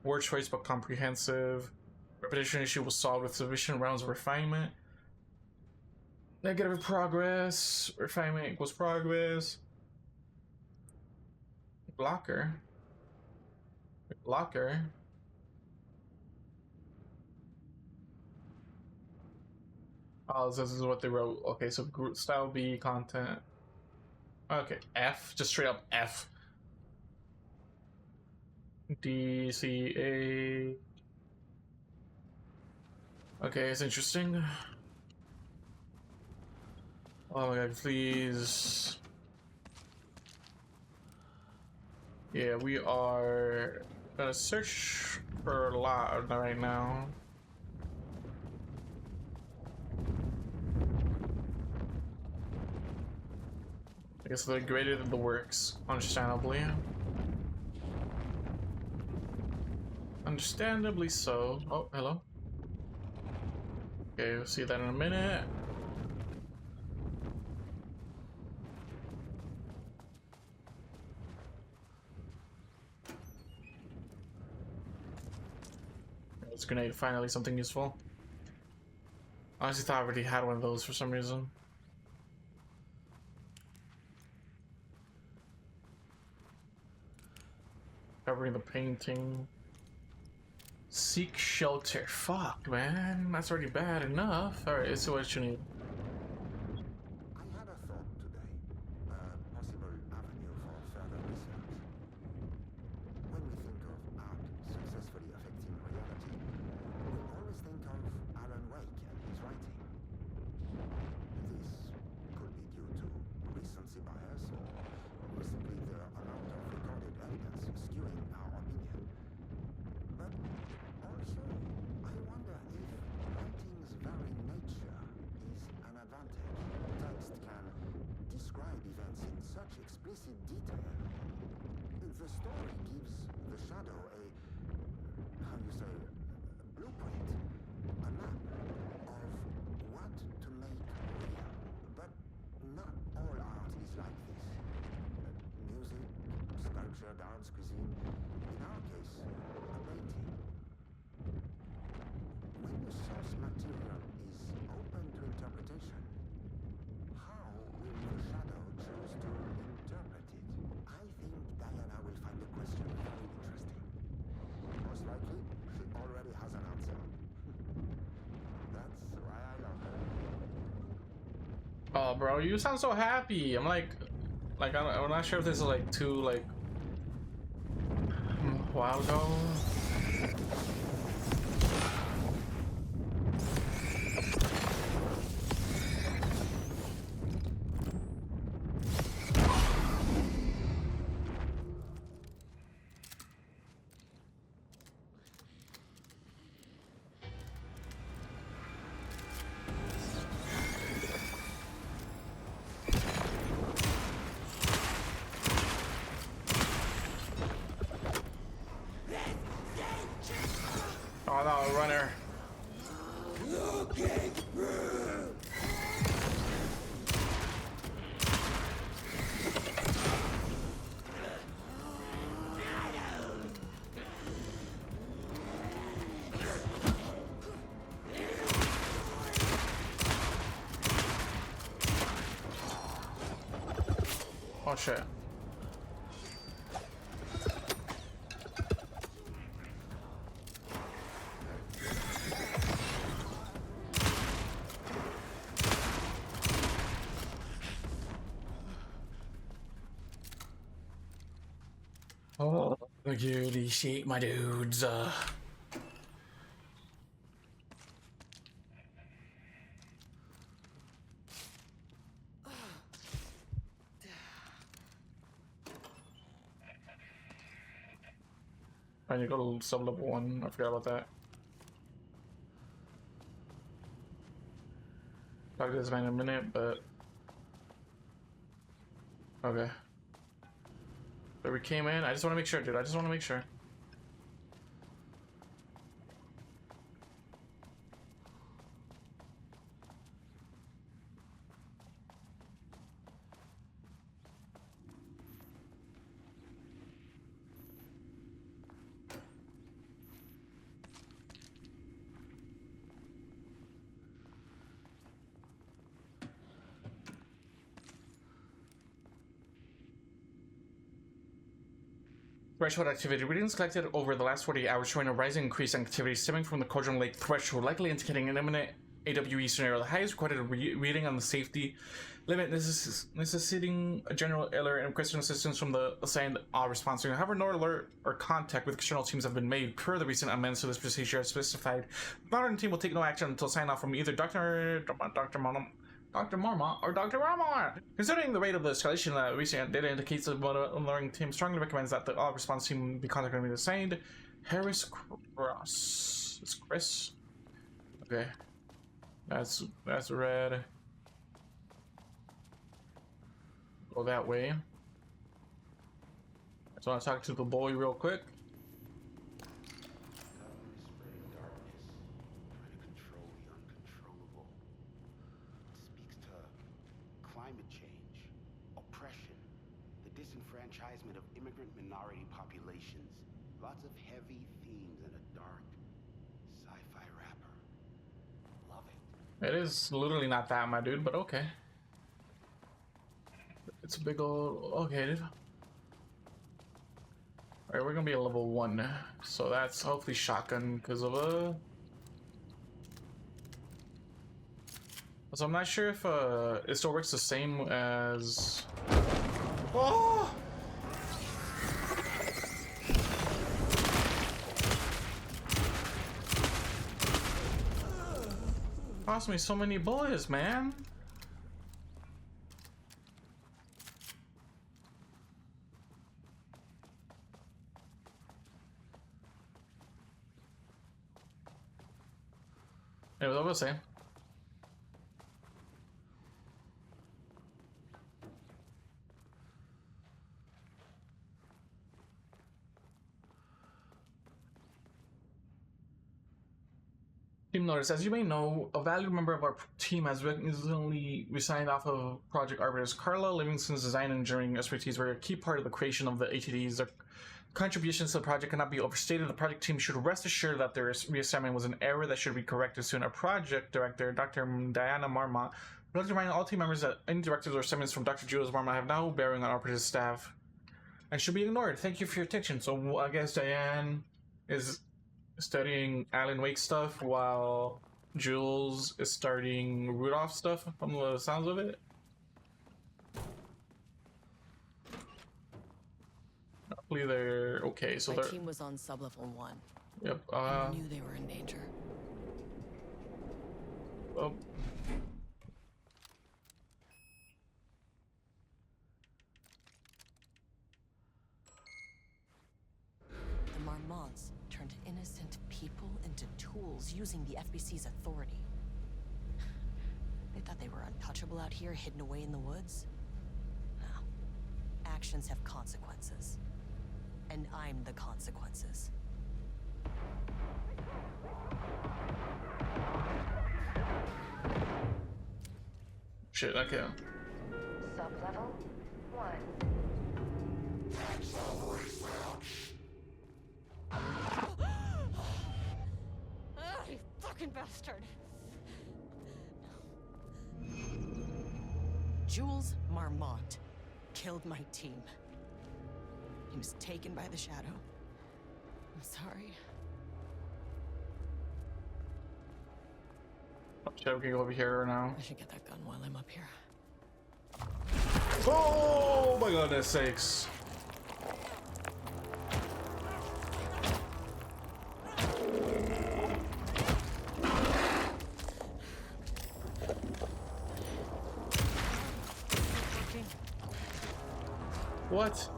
Speaker 1: Word choice but comprehensive. Repetition issue was solved with sufficient rounds of refinement. Negative progress. Refinement equals progress. Blocker. Blocker. Oh, this is what they wrote. Okay, so group style B content. Okay, F. Just straight up F. D, C, A. Okay, it's interesting. Oh my god, please. Yeah, we are gonna search for a lot right now. I guess they're greater than the works, understandably. Understandably so. Oh, hello. Okay, we'll see that in a minute. This grenade, finally something useful. I honestly thought I already had one of those for some reason. Covering the painting. Seek shelter. Fuck, man. That's already bad enough. Alright, let's see what you need.
Speaker 11: I had a thought today. A possible avenue for further research. When we think of art successfully affecting reality, we always think of Alan Wake and his writing. This could be due to recency bias or simply the amount of recorded evidence skewing our opinion. But also, I wonder if writing's very nature is an advantage. Text can describe events in such explicit detail. The story gives the shadow a, how you say, a blueprint, a map of what to make real. But not all art is like this. Music, sculpture, dance, cuisine. In our case, a painting. When the source material is open to interpretation, how will the shadow choose to interpret it? I think Diana will find the question very interesting. Most likely, she already has an answer. That's why I love her.
Speaker 1: Oh, bro, you sound so happy. I'm I'm not sure if this is like too like a while ago. Oh no, runner. Oh shit. Oh, holy shit, my dudes. I need to go to sub level 1. I forgot about that. Talk to this man in a minute, but okay. So we came in. I just want to make sure, dude. I just want to make sure. Threshold activity. Readings collected over the last 48 hours showing a rising increase in activity stemming from the Cauldron Lake threshold, likely indicating an imminent AWE scenario. The highest recorded reading on the safety limit necessitating a general alert and requesting assistance from the assigned response. However, no alert or contact with external teams have been made per the recent amendments to this procedure as specified. The modern team will take no action until sign off from either Dr. Marmot or Dr. Marmot. Considering the rate of the escalation, recent data indicates that the alerting team strongly recommends that the response team be contacted and assigned. Harris Cross. It's Chris. Okay. That's red. Go that way. So I want to talk to the boy real quick.
Speaker 12: Climate change, oppression, the disenfranchisement of immigrant minority populations. Lots of heavy themes in a dark sci-fi wrapper. Love it.
Speaker 1: It is literally not that, my dude, but okay. It's a big old... okay, dude. Alright, we're gonna be a level 1. So that's hopefully shotgun because of a... So I'm not sure if it still works the same as... Oh! Cost me so many bullets, man. Hey, what was I saying? Team notice. As you may know, a valued member of our team has recently resigned off of Project Arbiter's. Carla Livingston's design and engineering expertise were a key part of the creation of the ATDs. Their contributions to the project cannot be overstated. The project team should rest assured that their reassignment was an error that should be corrected soon. Our project director, Dr. Diana Marmot, would like to remind all team members that any directives or assignments from Dr. Jules Marmot have no bearing on operative staff and should be ignored. Thank you for your attention. So I guess Diane is studying Alan Wake stuff while Jules is studying Rudolph stuff from the sounds of it. Hopefully they're okay. So
Speaker 2: my
Speaker 1: they're...
Speaker 2: team was on sublevel 1.
Speaker 1: Yep.
Speaker 2: I knew they were in danger.
Speaker 1: Oh.
Speaker 2: The Marmots turned innocent people into tools using the FBC's authority. They thought they were untouchable out here, hidden away in the woods. No. Actions have consequences. And I'm the consequences.
Speaker 1: Shit, okay.
Speaker 10: Sublevel 1.
Speaker 2: You fucking bastard! Jules Marmot killed my team. He was taken by the Shadow. I'm sorry.
Speaker 1: Should we go over here now?
Speaker 2: I should get that gun while I'm up here.
Speaker 1: Oh my goodness sakes. What?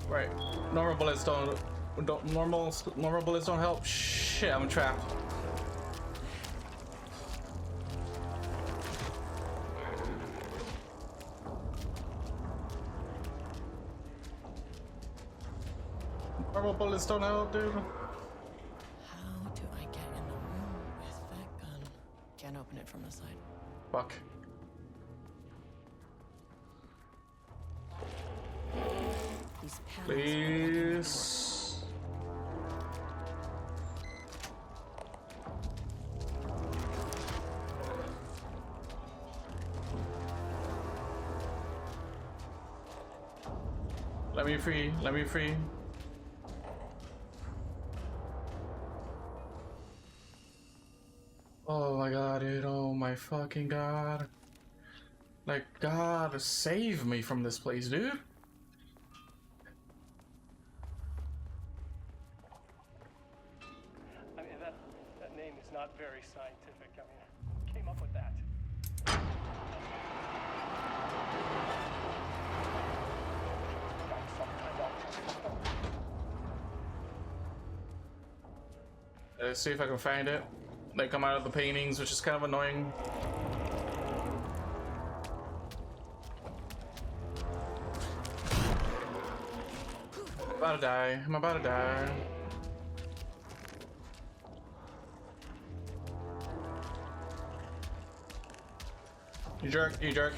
Speaker 1: Right. Normal bullets don't normal bullets don't help. Shit, I'm trapped. Normal bullets don't help, dude.
Speaker 2: How do I get in the room with that gun? Can't open it from the side.
Speaker 1: Fuck.
Speaker 2: These panels
Speaker 1: Please. Let me free. Let me free. Oh my god, dude. Oh my fucking god. Like, God, save me from this place, dude.
Speaker 8: I mean, that name is not very scientific. I mean, who came up with that?
Speaker 1: Let's see if I can find it. They come out of the paintings, which is kind of annoying. I'm about to die. I'm about to die. You jerk, you jerk.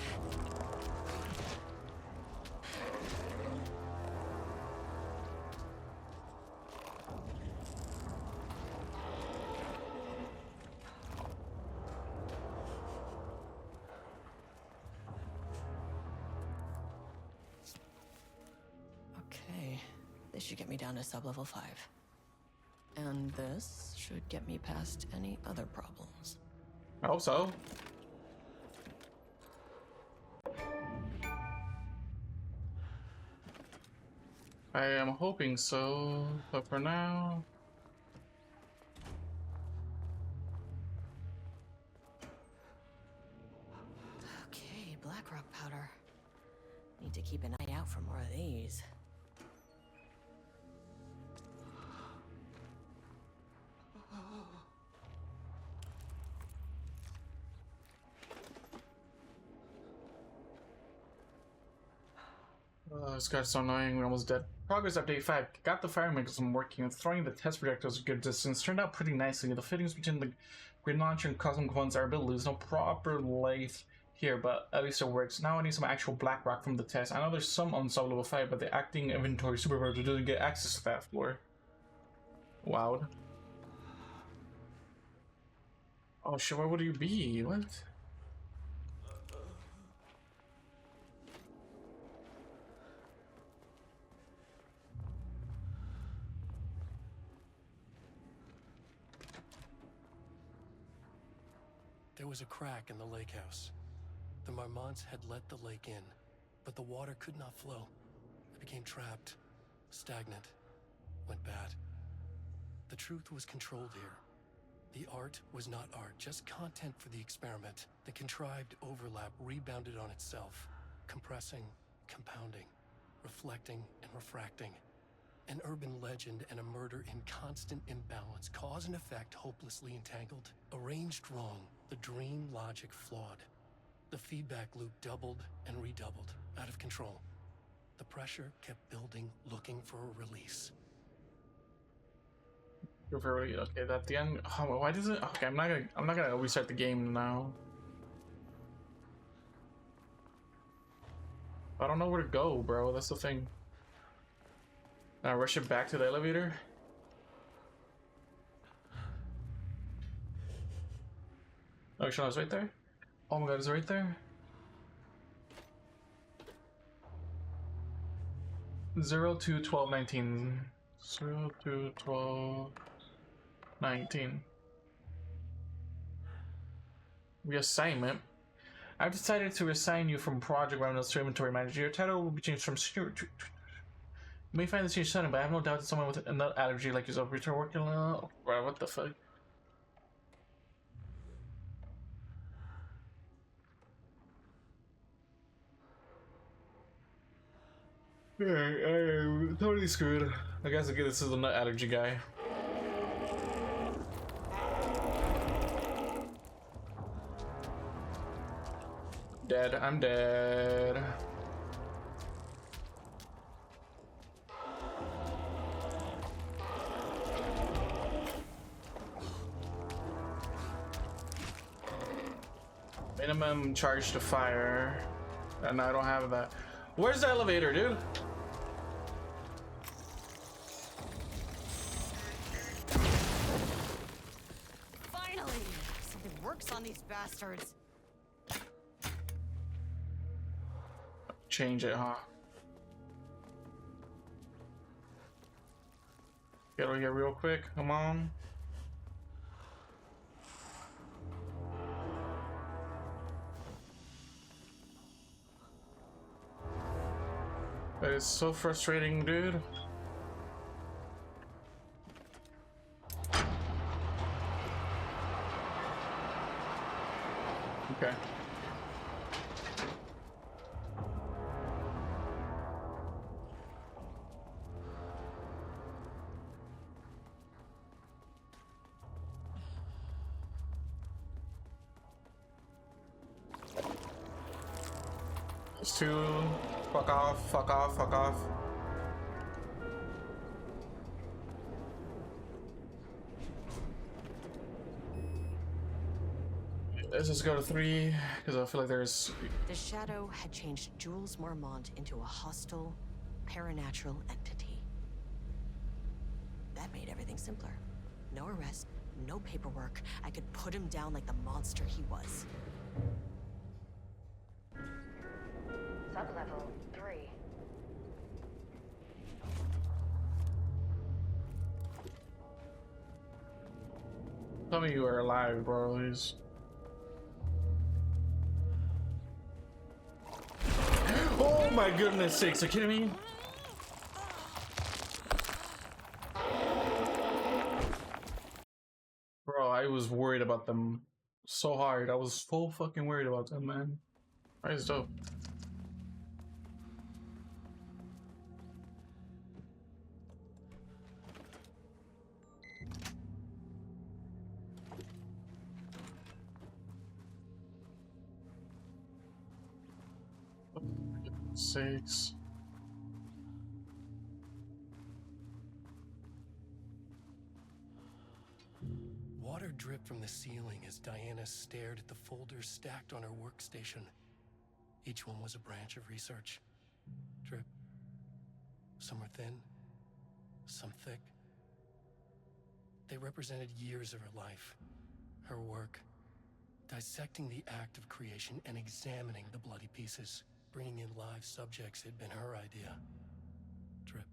Speaker 2: Okay, this should get me down to sub-level 5. And this should get me past any other problems.
Speaker 1: I hope so. I am hoping so, but for now...
Speaker 2: Okay, black rock powder. Need to keep an eye out for more of these.
Speaker 1: Oh, this guy's so annoying. We're almost dead. Progress update 5. Got the fire mechanism working and throwing the test projectiles a good distance. Turned out pretty nicely. The fittings between the grid launcher and custom components are a bit loose. No proper lathe here, but at least it works. Now I need some actual black rock from the test. I know there's some on sub level 5, but the acting inventory supervisor doesn't get access to that floor. Wow. Oh shit, where would you be? What?
Speaker 9: There was a crack in the lake house. The Marmonts had let the lake in, but the water could not flow. It became trapped, stagnant, went bad. The truth was controlled here. The art was not art, just content for the experiment. The contrived overlap rebounded on itself, compressing, compounding, reflecting and refracting. An urban legend and a murder in constant imbalance, cause and effect hopelessly entangled. Arranged wrong, the dream logic flawed. The feedback loop doubled and redoubled, out of control. The pressure kept building, looking for a release.
Speaker 1: Okay, that's the end. Oh, why does it? Okay, I'm not gonna restart the game now. I don't know where to go, bro. That's the thing. Now rush it back to the elevator. Oh, Sean, it's right there. Oh my god, it's right there. 02-12-19. 02-12-19. Reassignment. I've decided to reassign you from project remnants to inventory manager. Your title will be changed from steward to... You may find this change sudden, but I have no doubt that someone with a nut allergy like yourself return working alone. Bro, what the fuck? Alright, I'm totally screwed. I guess okay, this is the nut allergy guy. Dead, I'm dead. Minimum charge to fire. And I don't have that. Where's the elevator, dude?
Speaker 2: Finally! Something works on these bastards.
Speaker 1: Change it, huh? Get over here real quick. Come on. That is so frustrating, dude. Okay. It's two. Fuck off, fuck off, fuck off. Let's just go to 3, because I feel like there's...
Speaker 2: The Shadow had changed Jules Marmont into a hostile, paranatural entity. That made everything simpler. No arrest, no paperwork. I could put him down like the monster he was.
Speaker 10: Sublevel 3.
Speaker 1: Tell me you are alive, bro, please. Oh my goodness sakes, are you kidding me? Bro, I was worried about them so hard. I was so fucking worried about them, man. That is dope. Sakes.
Speaker 9: Water dripped from the ceiling as Diana stared at the folders stacked on her workstation. Each one was a branch of research. Drip. Some were thin, some thick. They represented years of her life, her work, dissecting the act of creation and examining the bloody pieces. Bringing in live subjects had been her idea. Drip.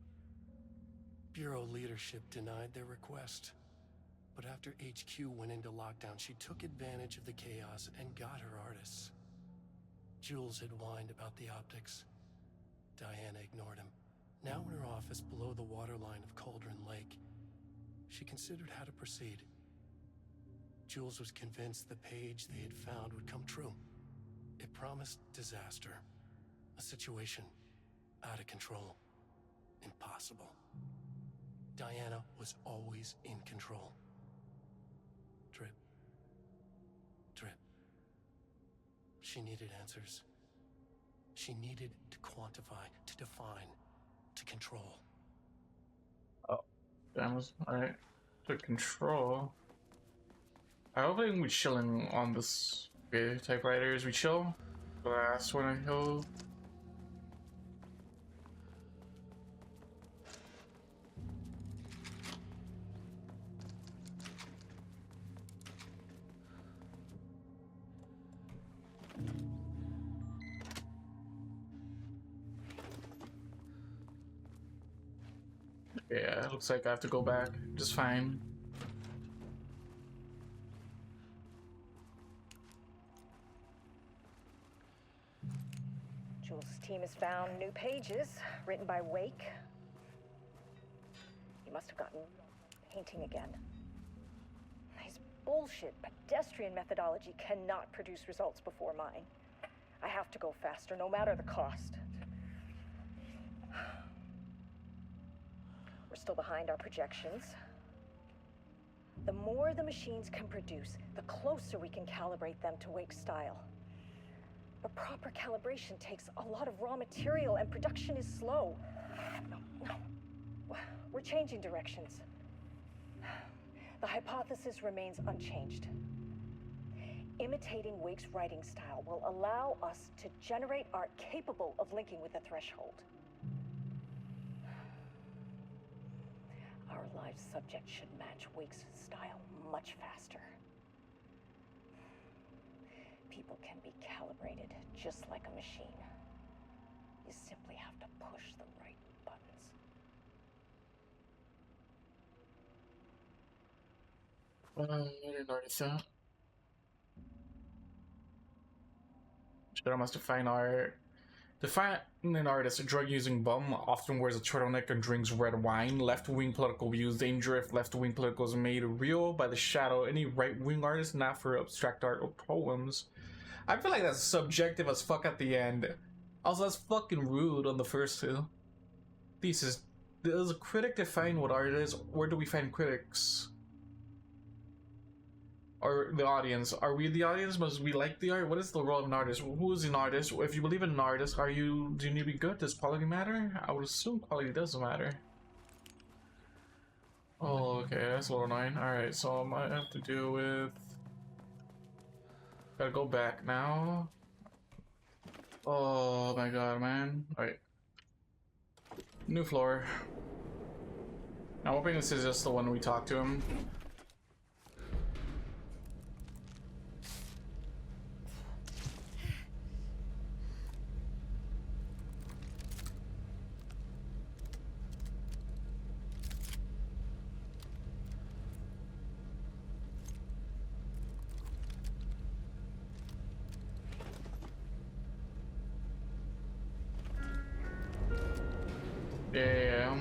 Speaker 9: Bureau leadership denied their request. But after HQ went into lockdown, she took advantage of the chaos and got her artists. Jules had whined about the optics. Diana ignored him. Now in her office below the waterline of Cauldron Lake, she considered how to proceed. Jules was convinced the page they had found would come true. It promised disaster. A situation out of control. Impossible. Diana was always in control. Drip. Drip. She needed answers. She needed to quantify, to define, to control.
Speaker 1: Oh, damn. Alright. To control. I don't think we're chilling on this typewriters. We chill. The last one I held. Yeah, it looks like I have to go back. Just fine.
Speaker 10: Jules' team has found new pages written by Wake. He must have gotten painting again. His bullshit pedestrian methodology cannot produce results before mine. I have to go faster, no matter the cost. We're still behind our projections. The more the machines can produce, the closer we can calibrate them to Wake's style. But proper calibration takes a lot of raw material, and production is slow. No. We're changing directions. The hypothesis remains unchanged. Imitating Wake's writing style will allow us to generate art capable of linking with the threshold. Our live subject should match Wake's style much faster. People can be calibrated just like a machine. You simply have to push the right buttons.
Speaker 1: I didn't notice that. Shadow must define art. Define an artist, a drug-using bum, often wears a turtleneck and drinks red wine. Left-wing political views, danger if left-wing political is made real by the shadow. Any right-wing artist, not for abstract art or poems. I feel like that's subjective as fuck at the end. Also, that's fucking rude on the first two. Thesis. Does a critic define what art is? Where do we find critics? Or the audience? Are we the audience? Must we like the art? What is the role of an artist? Who is an artist? If you believe in an artist, do you need to be good? Does quality matter? I would assume quality does matter. Oh, okay, that's a little annoying. Alright, so I might have to deal with... Gotta go back now. Oh my god, man. Alright. New floor. I'm hoping this is just the one we talked to him. Yeah.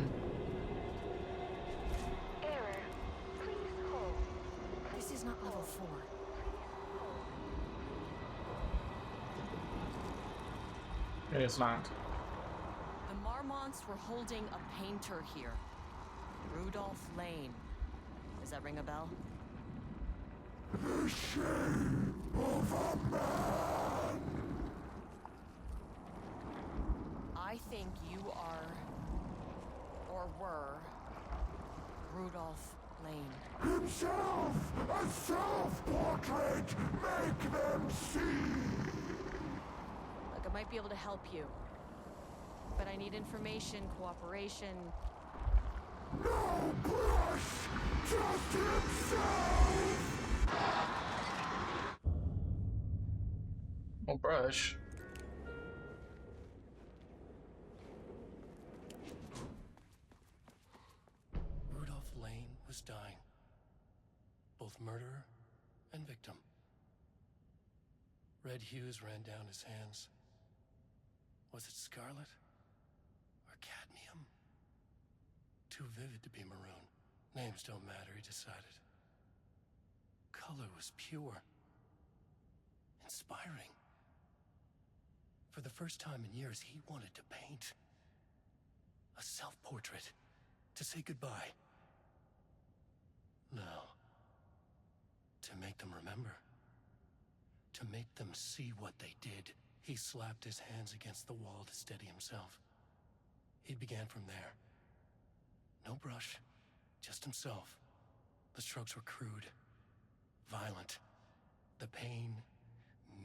Speaker 10: Error. Please hold.
Speaker 2: This is not level 4.
Speaker 1: It is not.
Speaker 2: The Marmonts were holding a painter here. Rudolph Lane. Does that ring a bell?
Speaker 11: The shame of a man.
Speaker 2: I think you are, or were, Rudolph Lane.
Speaker 11: Himself, a self-portrait. Make them see.
Speaker 2: Look, I might be able to help you. But I need information, cooperation.
Speaker 11: No brush, just himself.
Speaker 1: No brush.
Speaker 9: Rudolph Lane was dying. Both murderer and victim. Red hues ran down his hands. Was it scarlet? Or cadmium? Too vivid to be maroon. Names don't matter, he decided. Color was pure. Inspiring. For the first time in years, he wanted to paint. A self-portrait. To say goodbye. No. To make them remember. To make them see what they did. He slapped his hands against the wall to steady himself. He began from there. No brush, just himself. The strokes were crude, violent. The pain,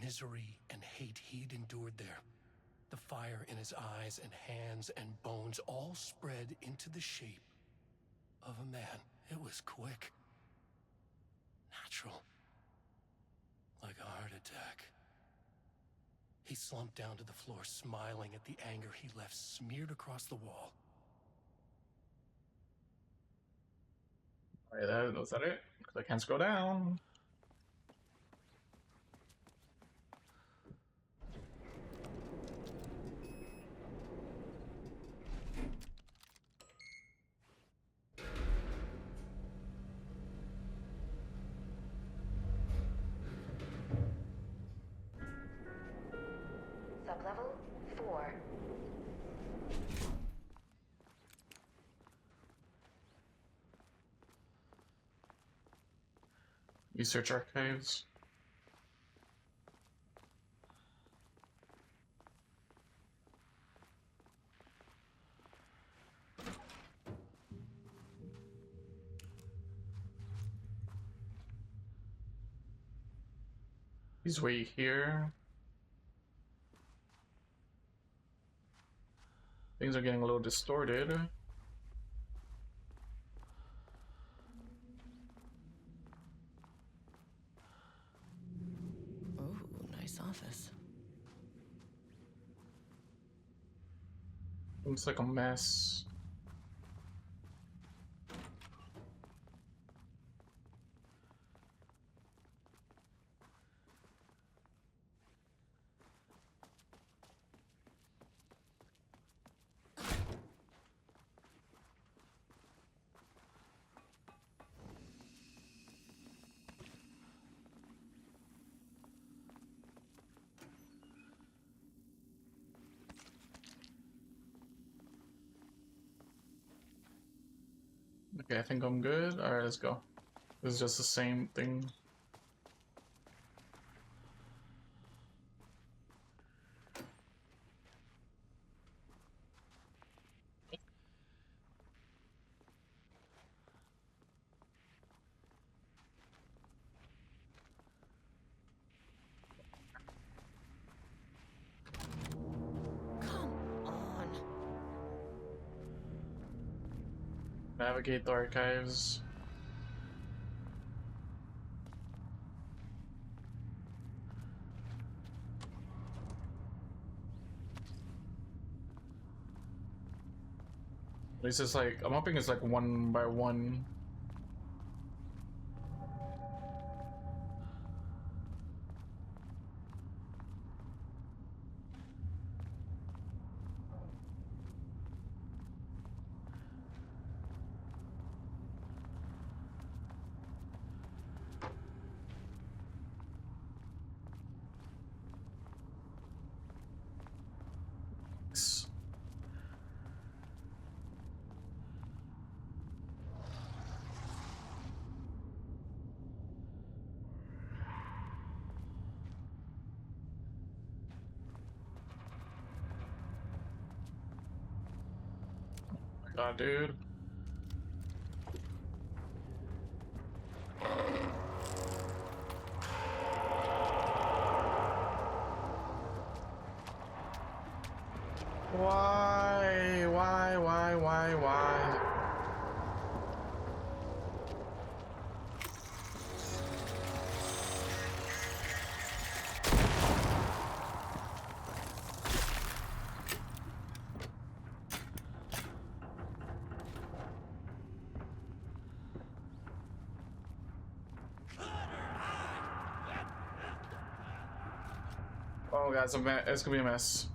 Speaker 9: misery, and hate he'd endured there. The fire in his eyes and hands and bones all spread into the shape of a man. It was quick. Natural. Like a heart attack. He slumped down to the floor, smiling at the anger he left smeared across the wall.
Speaker 1: Alright, was that it? Because I can't scroll down.
Speaker 5: Sublevel 4.
Speaker 1: Research archives. He's way here. Things are getting a little distorted.
Speaker 2: Ooh, nice office.
Speaker 1: Looks like a mess. Okay, I think I'm good. Alright, let's go. This is just the same thing. Navigate the archives. It's just like, I'm hoping it's like one by one. God, dude. Why? Oh god, it's gonna be a mess.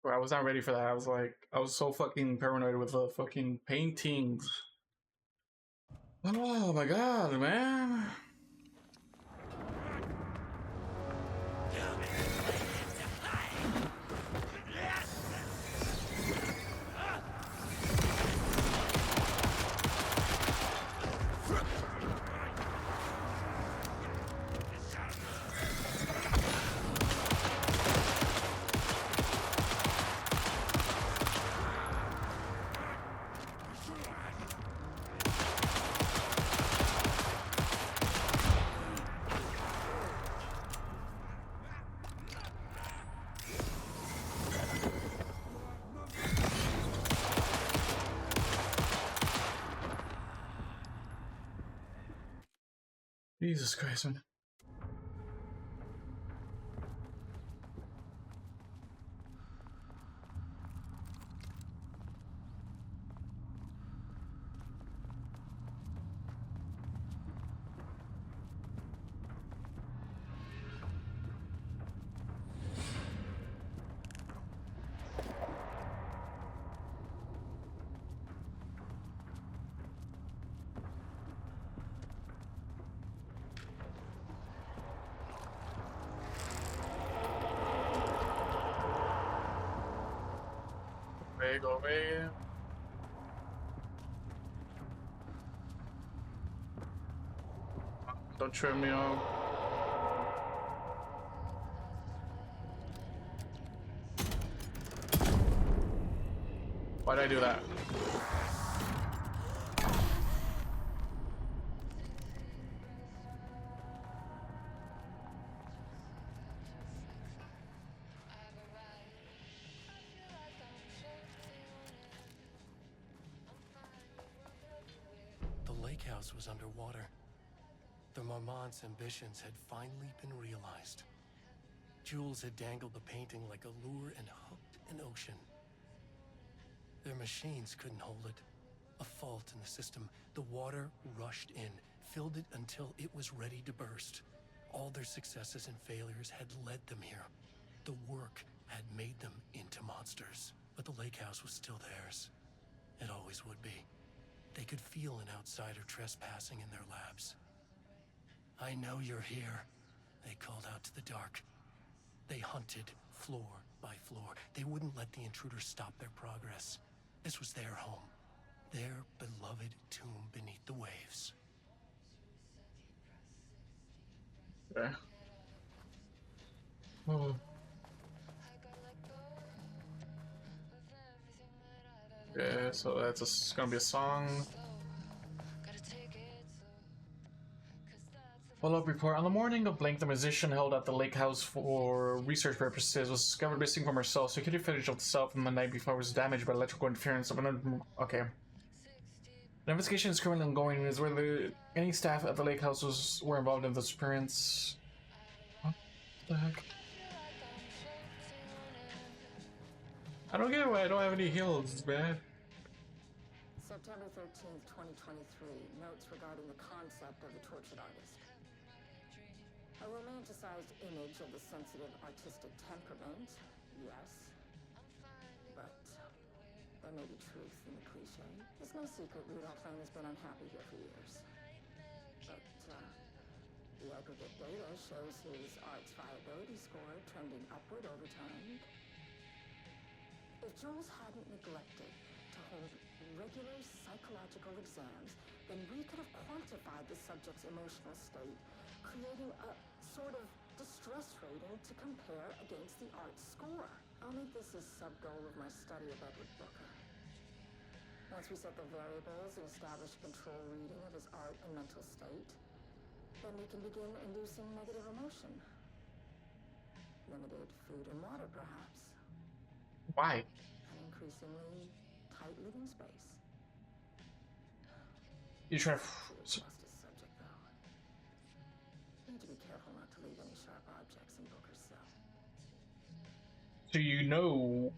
Speaker 1: Bro, I was not ready for that. I was so fucking paranoid with the fucking paintings. Oh my god, man. Jesus Christ, man. Go away. Don't trim me up. Why'd I do that?
Speaker 9: The lake house was underwater. The Marmont's ambitions had finally been realized. Jules had dangled the painting like a lure and hooked an ocean. Their machines couldn't hold it. A fault in the system. The water rushed in, filled it until it was ready to burst. All their successes and failures had led them here. The work had made them into monsters. But the lake house was still theirs. It always would be. They could feel an outsider trespassing in their labs. I know you're here, they called out to the dark. They hunted floor by floor. They wouldn't let the intruders stop their progress. This was their home, their beloved tomb beneath the waves.
Speaker 1: Okay. Oh. Okay, so that's gonna be a song. Follow-up report. On the morning of Blank, the musician held at the lake house for research purposes was discovered missing from her cell. Security footage of the cell from the night before was damaged by electrical interference of another. Okay. The investigation is currently ongoing. Is whether any staff at the lake house were involved in the disappearance. What the heck? I don't get why I don't have any heals. It's bad.
Speaker 7: September 13th, 2023. Notes regarding the concept of the tortured artist. A romanticized image of the sensitive artistic temperament, yes. But there may be truth in the cliche. It's no secret Rudolph Lane has been unhappy here for years. But the aggregate data shows his art's viability score trending upward over time. If Jules hadn't neglected to hold regular psychological exams, then we could have quantified the subject's emotional state, creating a sort of distress rating to compare against the art's score. I'll make this a sub-goal of my study of Edward Booker. Once we set the variables and establish control reading of his art and mental state, then we can begin inducing negative emotion. Limited food and water, perhaps.
Speaker 1: Why?
Speaker 7: An increasingly tight living space.
Speaker 1: You trying to.
Speaker 7: Lost his subject, though. Need to be careful not to leave any sharp objects in Booker's cell.
Speaker 1: So you know.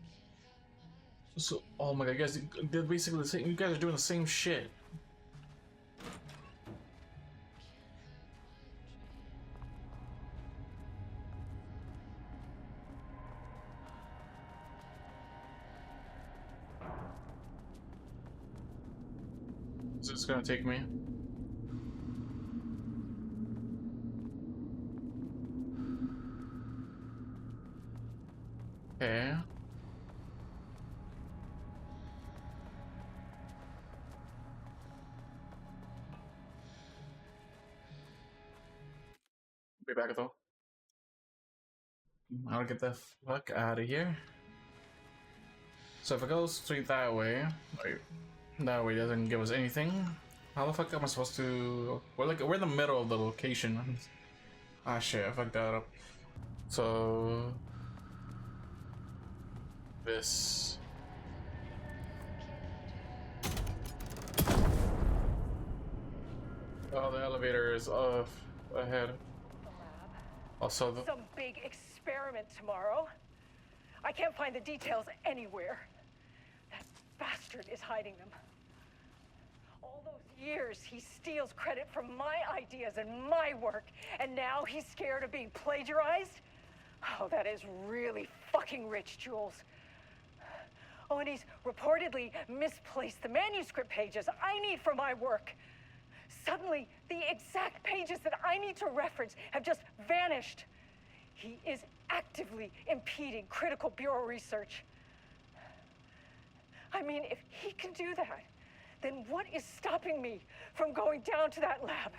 Speaker 1: So, oh my god, you guys did basically the same. You guys are doing the same shit. Is this gonna take me? Okay. Be back though. I'll get the fuck out of here. So if it goes straight that way, wait, that way doesn't give us anything. How the fuck am I supposed to? We're in the middle of the location. Ah shit, I fucked that up. So this. Oh, the elevator is off ahead. Also,
Speaker 4: Some big experiment tomorrow. I can't find the details anywhere. That bastard is hiding them. All those years, he steals credit from my ideas and my work, and now he's scared of being plagiarized? Oh, that is really fucking rich, Jules. Oh, and he's reportedly misplaced the manuscript pages I need for my work. Suddenly, the exact pages that I need to reference have just vanished. He is actively impeding critical bureau research. I mean, if he can do that, then what is stopping me from going down to that lab?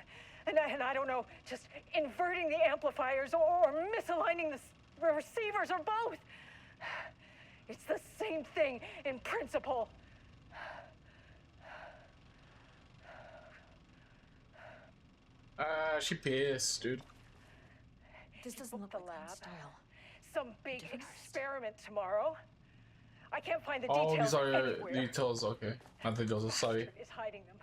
Speaker 4: And I don't know, just inverting the amplifiers or misaligning the receivers or both. It's the same thing in principle.
Speaker 1: She pissed, dude.
Speaker 2: This doesn't look like that style.
Speaker 4: Some big experiment tomorrow. I can't find the
Speaker 1: Oh,
Speaker 4: details
Speaker 1: these are
Speaker 4: anywhere.
Speaker 1: details. Okay, not the details. Sorry.
Speaker 4: Is hiding them.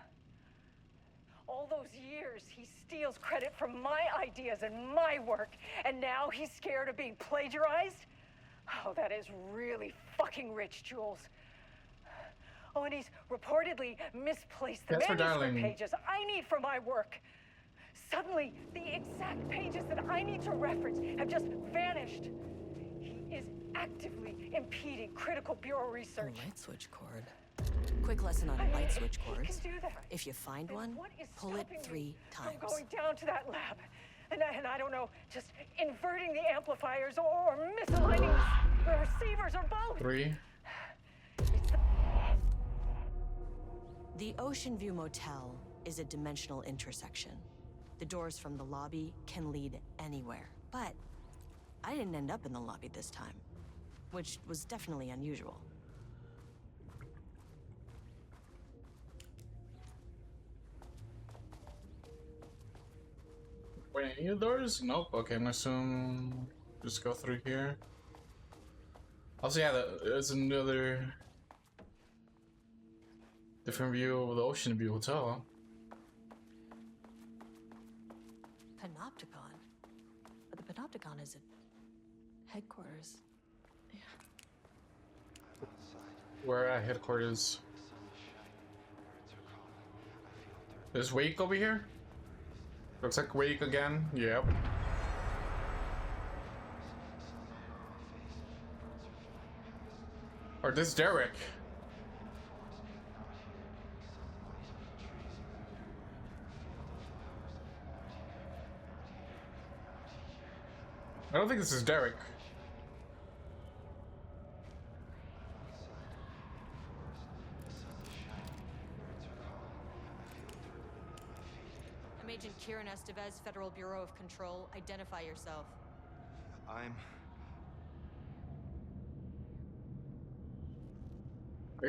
Speaker 4: All those years, he steals credit for my ideas and my work, and now he's scared of being plagiarized? Oh, that is really fucking rich, Jules. Oh, and he's reportedly misplaced the
Speaker 1: That's for
Speaker 4: manuscript
Speaker 1: darling.
Speaker 4: pages I need for my work. Suddenly, the exact pages that I need to reference have just vanished. He is actively impeding critical bureau research.
Speaker 2: A light switch cord. Quick lesson on light switch cords.
Speaker 4: He can do that.
Speaker 2: If you find
Speaker 4: And
Speaker 2: one,
Speaker 4: what is
Speaker 2: pull it
Speaker 4: stopping
Speaker 2: 3
Speaker 4: me
Speaker 2: times.
Speaker 4: From going down to that lab. And I don't know, just inverting the amplifiers or misaligning the receivers or both.
Speaker 1: 3.
Speaker 2: The Ocean View Motel is a dimensional intersection. The doors from the lobby can lead anywhere, but I didn't end up in the lobby this time, which was definitely unusual.
Speaker 1: Wait, any of doors? Nope. Okay, I'm gonna assume just go through here. Also, yeah, there's another different view of the Ocean View Hotel.
Speaker 2: Panopticon? But the Panopticon is at headquarters. Yeah.
Speaker 1: We're at headquarters. Is Wake over here? Looks like Wake again. Yep. Or this Derek. I don't think this is Derek.
Speaker 2: I'm Agent Kieran Estevez, Federal Bureau of Control. Identify yourself.
Speaker 1: Are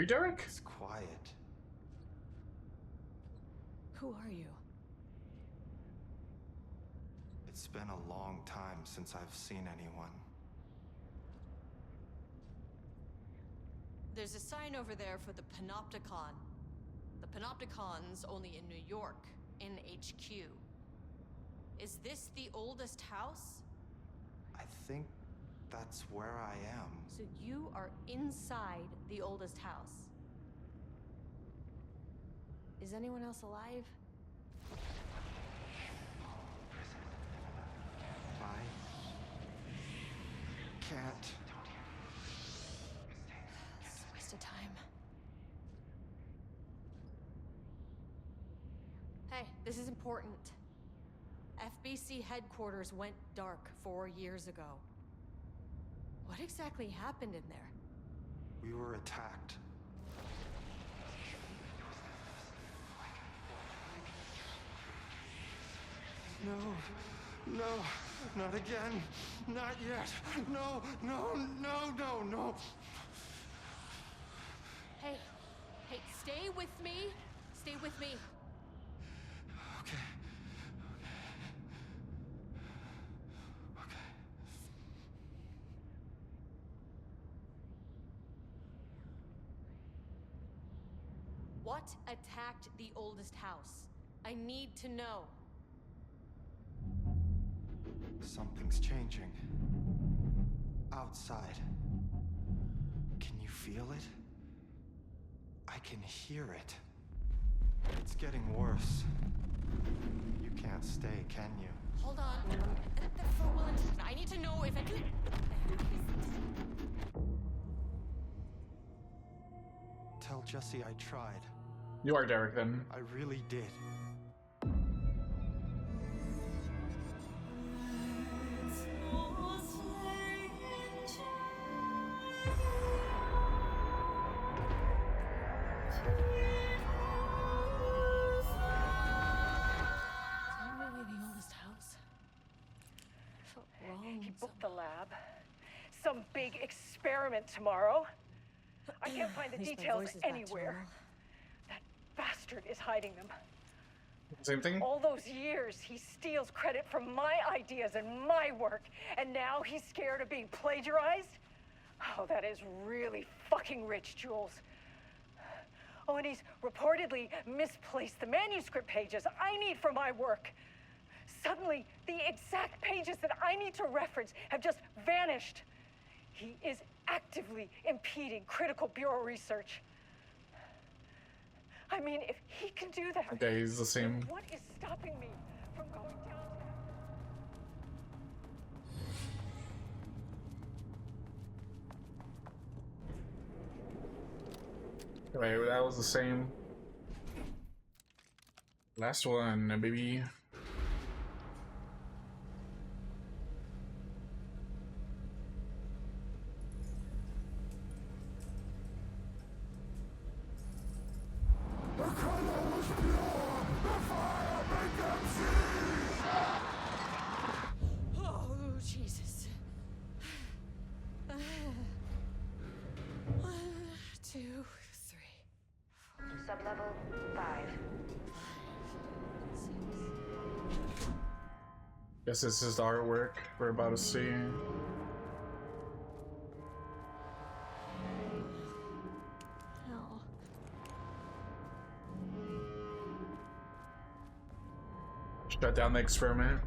Speaker 1: you Derek?
Speaker 14: It's quiet.
Speaker 2: Who are you?
Speaker 14: It's been a long time since I've seen anyone.
Speaker 2: There's a sign over there for the Panopticon. The Panopticon's only in New York, in HQ. Is this the oldest house?
Speaker 14: I think that's where I am.
Speaker 2: So you are inside the oldest house. Is anyone else alive?
Speaker 14: I can't.
Speaker 2: It's a waste of time. Hey, this is important. FBC headquarters went dark 4 years ago. What exactly happened in there?
Speaker 14: We were attacked. No, no, not again. Not yet. No, no, no, no, no.
Speaker 2: Hey, stay with me. Stay with me.
Speaker 14: Okay.
Speaker 2: What attacked the oldest house? I need to know.
Speaker 14: Something's changing. Outside. Can you feel it? I can hear it. It's getting worse. You can't stay, can you?
Speaker 2: Hold on. For Wellington, I need to know if anything...
Speaker 14: Tell Jesse I tried.
Speaker 1: You are Derek then.
Speaker 14: I really did.
Speaker 4: He booked the lab. Some big experiment tomorrow. I can't find the details anywhere. That bastard is hiding them.
Speaker 1: Same thing?
Speaker 4: All those years, he steals credit for my ideas and my work, and now he's scared of being plagiarized? Oh, that is really fucking rich, Jules. Oh, and he's reportedly misplaced the manuscript pages I need for my work. Suddenly, the exact pages that I need to reference have just vanished. He is actively impeding critical bureau research. I mean, if he can do that,
Speaker 1: Okay, he's the same.
Speaker 4: then what is stopping me from going downtown?
Speaker 1: Wait, that was the same. Last one, baby.
Speaker 2: Oh, Jesus. 1, 2, 3.
Speaker 5: Sublevel 5.
Speaker 1: Guess this is the artwork we're about to see.
Speaker 2: Hell.
Speaker 1: Shut down the experiment.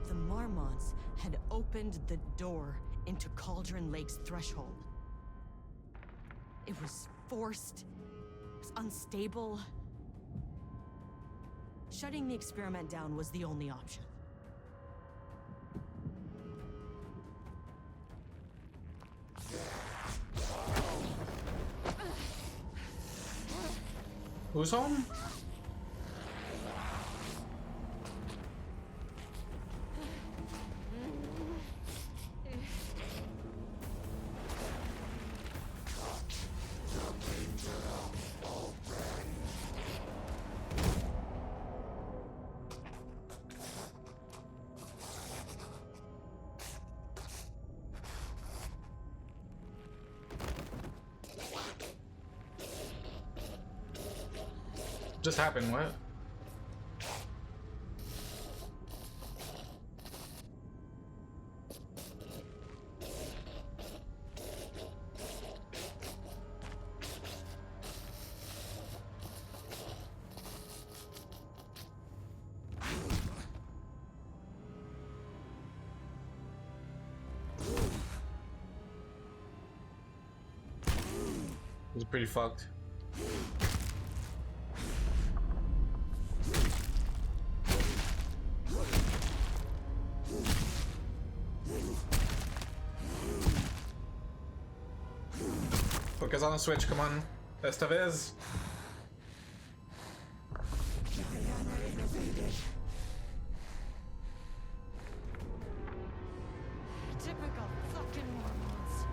Speaker 2: The Marmonts had opened the door into Cauldron Lake's threshold. It was forced, it was unstable. Shutting the experiment down was the only option.
Speaker 1: Who's home? Just happened, what? It's pretty fucked. Focus on the switch, come on. Esta vez.
Speaker 2: Typical fucking Mormons.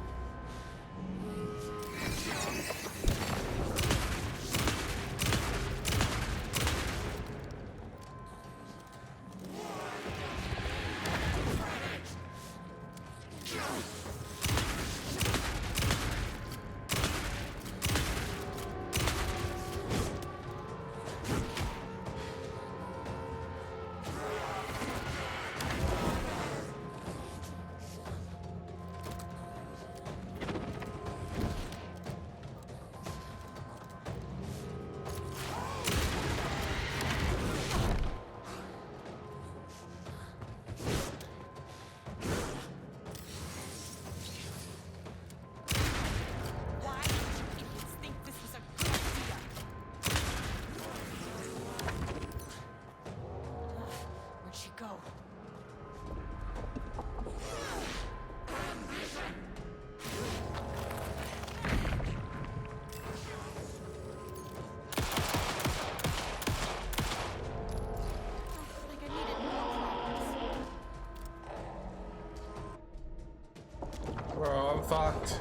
Speaker 2: Why did you idiots think this was a good idea? Where'd she go? Like I needed more problems.
Speaker 1: Bro, I'm fucked.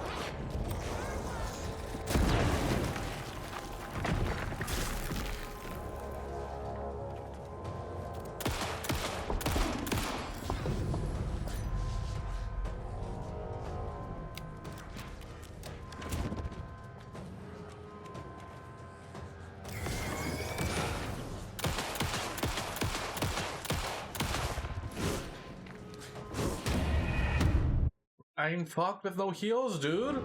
Speaker 1: I'm fucked with no heals, dude.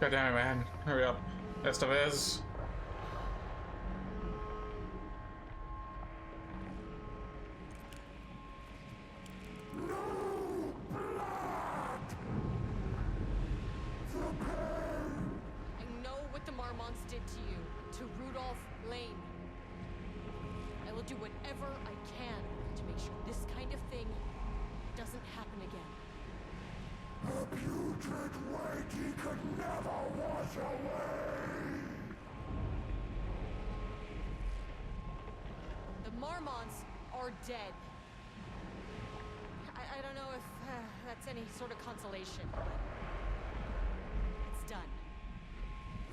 Speaker 1: God damn it, man. Hurry up. Estevez.
Speaker 15: I know what the Marmons did to you, to Rudolph Lane. I will do whatever I can to make sure this kind of thing doesn't happen again.
Speaker 11: The putrid weight he could never wash away!
Speaker 15: The Marmons are dead. I don't know if that's any sort of consolation, but it's done.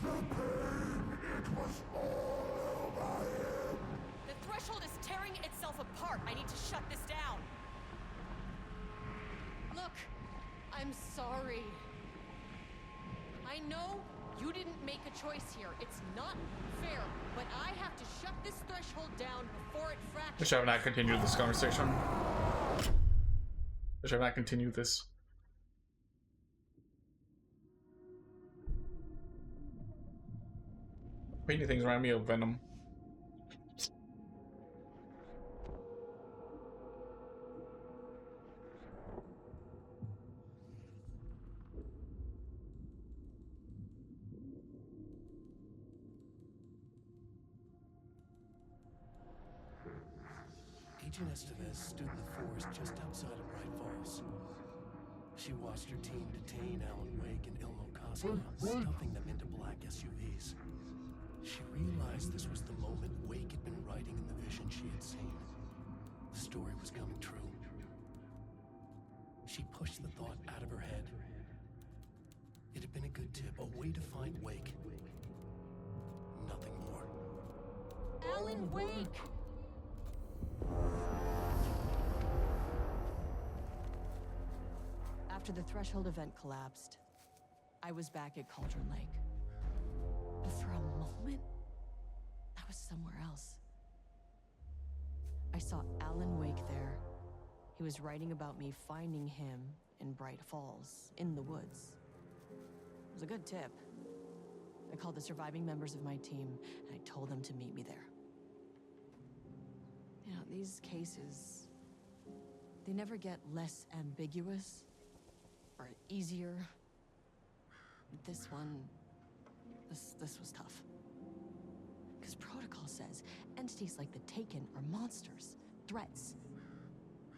Speaker 11: The pain, it was all over him!
Speaker 15: The threshold is tearing itself apart. I need to shut this down. Look, I'm sorry. I know you didn't make a choice here. It's not fair, but I have to shut this threshold down before it fractures.
Speaker 1: Wish I have not continued this conversation. Wish I have not continued this. Many things remind me of Venom.
Speaker 9: Agent Estevez stood in the forest just outside of Bright Falls. She watched her team detain Alan Wake and Ilmo Koska, stuffing them into black SUVs. She realized this was the moment Wake had been writing in the vision she had seen. The story was coming true. She pushed the thought out of her head. It had been a good tip, a way to find Wake. Nothing more.
Speaker 15: Alan Wake!
Speaker 2: After the Threshold event collapsed, I was back at Cauldron Lake. But for a moment, I was somewhere else. I saw Alan Wake there. He was writing about me finding him in Bright Falls, in the woods. It was a good tip. I called the surviving members of my team, and I told them to meet me there. You know, these cases, they never get less ambiguous or easier. This one, this was tough. Because protocol says entities like the Taken are monsters, threats.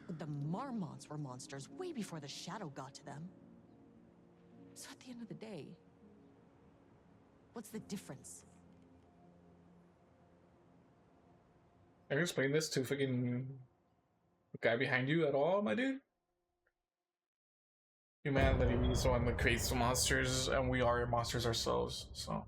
Speaker 2: But the Marmons were monsters way before the Shadow got to them. So at the end of the day, what's the difference?
Speaker 1: Can you explain this to freaking the guy behind you at all, my dude? Humanity is the one that creates the monsters, and we are monsters ourselves, so.